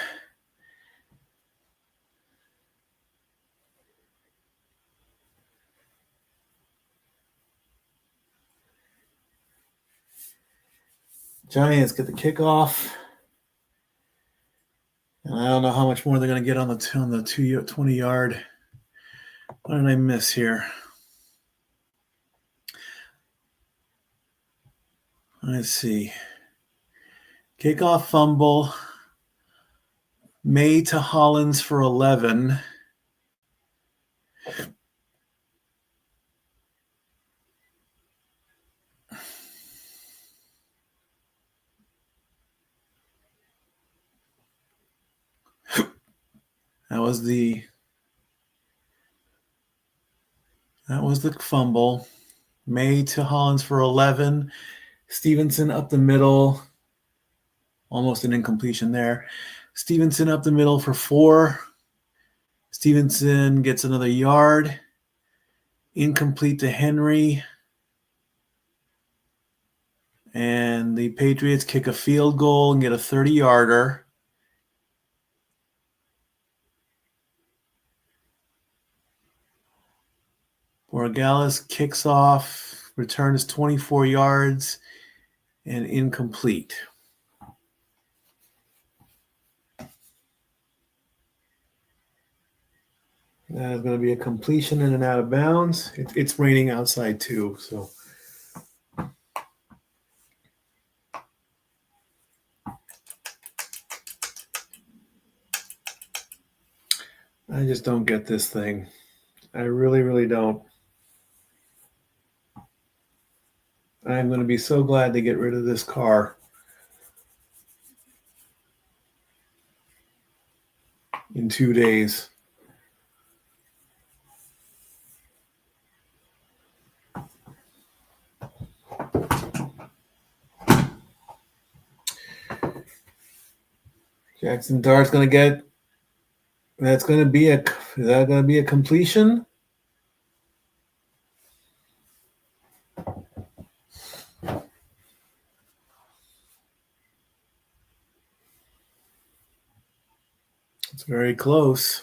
Giants get the kickoff. And I don't know how much more they're going to get on the 20-yard. What did I miss here? Let's see. Kickoff fumble. May to Hollins for 11. That was the fumble. May to Hollins for 11. Stevenson up the middle. Almost an incompletion there. Stevenson up the middle for 4. Stevenson gets another yard. Incomplete to Henry. And the Patriots kick a field goal and get a 30-yarder. Borregales kicks off, return is 24 yards, and incomplete. That is going to be a completion in and out of bounds. It's raining outside too, so. I just don't get this thing. I really, really don't. I'm going to be so glad to get rid of this car. In 2 days. Jackson Dart's going to get. Is that going to be a completion? It's very close.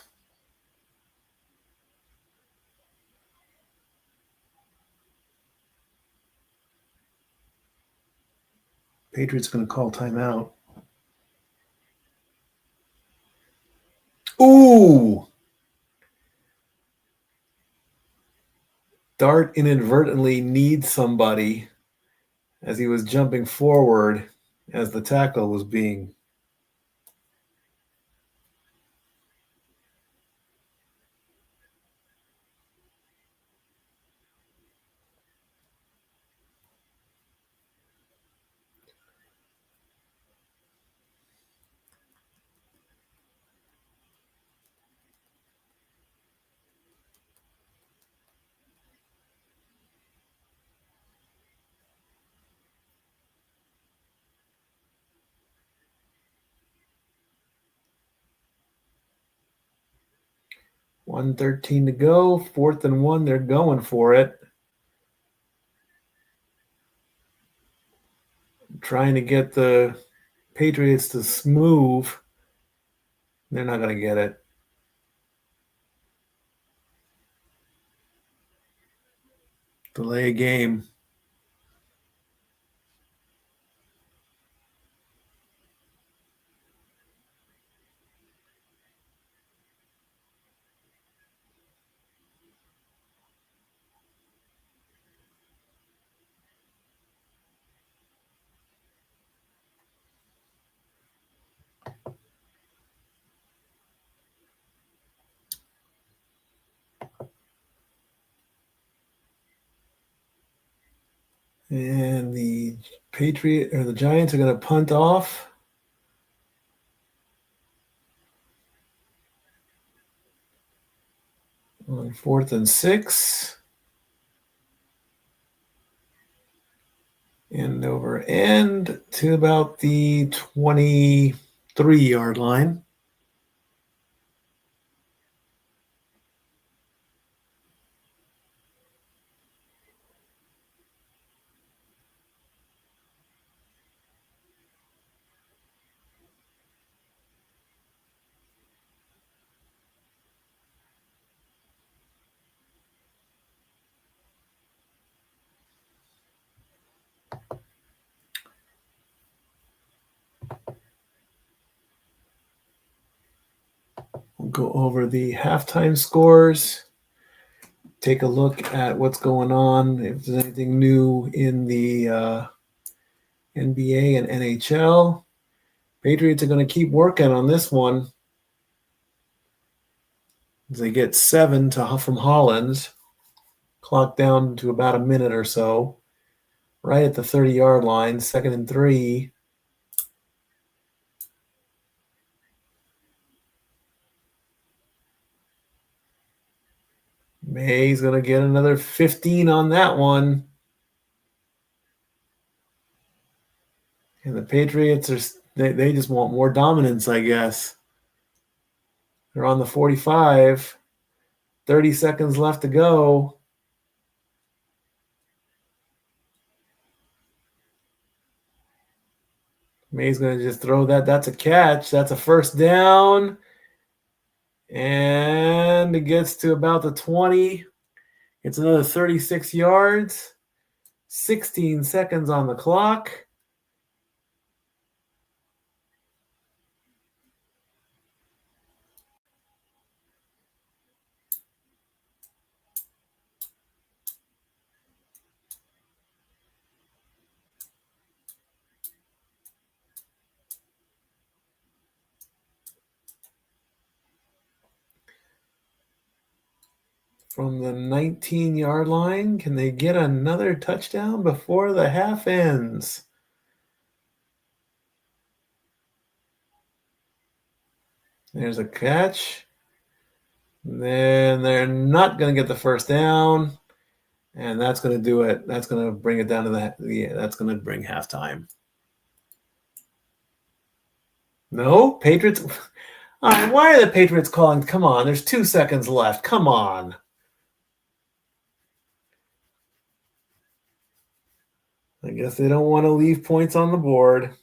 Patriots going to call timeout. Ooh! Dart inadvertently needs somebody as he was jumping forward as the tackle was being. .113 to go, 4th and 1. They're going for it. Trying to get the Patriots to move. They're not going to get it. Delay game. And the Giants are going to punt off. On 4th and 6. End over end to about the 23-yard line. We'll go over the halftime scores. Take a look at what's going on, if there's anything new in the NBA and NHL. Patriots are going to keep working on this one. They get 7 from Hollins. Clock down to about a minute or so. Right at the 30-yard line, 2nd and 3. May's going to get another 15 on that one. And the Patriots, they just want more dominance, I guess. They're on the 45. 30 seconds left to go. May's going to just throw that. That's a catch. That's a first down. And it gets to about the 20. It's another 36 yards. 16 seconds on the clock. From the 19-yard line, can they get another touchdown before the half ends? There's a catch. Then they're not going to get the first down. And that's going to do it. That's going to bring it down to that's going to bring halftime. No, Patriots. Why are the Patriots calling? Come on, there's 2 seconds left. Come on. I guess they don't want to leave points on the board.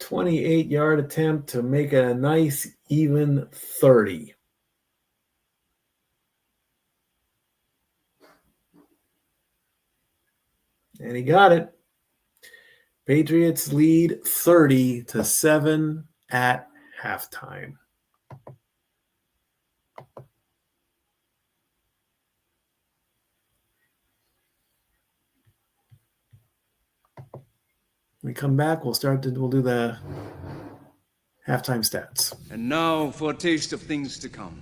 .28-yard attempt to make it a nice, even 30. And he got it. Patriots lead 30-7 at halftime. When we come back, we'll do the halftime stats. And now for a taste of things to come.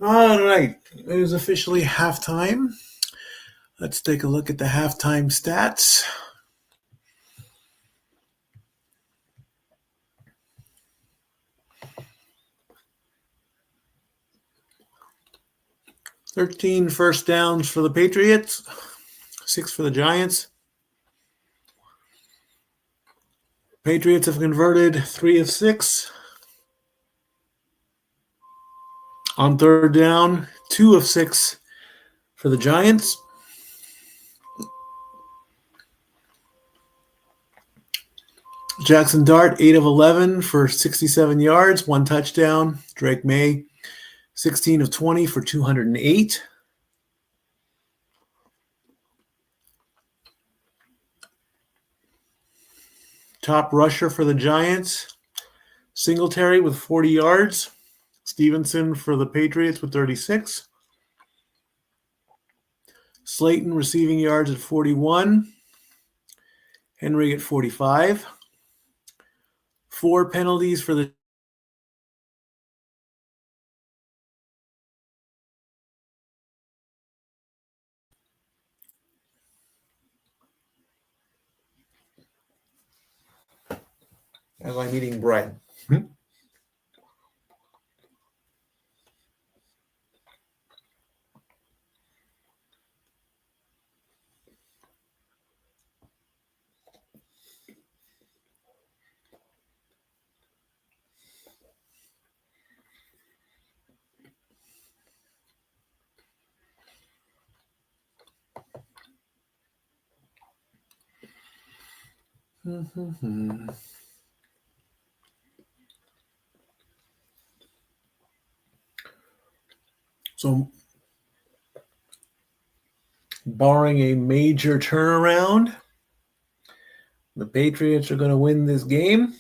All right, it is officially halftime. Let's take a look at the halftime stats. "13 first downs for the Patriots, 6 for the Giants. Patriots have converted 3 of 6. On third down, 2 of 6 for the Giants. Jackson Dart, 8 of 11 for 67 yards, 1 touchdown. Drake May, 16 of 20 for 208. Top rusher for the Giants, Singletary with 40 yards. Stevenson for the Patriots with 36. Slayton receiving yards at 41. Henry at 45. 4 penalties for the as I'm eating bread. So, barring a major turnaround, the Patriots are going to win this game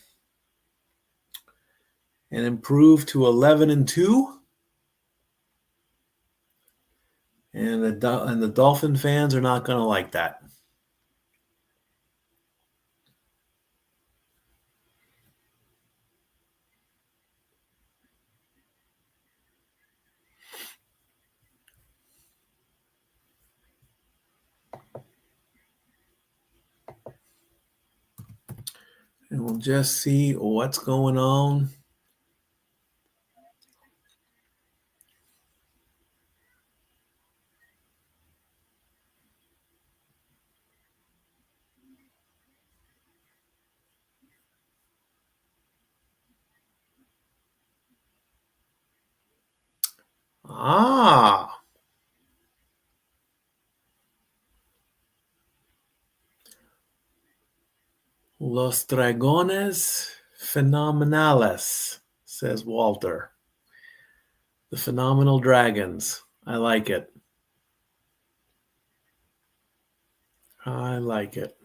and improve to 11-2. And the Dolphin fans are not going to like that. And we'll just see what's going on. Los Dragones Phenomenales, says Walter. The Phenomenal Dragons. I like it. I like it.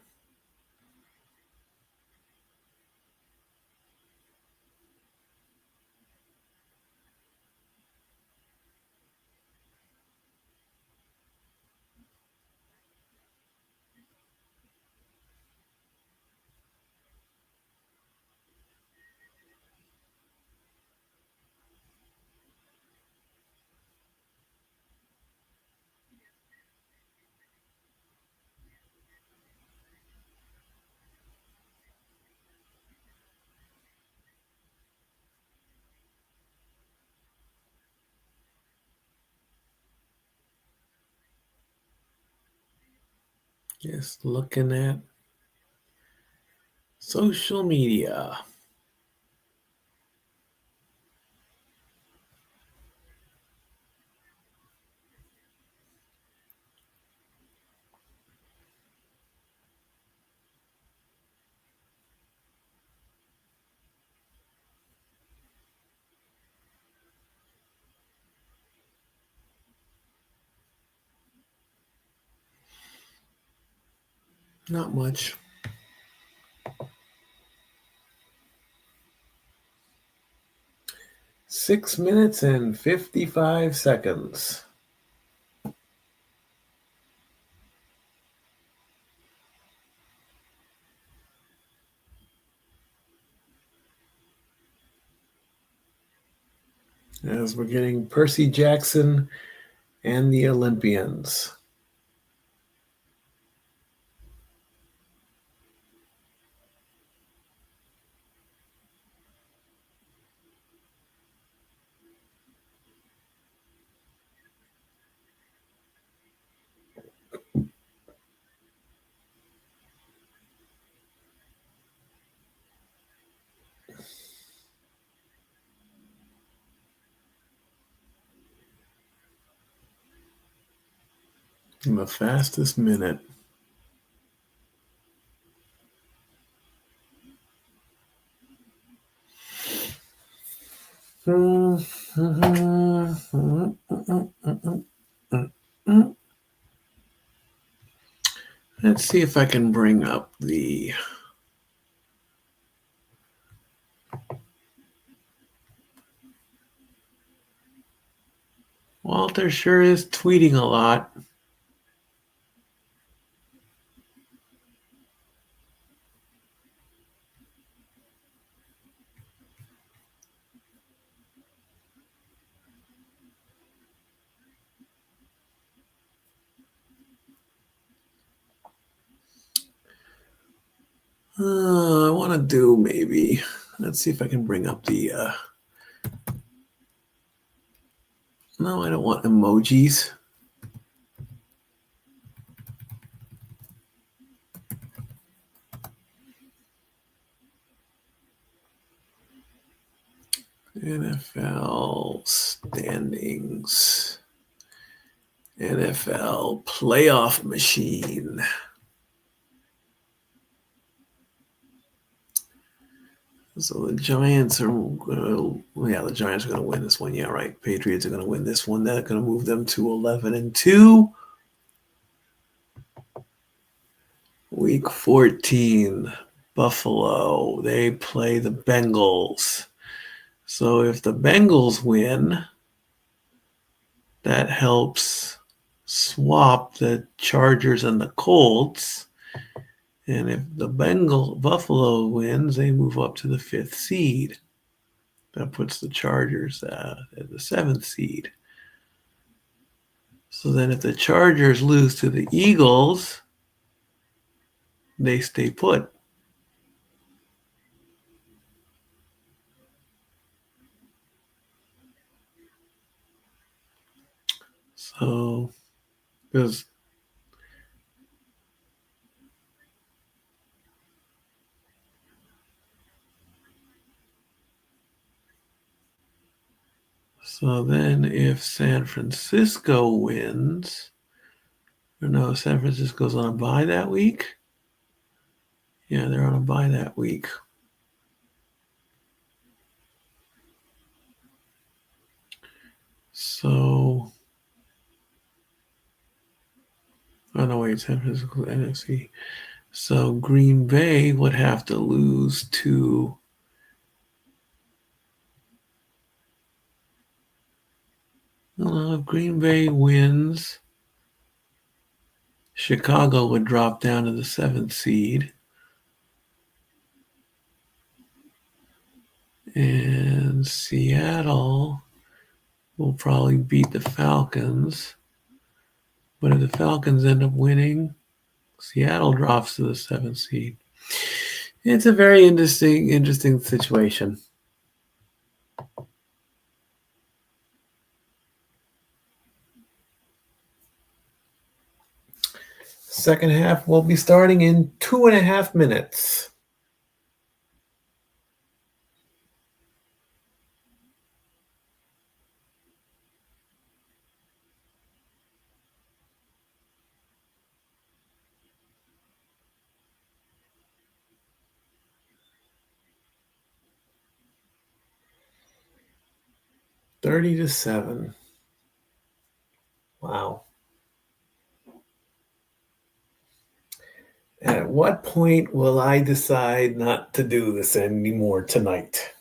Just looking at social media. Not much. Six minutes and 55 seconds. as we're getting Percy Jackson and the Olympians. In the fastest minute. Let's see if I can bring up the Walter sure is tweeting a lot. I want to do maybe. Let's see if I can bring up the. No, I don't want emojis. NFL standings. NFL playoff machine. So the Giants are, the Giants are going to win this one. Yeah, right. Patriots are going to win this one. That's going to move them to 11-2. Week 14, Buffalo. They play the Bengals. So if the Bengals win, that helps swap the Chargers and the Colts. And if the Buffalo wins, they move up to the 5th seed. That puts the Chargers at the 7th seed. So then if the Chargers lose to the Eagles, they stay put. So, because so then if San Francisco wins, or no, San Francisco's on a bye that week. Yeah, they're on a bye that week. So, oh no, wait, San Francisco, NFC. So Green Bay would have to lose to if Green Bay wins, Chicago would drop down to the 7th seed. And Seattle will probably beat the Falcons. But if the Falcons end up winning, Seattle drops to the 7th seed. It's a very interesting situation. Second half will be starting in 2.5 minutes. $30 to 7. Wow. At what point will I decide not to do this anymore tonight?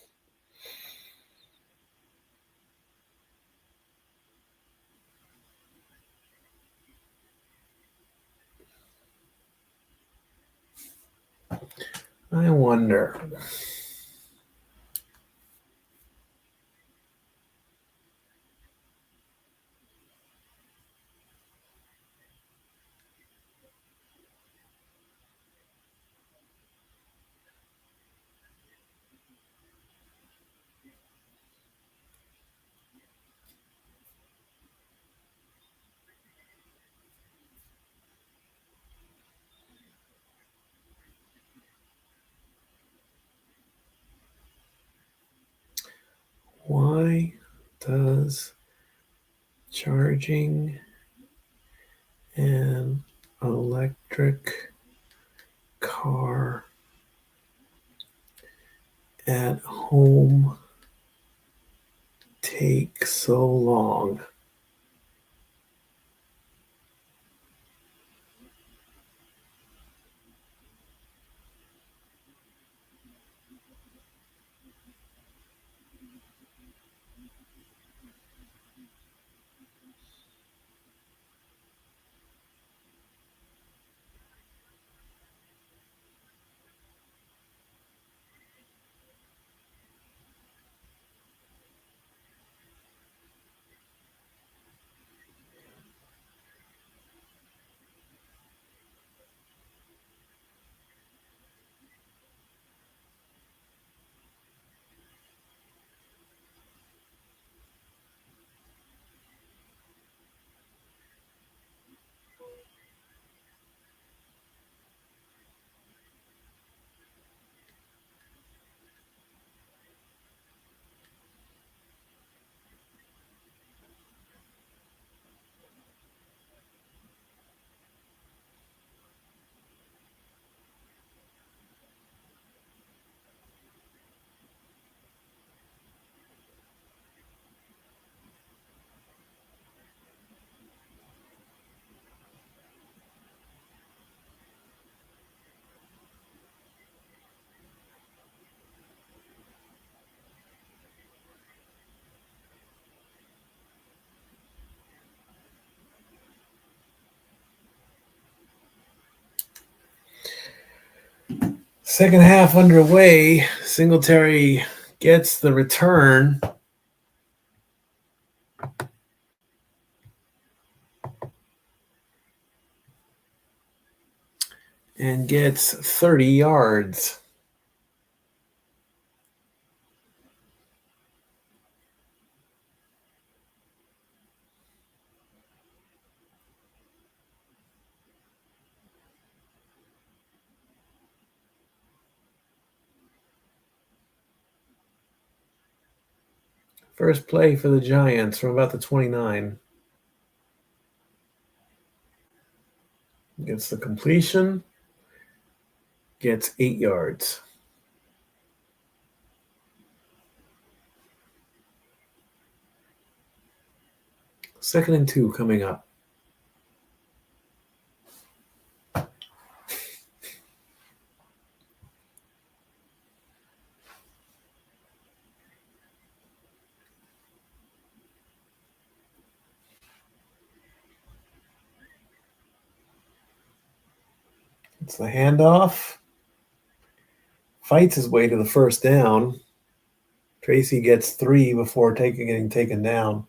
I wonder. Why does charging an electric car at home take so long? Second half underway. Singletary gets the return. And gets 30 yards. First play for the Giants from about the 29. Gets the completion. Gets 8 yards. Second and 2 coming up. It's the handoff. Fights his way to the first down. Tracy gets 3 before getting taken down.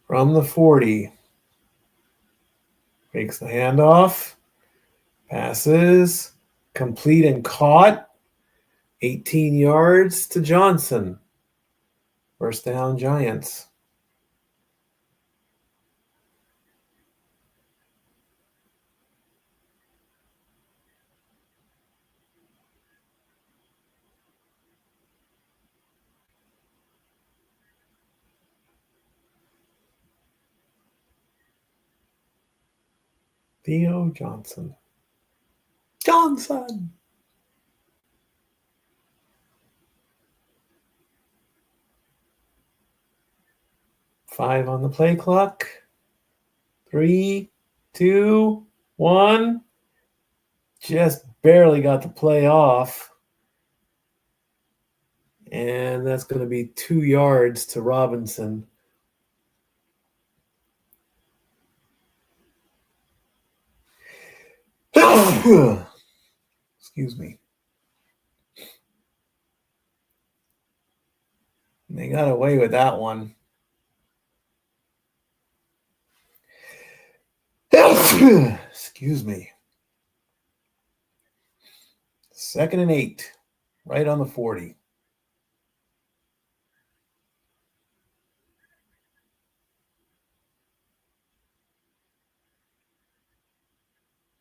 From the 40. Makes the handoff. Passes. Complete and caught. 18 yards to Johnson. First down, Giants. Theo Johnson. Johnson! 5 on the play clock. 3, 2, 1. Just barely got the play off. And that's going to be 2 yards to Robinson. Excuse me. They got away with that one. Excuse me. 2nd and 8, right on the 40.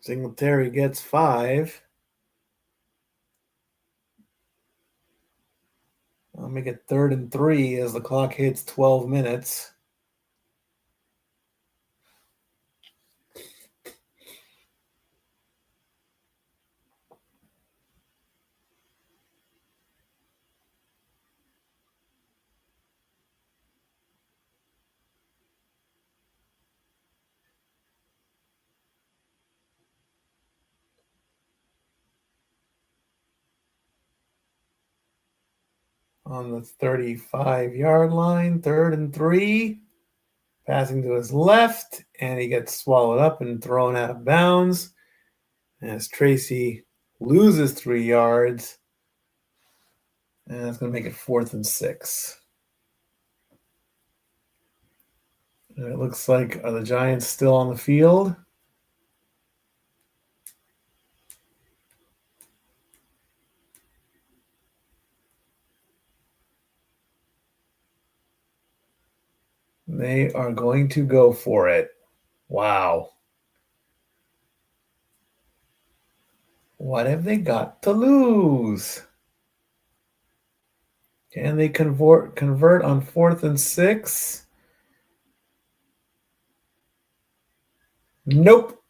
Singletary gets 5. I'll make it 3rd and 3 as the clock hits 12 minutes. On the 35-yard line, 3rd and 3. Passing to his left, and he gets swallowed up and thrown out of bounds as Tracy loses 3 yards. And that's going to make it 4th and 6. And it looks like, are the Giants still on the field? They are going to go for it. Wow. What have they got to lose? Can they convert on 4th and 6? Nope.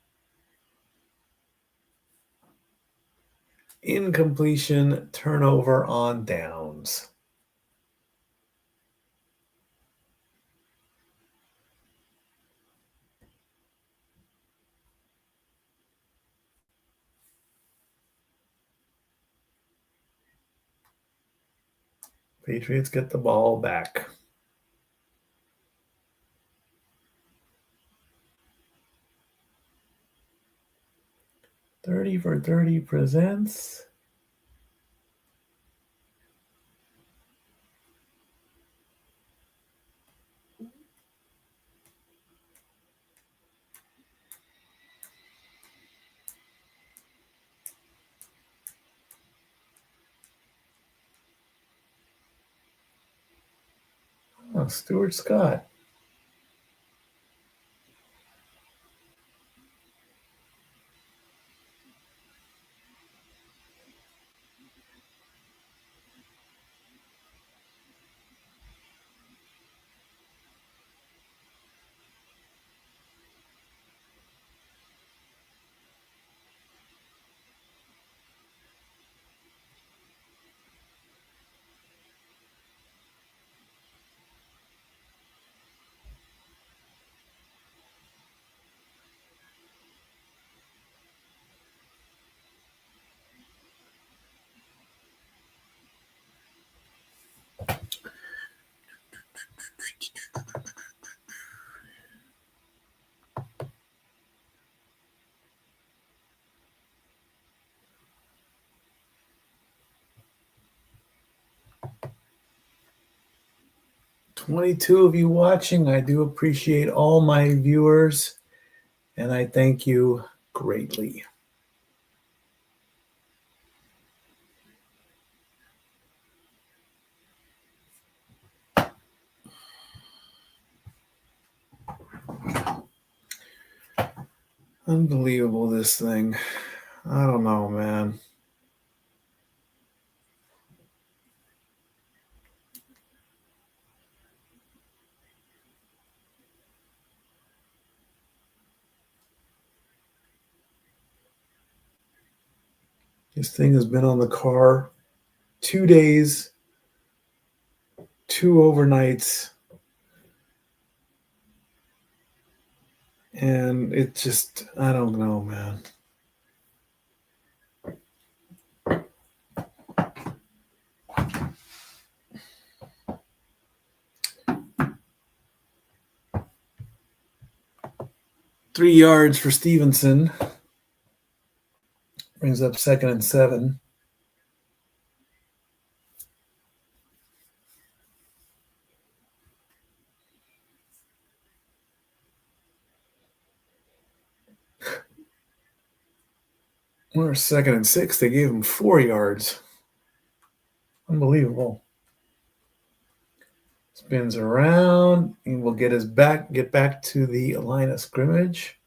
Incompletion, turnover on downs. Patriots get the ball back. 30 for 30 presents. Oh, Stuart Scott. $22 of you watching. I do appreciate all my viewers, and I thank you greatly. Unbelievable, this thing. I don't know, man. This thing has been on the car 2 days, 2 overnights, and it just, I don't know, man. Three yards for Stevenson. Brings up 2nd and 7. We're 2nd and 6. They gave him 4 yards. Unbelievable. Spins around and will get back to the line of scrimmage.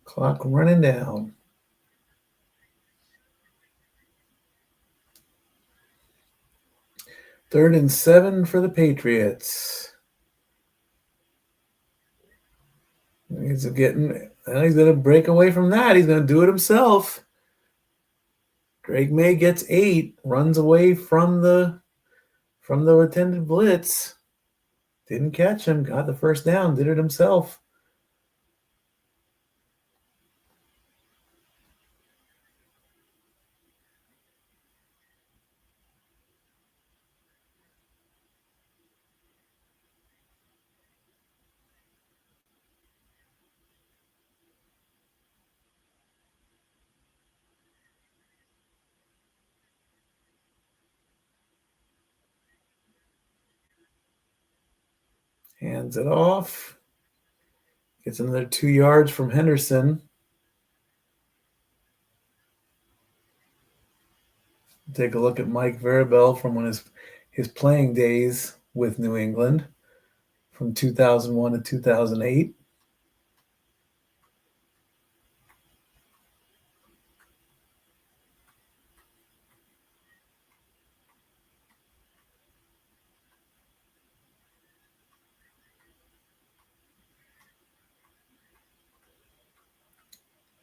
Clock running down. Third and 7 for the Patriots. He's going to break away from that. He's going to do it himself. Drake May gets 8, runs away from the attended blitz. Didn't catch him, got the first down, did it himself. Hands it off. Gets another 2 yards from Henderson. Take a look at Mike Verabel from his playing days with New England from 2001 to 2008.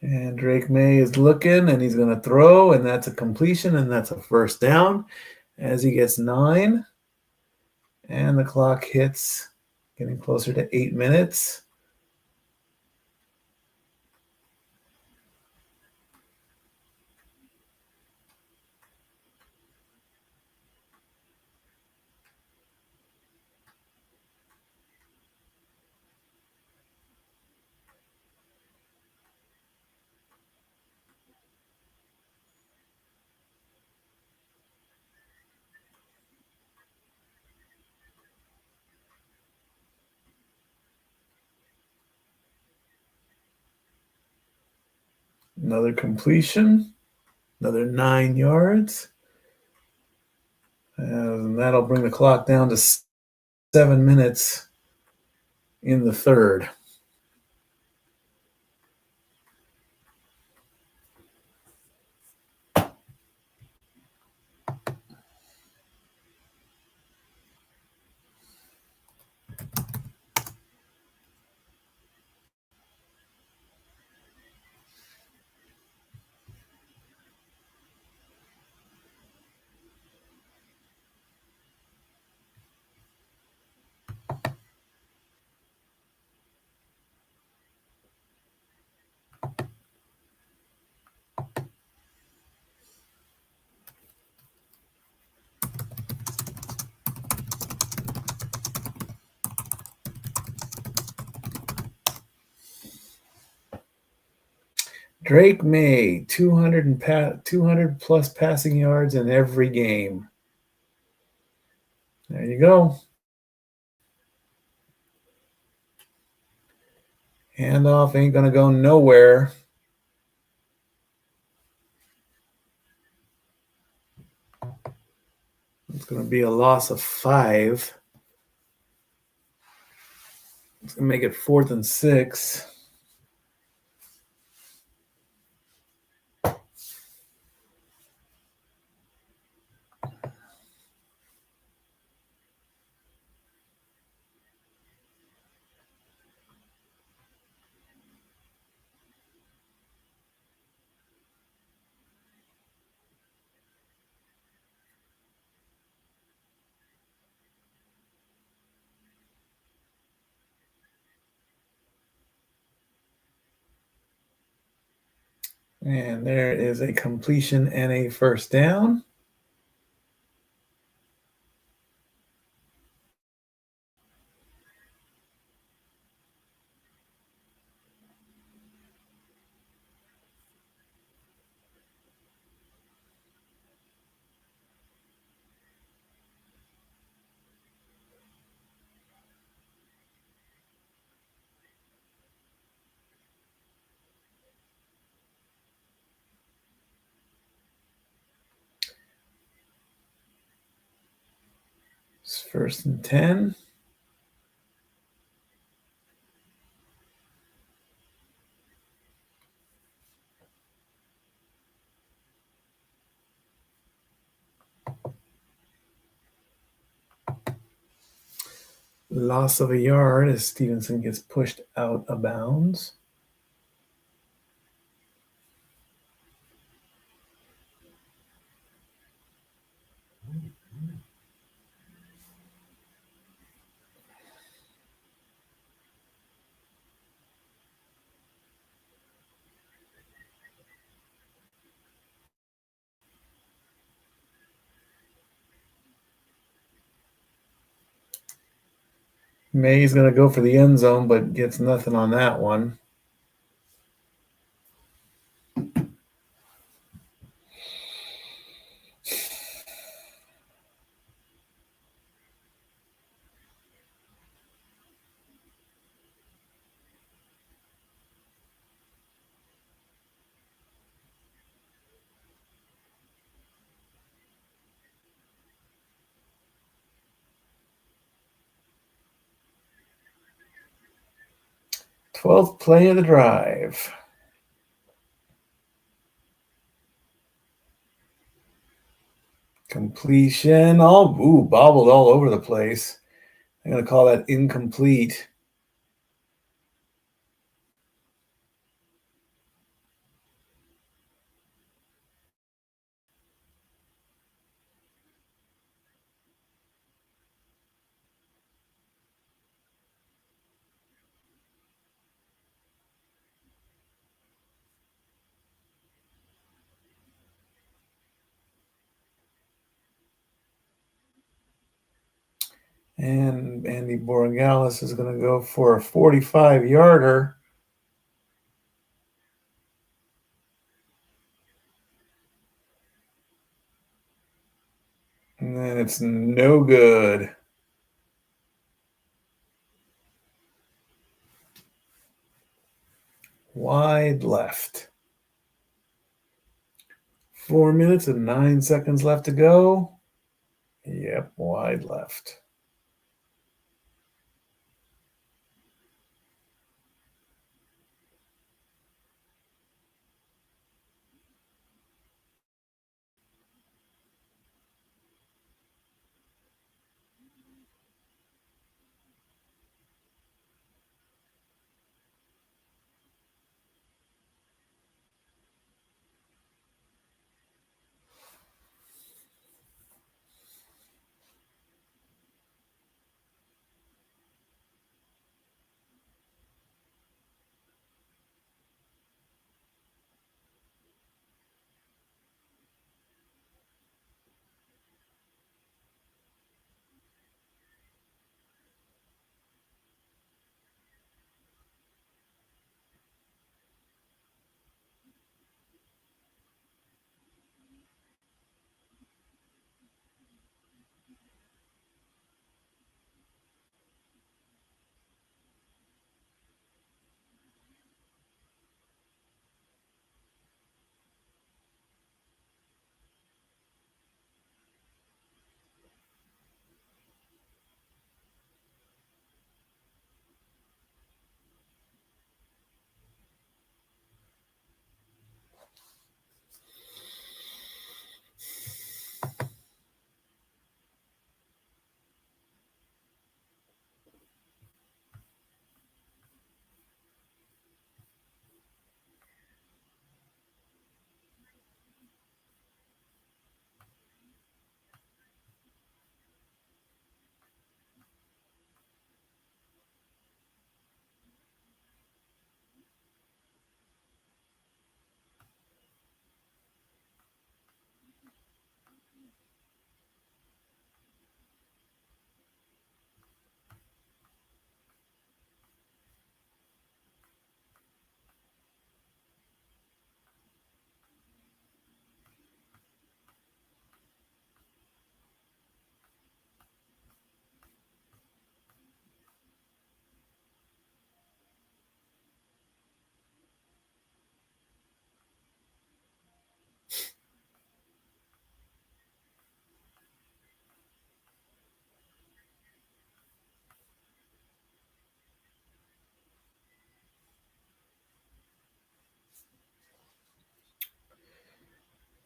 And Drake May is looking, and he's going to throw, and that's a completion, and that's a first down as he gets 9. And the clock hits, getting closer to 8 minutes. Another completion, another 9 yards. And that'll bring the clock down to 7 minutes in the third. Drake May, 200 plus passing yards in every game. There you go. Handoff ain't going to go nowhere. It's going to be a loss of 5. It's going to make it 4th and 6. And there is a completion and a first down. It's 1st and 10. Loss of a yard as Stevenson gets pushed out of bounds. May's going to go for the end zone, but gets nothing on that one. Twelfth play of the drive. Completion. Bobbled all over the place. I'm going to call that incomplete. And Andy Boregalis is going to go for a 45-yarder. And then it's no good. Wide left. 4 minutes and 9 seconds left to go. Yep, wide left.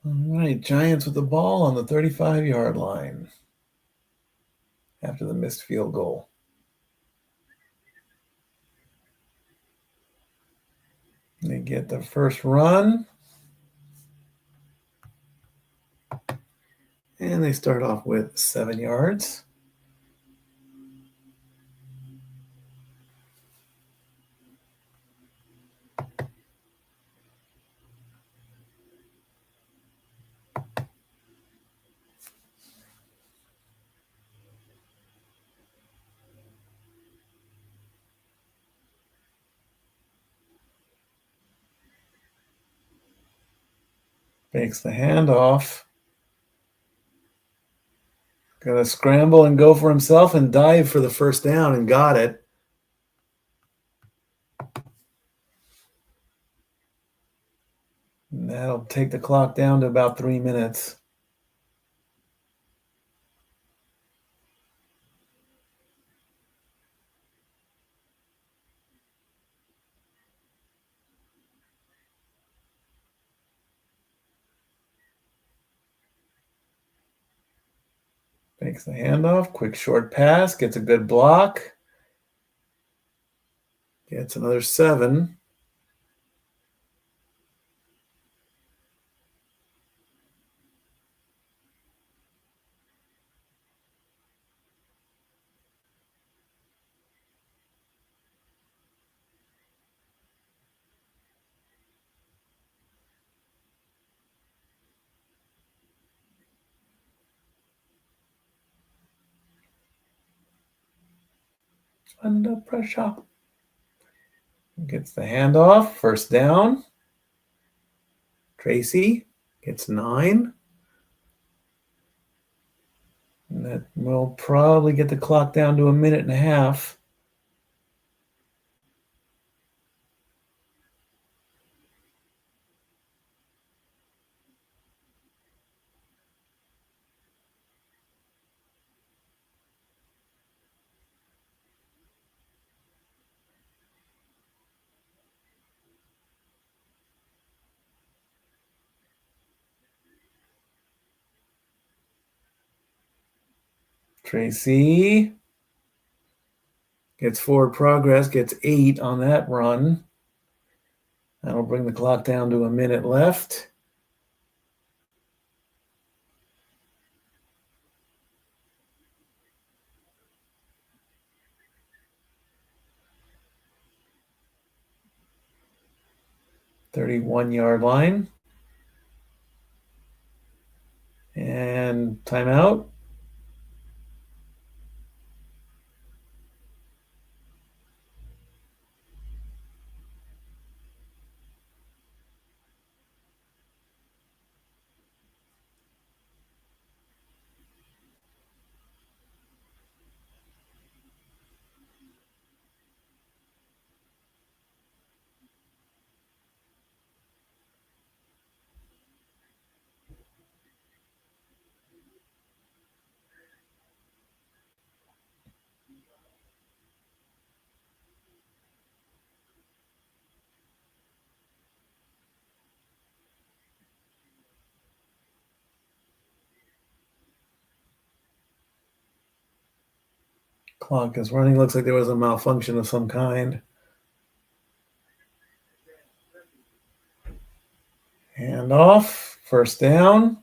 All right, Giants with the ball on the 35-yard line after the missed field goal. They get the first run. And they start off with 7 yards. Fakes the handoff. Gonna scramble and go for himself and dive for the first down and got it. And that'll take the clock down to about 3 minutes. Fakes the handoff, quick short pass, gets a good block. Gets another 7. Under pressure. Gets the handoff, first down. Tracy gets 9. And that will probably get the clock down to 1.5 minutes. Tracy gets forward progress, gets 8 on that run. That'll bring the clock down to 1 minute left. "31-yard line." And timeout. Clock is running. Looks like there was a malfunction of some kind. Handoff, first down.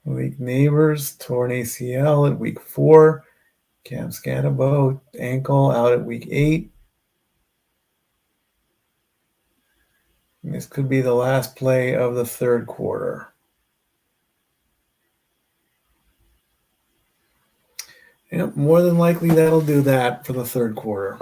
Malik Neighbors, torn ACL at week 4. Cam Scatterbo, ankle out at week 8. And this could be the last play of the third quarter. Yep, more than likely that'll do that for the third quarter.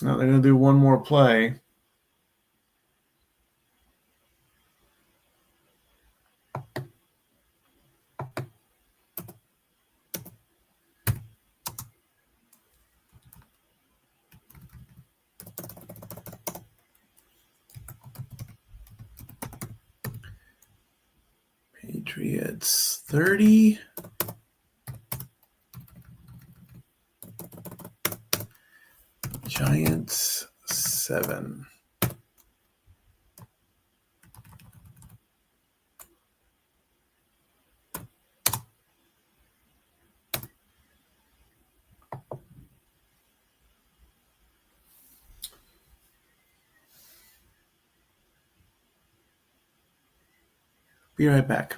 Now they're going to do one more play. Patriots 30. Giants 7. Be right back.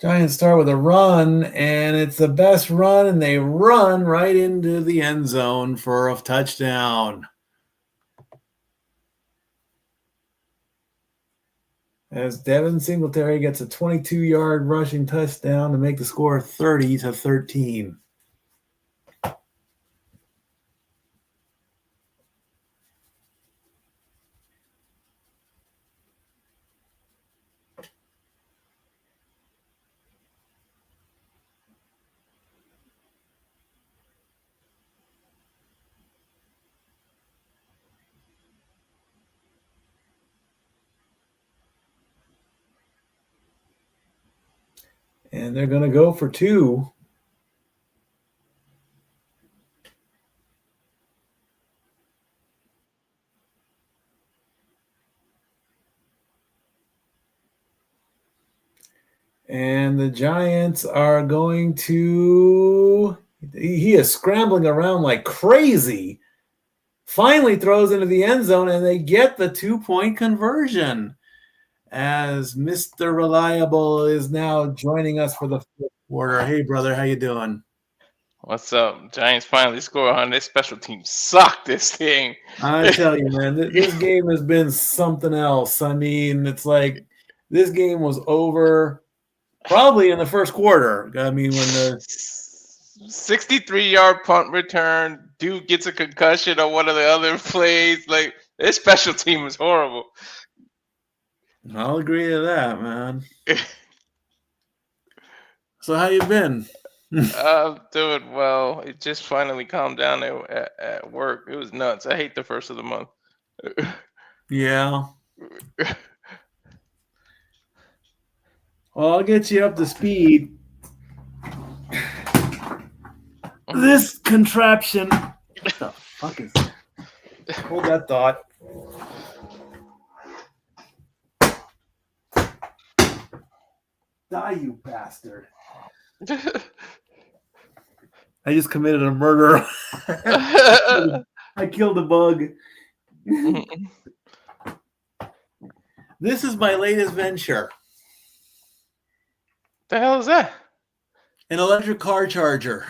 Giants start with a run, and it's the best run, and they run right into the end zone for a touchdown. As Devin Singletary gets a 22-yard rushing touchdown to make the score 30-13. And they're going to go for 2. And the Giants are going to – he is scrambling around like crazy. Finally throws into the end zone, and they get the 2-point conversion. As Mr. Reliable is now joining us for the fourth quarter. Hey, brother, how you doing? What's up? Giants finally score on this special team. Suck this thing. I tell you, man, this game has been something else. I mean, it's like this game was over probably in the first quarter. I mean, when the 63-yard punt return, dude gets a concussion on one of the other plays. Like, this special team is horrible. I'll agree to that, man. So how you been? I'm doing well. It just finally calmed down at work. It was nuts. I hate the first of the month. Yeah. Well, I'll get you up to speed. This contraption. What the fuck is that? Hold that thought. Die, you bastard. I just committed a murder. I killed a bug. This is my latest venture. The hell is that? An electric car charger.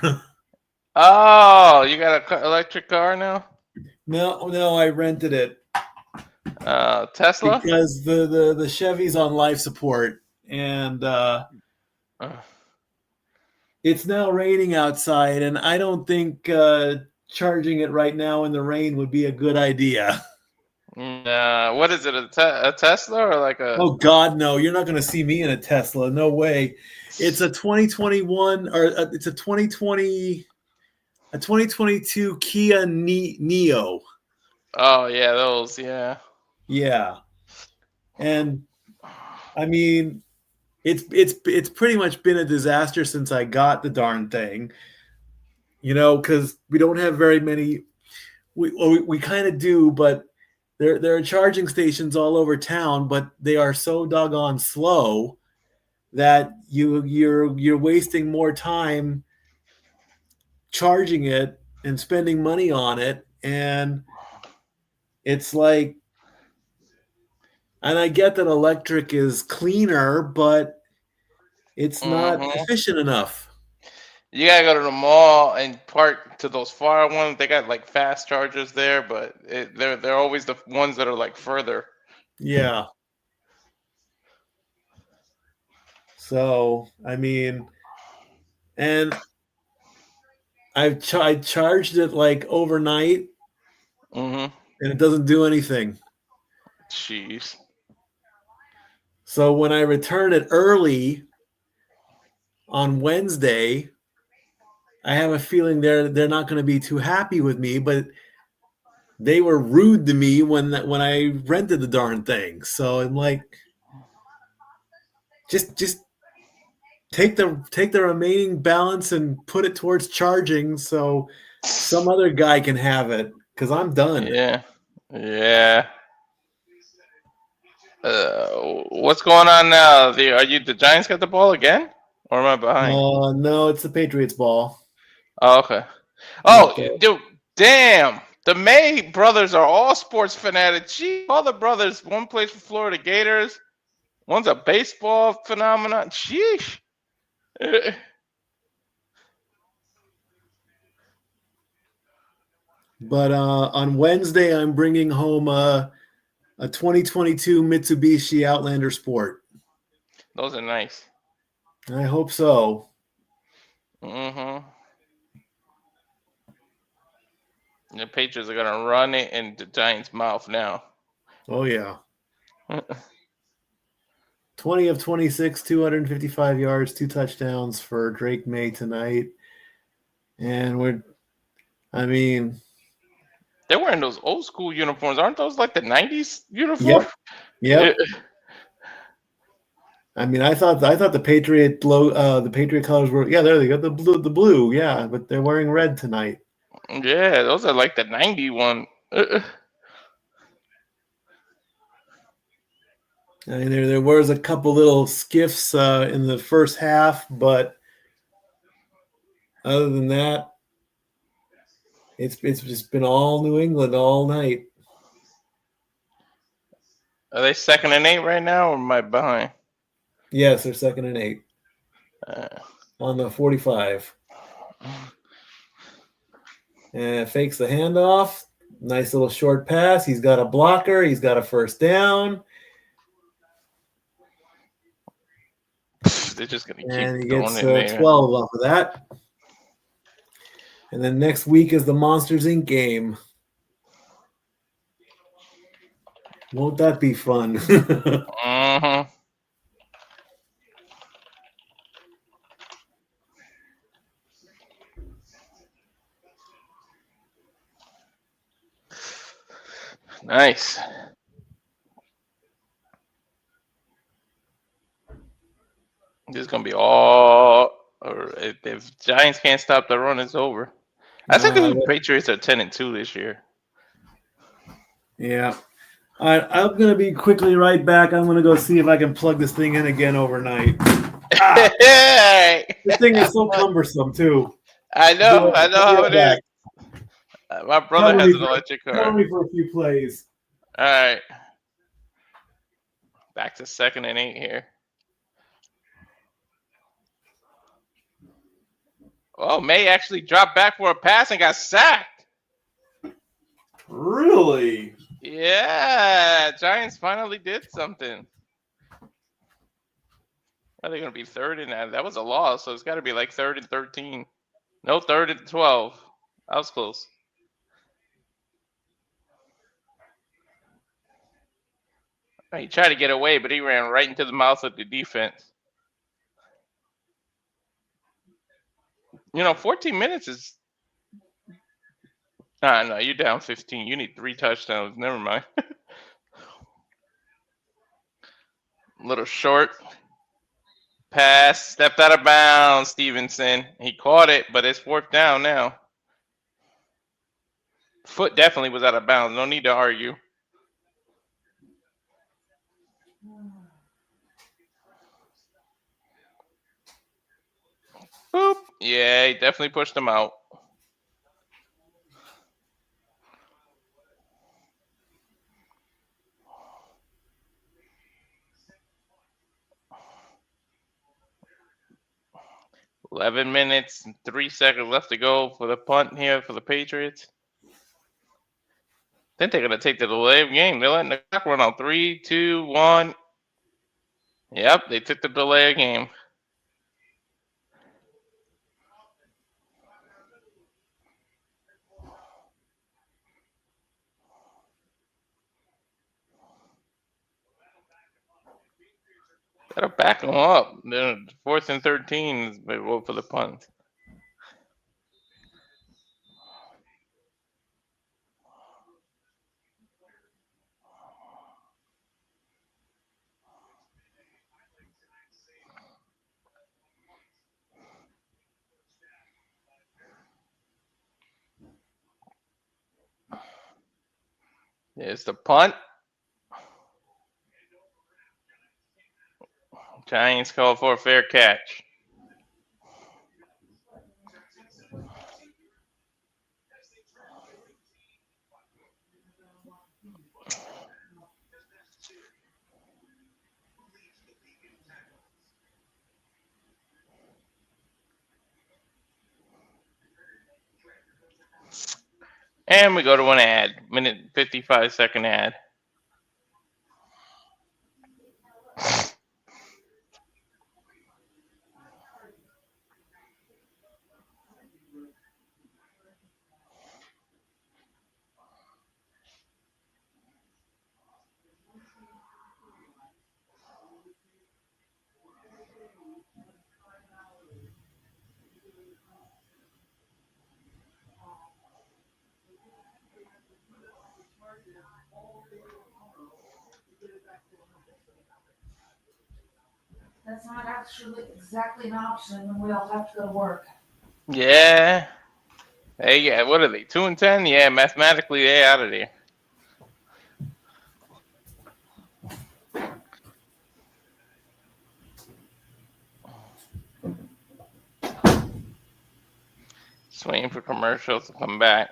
Oh, you got an electric car now? No, I rented it. Tesla? Because the Chevy's on life support, and it's now raining outside, and I don't think charging it right now in the rain would be a good idea. What is it? A Tesla or like a? Oh God, no! You're not going to see me in a Tesla. No way. It's a 2021 or it's a 2022 Kia Neo. Oh yeah, those yeah. Yeah, and I mean, it's pretty much been a disaster since I got the darn thing. You know, because we don't have very many. We kind of do, but there are charging stations all over town, but they are so doggone slow that you're wasting more time charging it and spending money on it, and it's like, and I get that electric is cleaner, but it's not efficient enough. You gotta go to the mall and park to those far ones. They got like fast chargers there, but they're always the ones that are like further. Yeah. So I mean, and I charged it like overnight, and it doesn't do anything. Jeez. So when I return it early on Wednesday, I have a feeling they're not going to be too happy with me, but they were rude to me when I rented the darn thing. So I'm like, just take the remaining balance and put it towards charging so some other guy can have it, because I'm done. Yeah. What's going on now? The Giants got the ball again, or am I behind? No, it's the Patriots ball. Oh, okay. Oh, dude, damn. The May brothers are all sports fanatics. Gee, all the brothers. One plays for Florida Gators. One's a baseball phenomenon. Sheesh. But on Wednesday, I'm bringing home a 2022 Mitsubishi Outlander Sport. Those are nice. I hope so. The Patriots are gonna run it in the Giants' mouth now. Oh yeah. 20 of 26, 255 yards, 2 touchdowns for Drake May tonight. And they're wearing those old school uniforms. Aren't those like the 90s uniforms? Yep. I mean, I thought the Patriot colors were, there they go, the blue, yeah, but they're wearing red tonight. Yeah, those are like the 91. I mean, there was a couple little skiffs in the first half, but other than that, it's just been all New England all night. Are they 2nd and 8 right now, or am I behind? Yes, they're 2nd and 8 on the 45. And fakes the handoff. Nice little short pass. He's got a blocker. He's got a first down. They're just gonna keep and he going gets in there. 12 off of that. And then next week is the Monsters Inc. game. Won't that be fun? Nice. This is gonna be all. Or if Giants can't stop the run, it's over. I think the Patriots are 10-2 this year. Yeah. All right, I'm gonna be quickly right back. I'm gonna go see if I can plug this thing in again overnight. Ah, this thing is so cumbersome too. I know I'll be how it right is. back. My brother Cover has me an for, electric cover car. me for a few plays. All right, back to 2nd and 8 here. Oh, May actually dropped back for a pass and got sacked. Really? Yeah, Giants finally did something. Are they going to be 3rd and that? That was a loss, so it's got to be like 3rd and 13. No, 3rd and 12. That was close. He tried to get away, but he ran right into the mouth of the defense. 14 minutes is. No, you're down 15. You need 3 touchdowns. Never mind. Little short pass, stepped out of bounds. Stevenson. He caught it, but it's 4th down now. Foot definitely was out of bounds. No need to argue. Boop. Yeah, he definitely pushed him out. $11 minutes and 3 seconds left to go for the punt here for the Patriots. I think they're gonna take the delay of game. They're letting the clock run on 3, 2, 1. Yep, they took the delay of game. Gotta back them up. They're 4th and 13. They roll for the punt. There's the punt. Giants call for a fair catch. And we go to an ad. 55-second ad. That's not actually exactly an option, and we all have to go to work. Yeah. Hey, yeah. What are they? 2 and 10? Yeah, mathematically they're out of there. Just waiting for commercials to come back.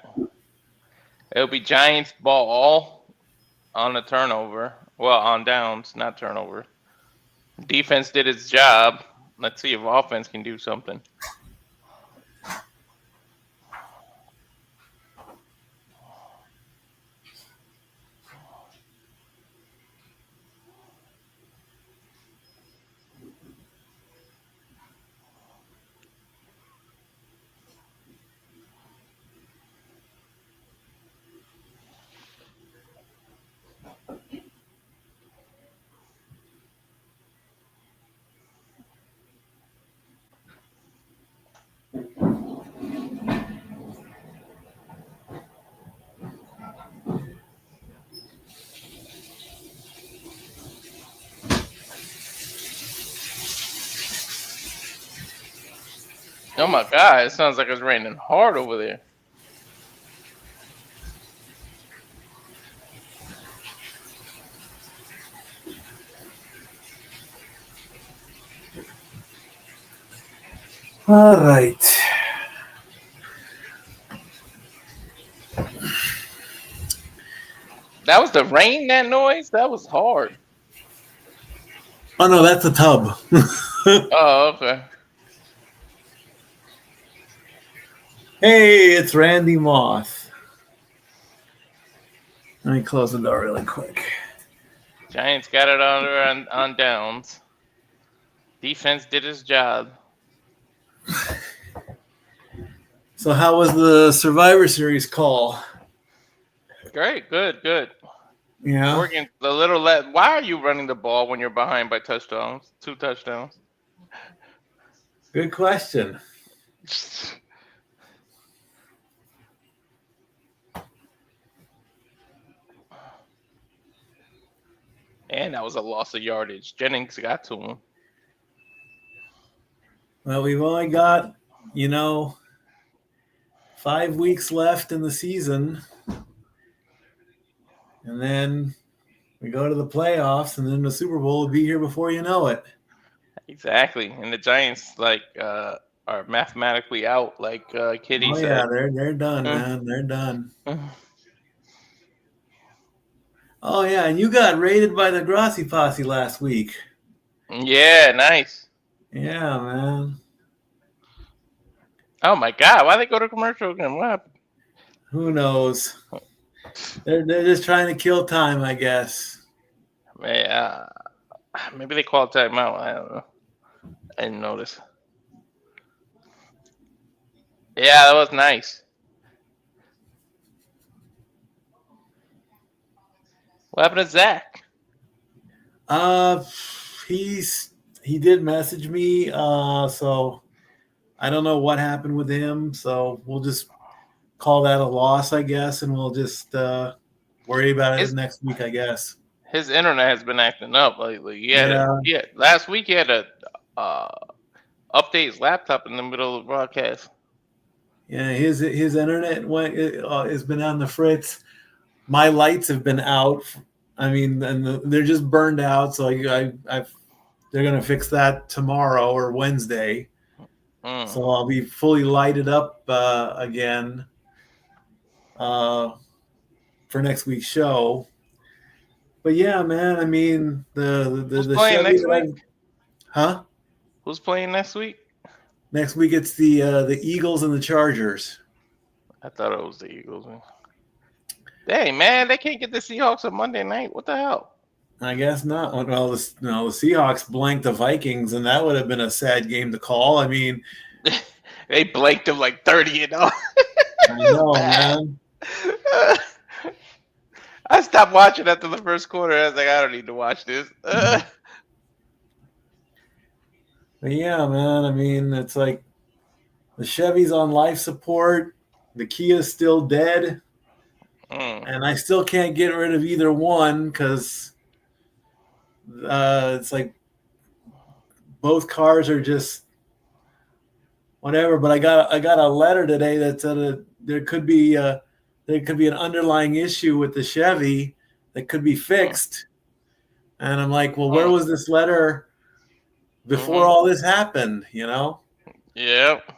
It'll be Giants ball on the turnover. Well, on downs, not turnover. Defense did its job. Let's see if offense can do something. Oh my God, it sounds like it's raining hard over there. All right. That was the rain, that noise? That was hard. Oh no, that's a tub. Oh, okay. Hey, it's Randy Moss. Let me close the door really quick. Giants got it on downs. Defense did its job. So, how was the Survivor Series call? Great, good. Yeah, Oregon, the little let. Why are you running the ball when you're behind by touchdowns? 2 touchdowns. good question. And that was a loss of yardage. Jennings got to him. Well, we've only got, 5 weeks left in the season. And then we go to the playoffs, and then the Super Bowl will be here before you know it. Exactly. And the Giants are mathematically out, like Kitty Oh said. yeah, they're done, man. They're done. Oh yeah, and you got raided by the Grassi Posse last week. Yeah, nice. Yeah, man. Oh my God! Why they go to commercial again? What happened? Who knows? They're just trying to kill time, I guess. Maybe they called timeout. I don't know. I didn't notice. Yeah, that was nice. What happened to Zach? He did message me. So I don't know what happened with him. So we'll just call that a loss, I guess, and we'll just worry about it next week, I guess. His internet has been acting up lately. Yeah. Last week he had to update his laptop in the middle of the broadcast. Yeah, his internet has been on the fritz. My lights have been out. I mean, and they're just burned out. So they're gonna fix that tomorrow or Wednesday. So I'll be fully lighted up again for next week's show. But yeah, man, I mean the playing Chevy next week? Huh? Who's playing next week? Next week it's the Eagles and the Chargers. I thought it was the Eagles. Dang, man, they can't get the Seahawks on Monday night. What the hell? I guess not. Well, the Seahawks blanked the Vikings, and that would have been a sad game to call. I mean, they blanked them like 30 and all. I know, man. I stopped watching after the first quarter. I was like, I don't need to watch this. But yeah, man. I mean, it's like the Chevy's on life support. The Kia's still dead. And I still can't get rid of either one because it's like both cars are just whatever. But I got a letter today that said there could be an underlying issue with the Chevy that could be fixed. And I'm like, well, where was this letter before all this happened? You know? Yep.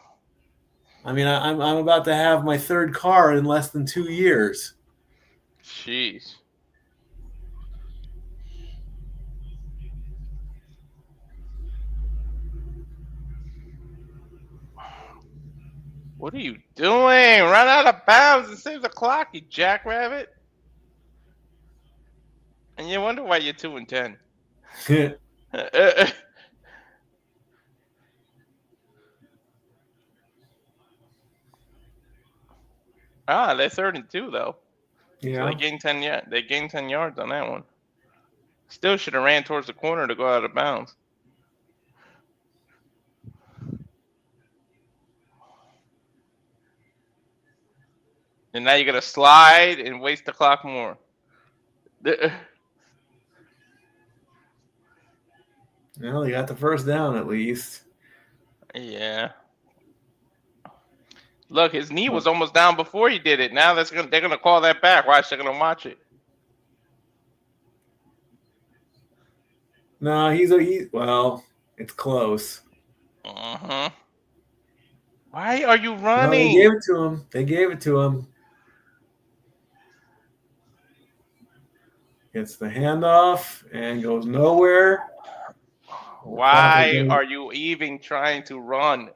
I mean, I'm about to have my third car in less than 2 years. Jeez. What are you doing? Run out of bounds and save the clock, you jackrabbit. And you wonder why you're 2-10. They're 3rd-and-2 though. Yeah. So they gained 10 yards on that one. Still should have ran towards the corner to go out of bounds. And now you're gonna slide and waste the clock more. Well, they got the first down at least. Yeah. Look, his knee was almost down before he did it. Now they're gonna call that back. Watch, they're gonna watch it. No, well, it's close. Uh-huh. Why are you No, they running? gave it to him. They gave it to him. Gets the handoff and goes nowhere. Why are you even trying to run?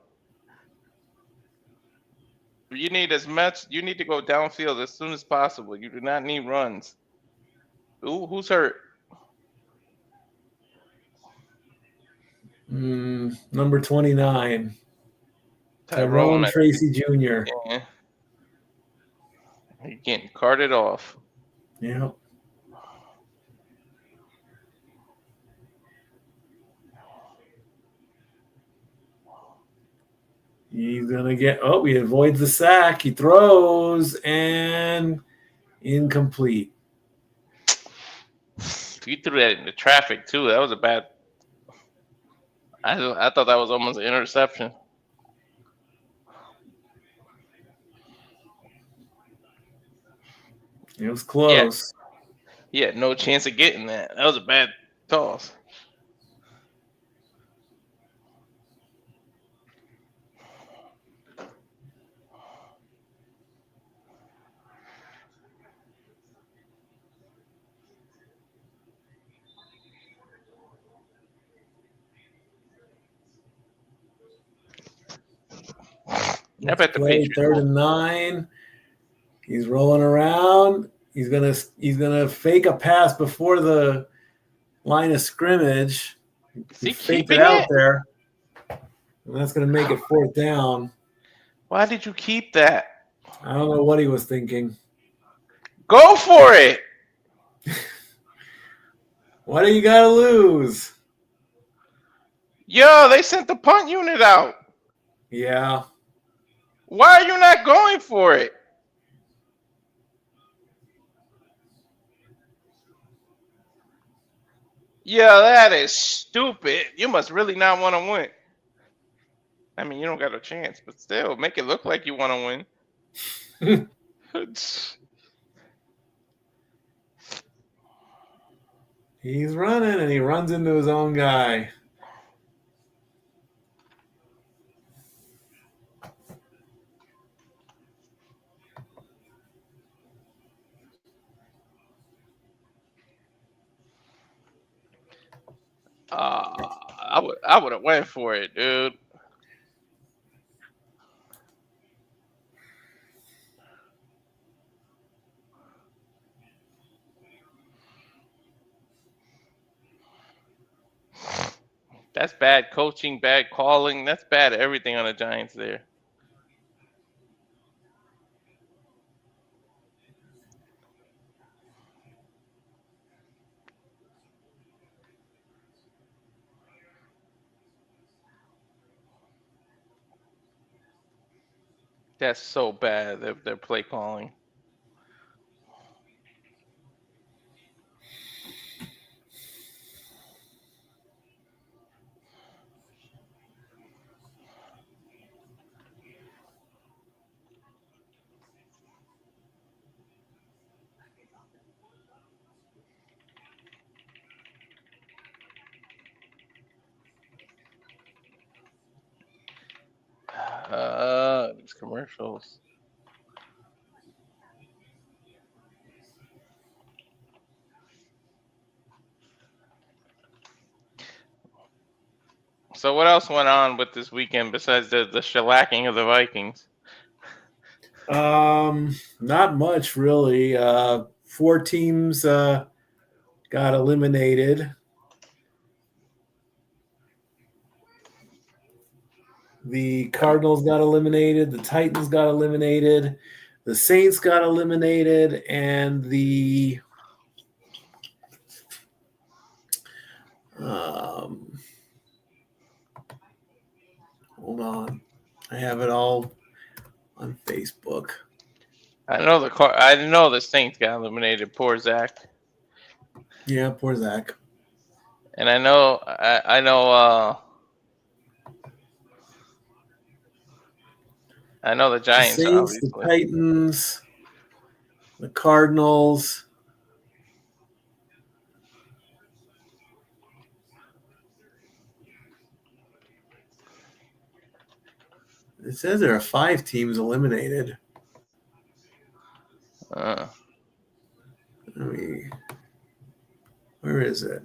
You need you need to go downfield as soon as possible. You do not need runs. Ooh, who's hurt? Number 29. Tyrone. Tyrone Tracy Jr. Yeah. You're getting carted off. Yep. He's going to get, he avoids the sack. He throws and incomplete. You threw that in the traffic too. That was a bad. I thought that was almost an interception. It was close. He had no chance of getting that. That was a bad toss. I bet the Patriots. 3rd and 9. He's rolling around. He's gonna fake a pass before the line of scrimmage. Is he faked keeping it out it? there, and that's gonna make it 4th down. Why did you keep that? I don't know what he was thinking. Go for it. What do you gotta lose? Yo, they sent the punt unit out. Yeah. Why are you not going for it? Yeah, that is stupid. You must really not want to win. I mean, you don't got a chance, but still, make it look like you want to win. He's running, and he runs into his own guy. I would have went for it, dude. That's bad coaching, bad calling. That's bad everything on the Giants there. That's so bad, their play calling. These commercials. So what else went on with this weekend besides the shellacking of the Vikings? Not much really. 4 teams got eliminated. The Cardinals got eliminated. The Titans got eliminated. The Saints got eliminated, and the hold on, I have it all on Facebook. I know the Saints got eliminated. Poor Zach. Yeah, poor Zach. And I know the Giants, the Saints, obviously. the Titans, the Cardinals. It says there are 5 teams eliminated. Uh, Where is it?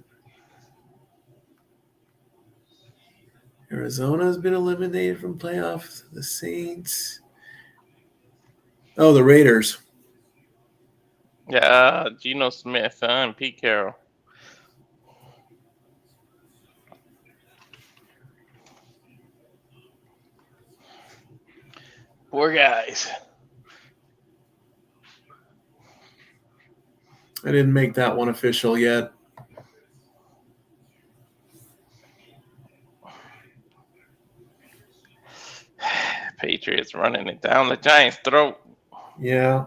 Arizona's been eliminated from playoffs. The Saints. Oh, the Raiders. yeah, Geno Smith and Pete Carroll. Poor guys. I didn't make that one official yet. Patriots running it down the Giants' throat. Yeah.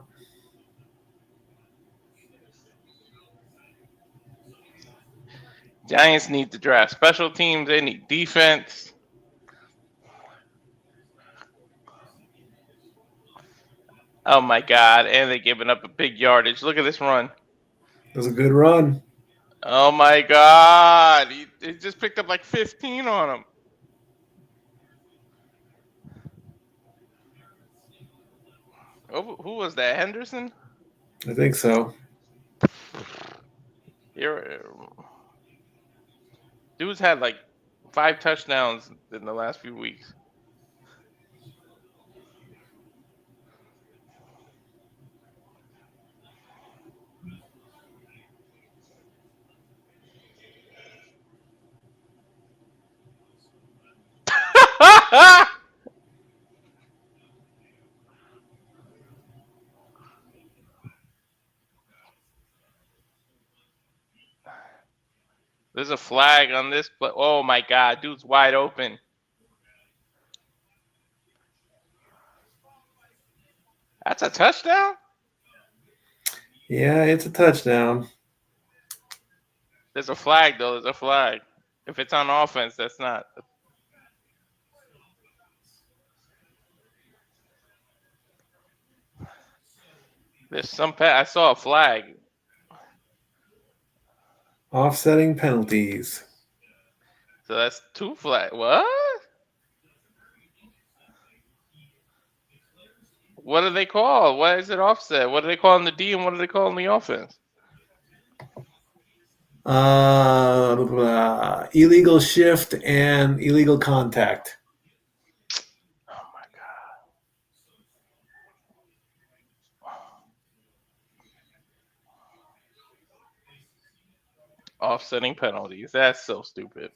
Giants need to draft special teams. They need defense. Oh my God! And they're giving up a big yardage. Look at this run. It was a good run. Oh my God! He just picked up like 15 on him. Oh, who was that? Henderson? I think so. Dude's had like 5 touchdowns in the last few weeks. There's a flag on this, but oh my God, dude's wide open. That's a touchdown? Yeah, it's a touchdown. There's a flag though. There's a flag. If it's on offense, that's not. There's some. I saw a flag. Offsetting penalties. So that's 2 flags. What? What do they call? Why is it offset? What do they call in the D and what do they call in the offense? Illegal shift and illegal contact. Oh my God. Offsetting penalties. That's so stupid.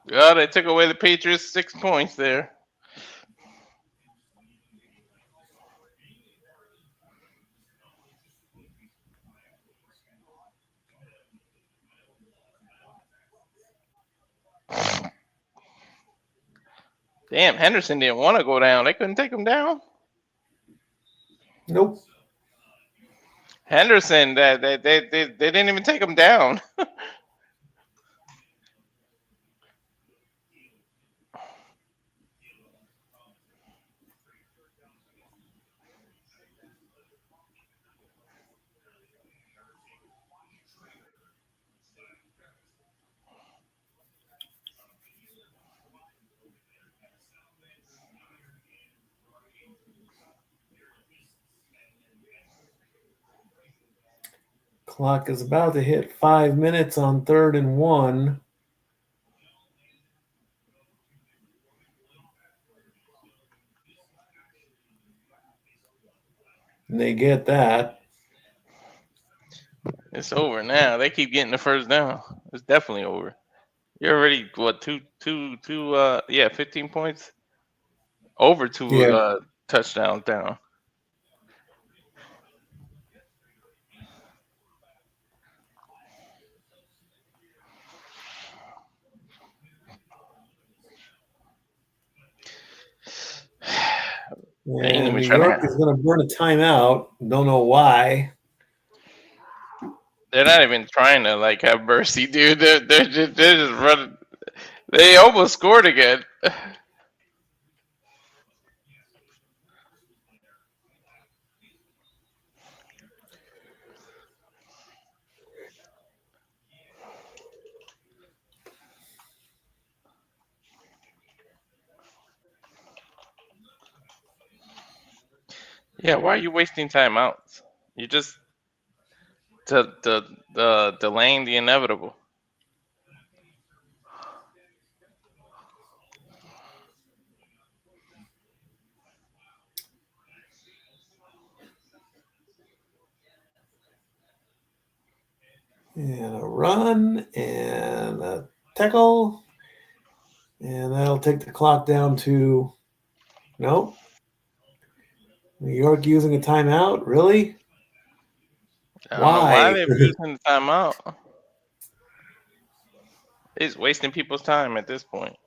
Yeah, they took away the Patriots 6 points there. Damn, Henderson didn't want to go down. They couldn't take him down. Nope. Henderson, they didn't even take him down. Clock is about to hit 5 minutes on 3rd and 1. And they get that. It's over now. They keep getting the first down. It's definitely over. You're already what 15 points over 2 touchdowns down. And New York is going to burn a timeout. Don't know why. They're not even trying to like have mercy, dude. They're just running. They almost scored again. Yeah, why are you wasting timeouts? You just delaying the inevitable. And a run and a tackle. And that'll take the clock down to nope. New York using a timeout? Really? I don't know why Why? they're using the timeout. It's wasting people's time at this point.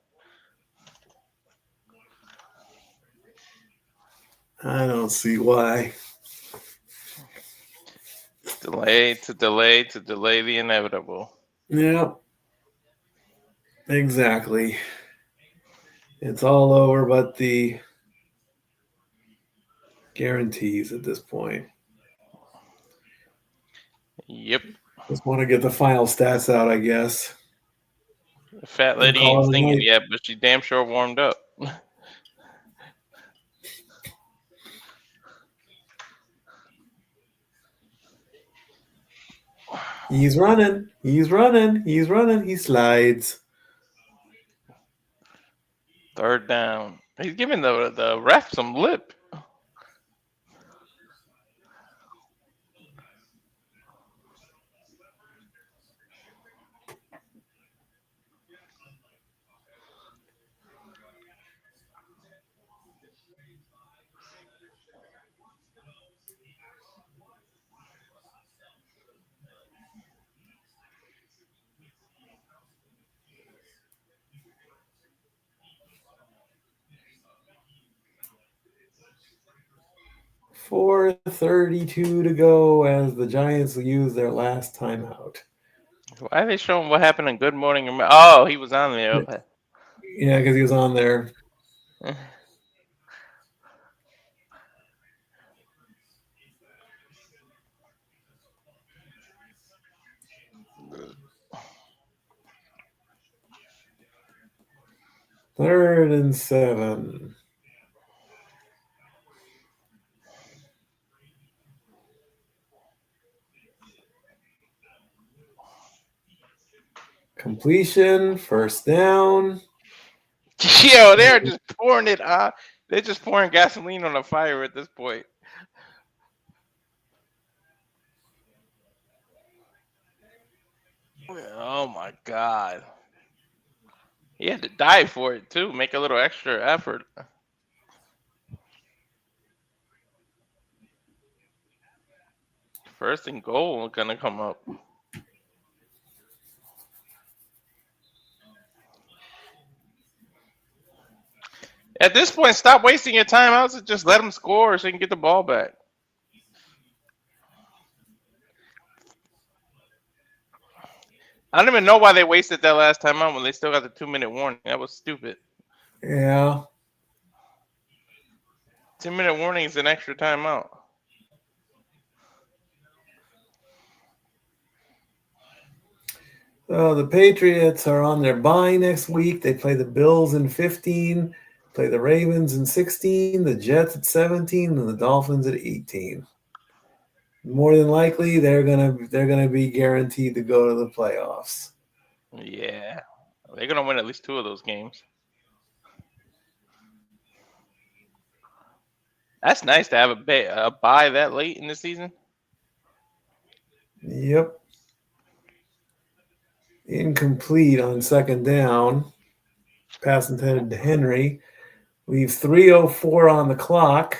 I don't see why. Delay to delay to delay the inevitable. Yep. Exactly. It's all over but the guarantees at this point. Yep. Just want to get the final stats out, I guess. The fat And lady call ain't it a singing night. yet, but she damn sure warmed up. He's running. He's running. He's running. He slides. Third down. He's giving the ref some lip. .432 to go as the Giants use their last timeout. Why are they showing what happened in Good Morning America? Oh, he was on there. Yeah, because he was on there. Third and 7. Completion, first down. Yo, they're just pouring it on. They're just pouring gasoline on a fire at this point. Oh my god. He had to die for it too. Make a little extra effort. First and goal gonna come up. At this point, stop wasting your timeouts and just let them score so you can get the ball back. I don't even know why they wasted that last timeout when they still got the 2-minute warning. That was stupid. Yeah. 2-minute warning is an extra timeout. The Patriots are on their bye next week. They play the Bills in 15, play the Ravens in 16, the Jets at 17, and the Dolphins at 18. More than likely, they're gonna be guaranteed to go to the playoffs. Yeah, they're gonna win at least 2 of those games. That's nice to have a bye that late in the season. Yep. Incomplete on second down. Pass intended to Henry. Leaves 3:04 on the clock.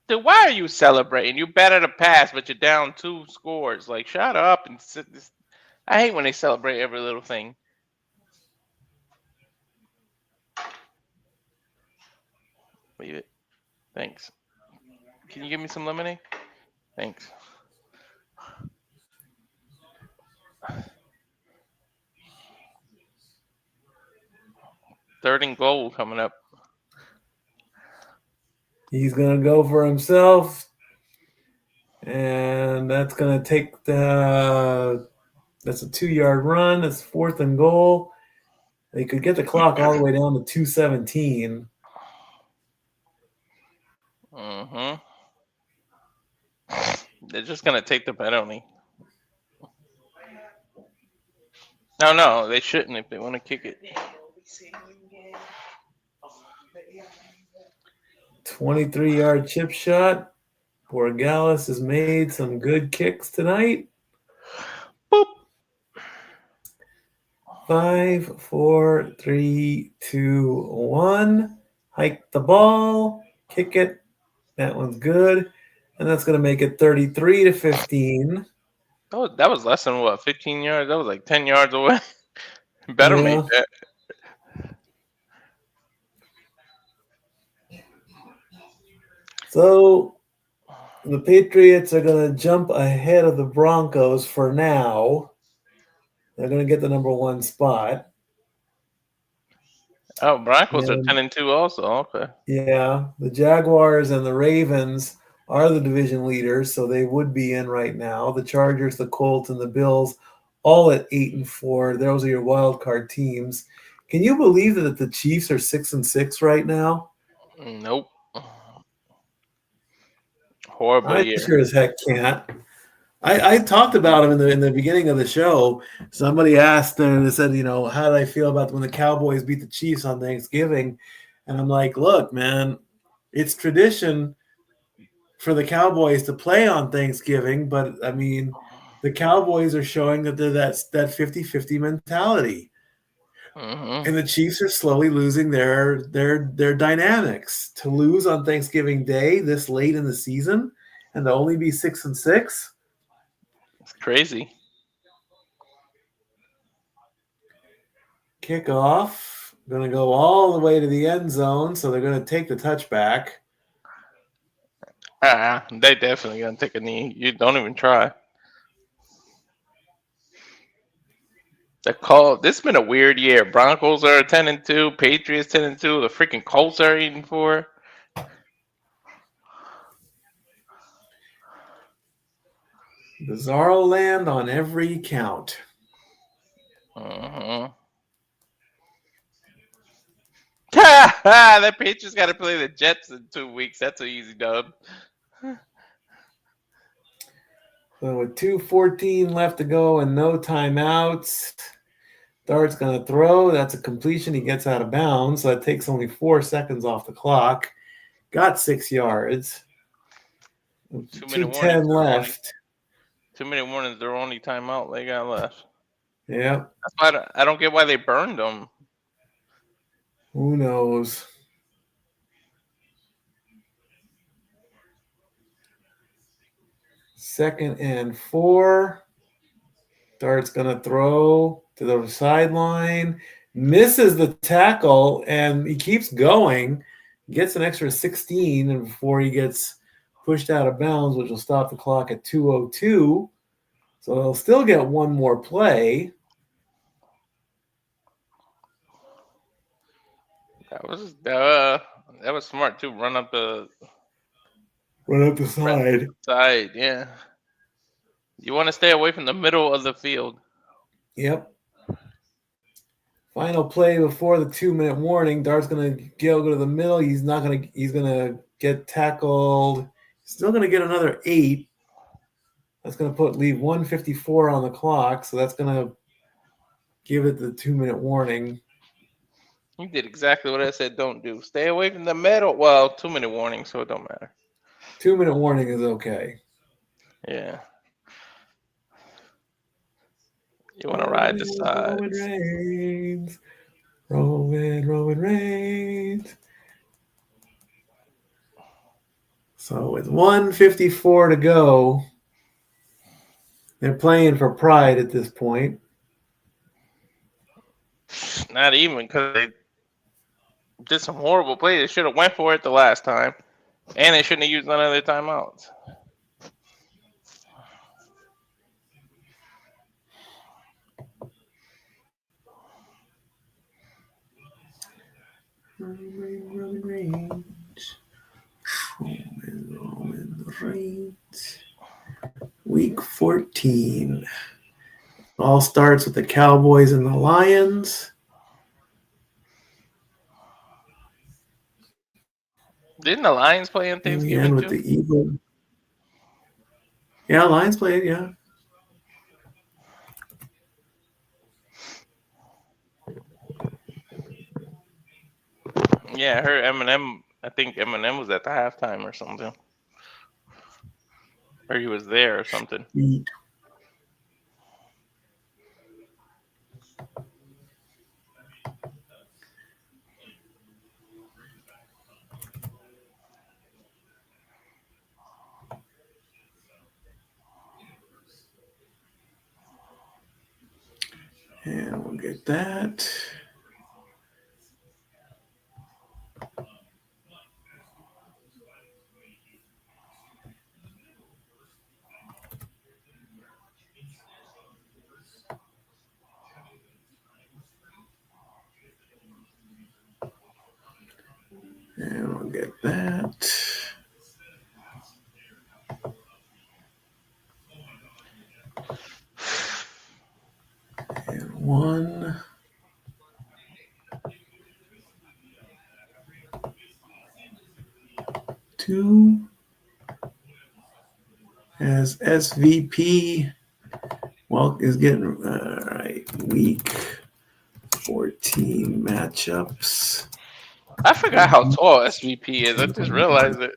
Dude, why are you celebrating? You batted a pass, but you're down 2 scores. Like, shut up and sit this. I hate when they celebrate every little thing. Leave it. Thanks. Can you give me some lemonade? Thanks. Third and goal coming up. He's going to go for himself. And that's going to take that's a 2-yard run. It's fourth and goal. They could get the clock all the way down to 2:17. Mm-hmm. They're just gonna take the penalty. No, they shouldn't if they want to kick it. 23-yard chip shot. Borgalis has made some good kicks tonight. Boop. 5, 4, 3, 2, 1. Hike the ball. Kick it. That one's good. And that's going to make it 33-15. Oh, that was less than 15 yards? That was like 10 yards away. Better Yeah. make that. So the Patriots are going to jump ahead of the Broncos for now. They're going to get the number 1 spot. Oh, Broncos are 10-2 also. Okay. Yeah, the Jaguars and the Ravens are the division leaders, so they would be in right now. The Chargers, the Colts, and the Bills all at 8-4. Those are your wild card teams. Can you believe that the Chiefs are 6-6 right now? Nope. Horrible I year. sure as heck can't. I talked about him in the beginning of the show. Somebody asked and they said, how did I feel about when the Cowboys beat the Chiefs on Thanksgiving? And I'm like, look, man, it's tradition for the Cowboys to play on Thanksgiving, but I mean, the Cowboys are showing that they're that 50-50 mentality. Mm-hmm. And the Chiefs are slowly losing their dynamics. To lose on Thanksgiving Day this late in the season and to only be 6-6. It's crazy. Kickoff. Going to go all the way to the end zone, so they're going to take the touchback. They definitely going to take a knee. You don't even try. This has been a weird year. Broncos are 10-2, Patriots 10-2, the freaking Colts are 8-4. Bizarro land on every count. Uh-huh. The Patriots got to play the Jets in 2 weeks. That's an easy dub. So with 2:14 left to go and no timeouts, Dart's going to throw. That's a completion. He gets out of bounds. So that takes only 4 seconds off the clock. Got 6 yards. 2:10 left. 2-minute warnings. Their only timeout they got left. Yeah. That's why I don't get why they burned them. Who knows? Second and 4. Dart's going to throw to the sideline. Misses the tackle, and he keeps going. Gets an extra 16 and before he gets pushed out of bounds, which will stop the clock at 2:02. So they'll still get one more play. That was smart too. Run up the side. Side, yeah. You want to stay away from the middle of the field. Yep. Final play before the 2-minute warning. Dart's going to go to the middle. He's going to get tackled. Still going to get another 8. That's going to leave 1:54 on the clock. So that's going to give it the 2-minute warning. You did exactly what I said don't do. Stay away from the middle. Well, 2-minute warning, so it don't matter. 2-minute warning is okay. Yeah. You want to ride the sides. Roman Reigns. So with 1:54 to go, they're playing for pride at this point. Not even, because they did some horrible plays. They should have went for it the last time. And they shouldn't have used none of their timeouts. Roman Reigns. Week 14. All starts with the Cowboys and the Lions. Didn't the Lions play on Thanksgiving with too? the Eagles. Yeah, Lions played, yeah. Yeah, I heard Eminem. I think Eminem was at the halftime or something, or he was there or something. Sweet. And we'll get that. And we'll get that. And 1, 2, as SVP. Well, is getting all right. Week 14 matchups. I forgot how tall SVP is. I just realized it.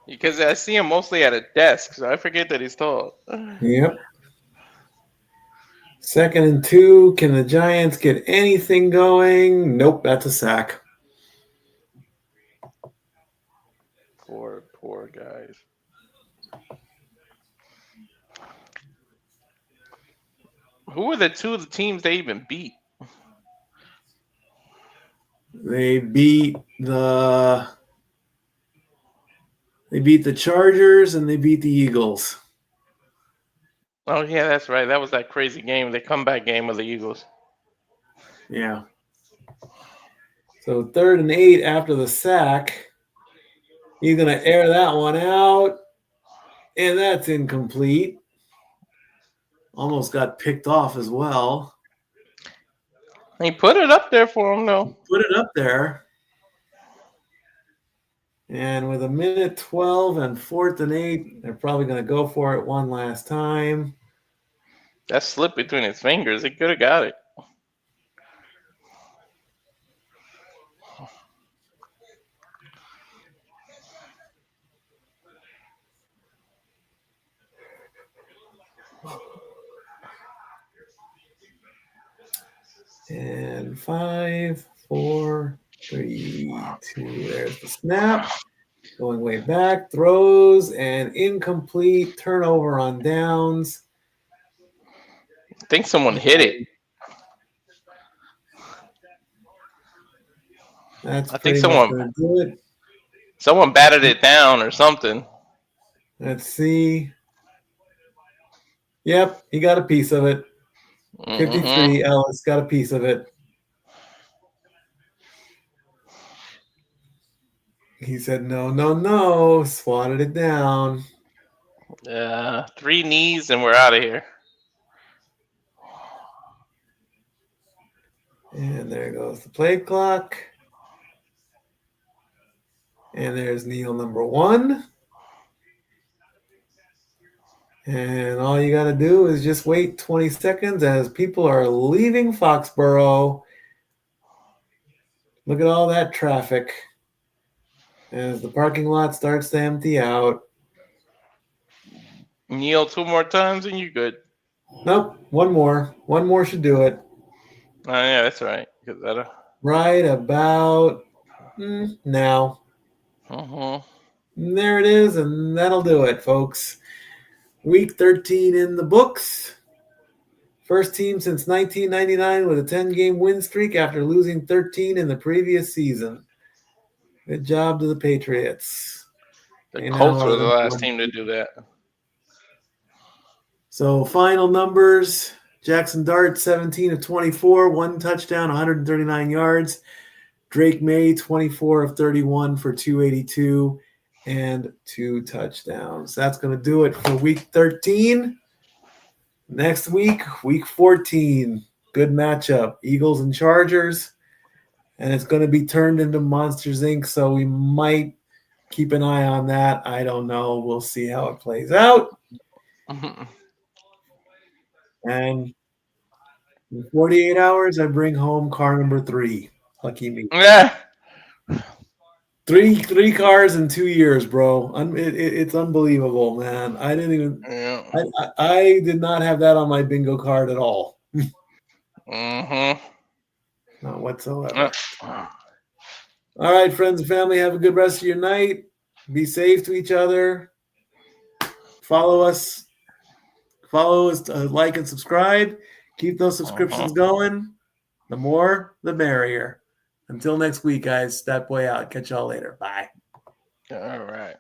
Because I see him mostly at a desk, so I forget that he's tall. Yep. 2nd and 2. Can the Giants get anything going? Nope, that's a sack. Poor guys. Who were the two of the teams they even beat? They beat the Chargers and they beat the Eagles. Oh yeah, that's right. That was that crazy game, the comeback game of the Eagles. Yeah. So 3rd and 8 after the sack. He's going to air that one out. And that's incomplete. Almost got picked off as well. He put it up there for him, though. Put it up there. And with 1:12 and 4th and 8, they're probably going to go for it one last time. That slipped between his fingers. He could have got it. And 5, 4, 3, 2. There's the snap. Going way back. Throws and incomplete. Turnover on downs. I think someone hit it. That's I think pretty much going to do it. Someone batted it down or something. Let's see. Yep, he got a piece of it. 53, Ellis got a piece of it. He said, no, swatted it down. 3 knees and we're out of here. And there goes the play clock. And there's kneel number 1. And all you got to do is just wait 20 seconds as people are leaving Foxborough. Look at all that traffic as the parking lot starts to empty out. Kneel 2 more times and you're good. Nope, one more. One more should do it. Oh, yeah, that's right. Right about now. And there it is, and that'll do it, folks. Week 13 in the books. First team since 1999 with a 10-game win streak after losing 13 in the previous season. Good job to the Patriots. The Colts were the last team to do that. So final numbers. Jackson Dart, 17 of 24, 1 touchdown, 139 yards. Drake May, 24 of 31 for 282 and 2 touchdowns. That's going to do it for week 13. Next week, week 14. Good matchup. Eagles and Chargers. and it's going to be turned into Monsters Inc. So we might keep an eye on that. I don't know. We'll see how it plays out. And in 48 hours, I bring home car number 3. Lucky me. Yeah. Three cars in 2 years, bro. It's unbelievable, man. I didn't even. Yeah. I did not have that on my bingo card at all. Mm-hmm. Not whatsoever. All right, friends and family, have a good rest of your night. Be safe to each other. Follow us. Like and subscribe. Keep those subscriptions going. The more, the merrier. Until next week, guys. Statboy out. Catch y'all later. Bye. All right.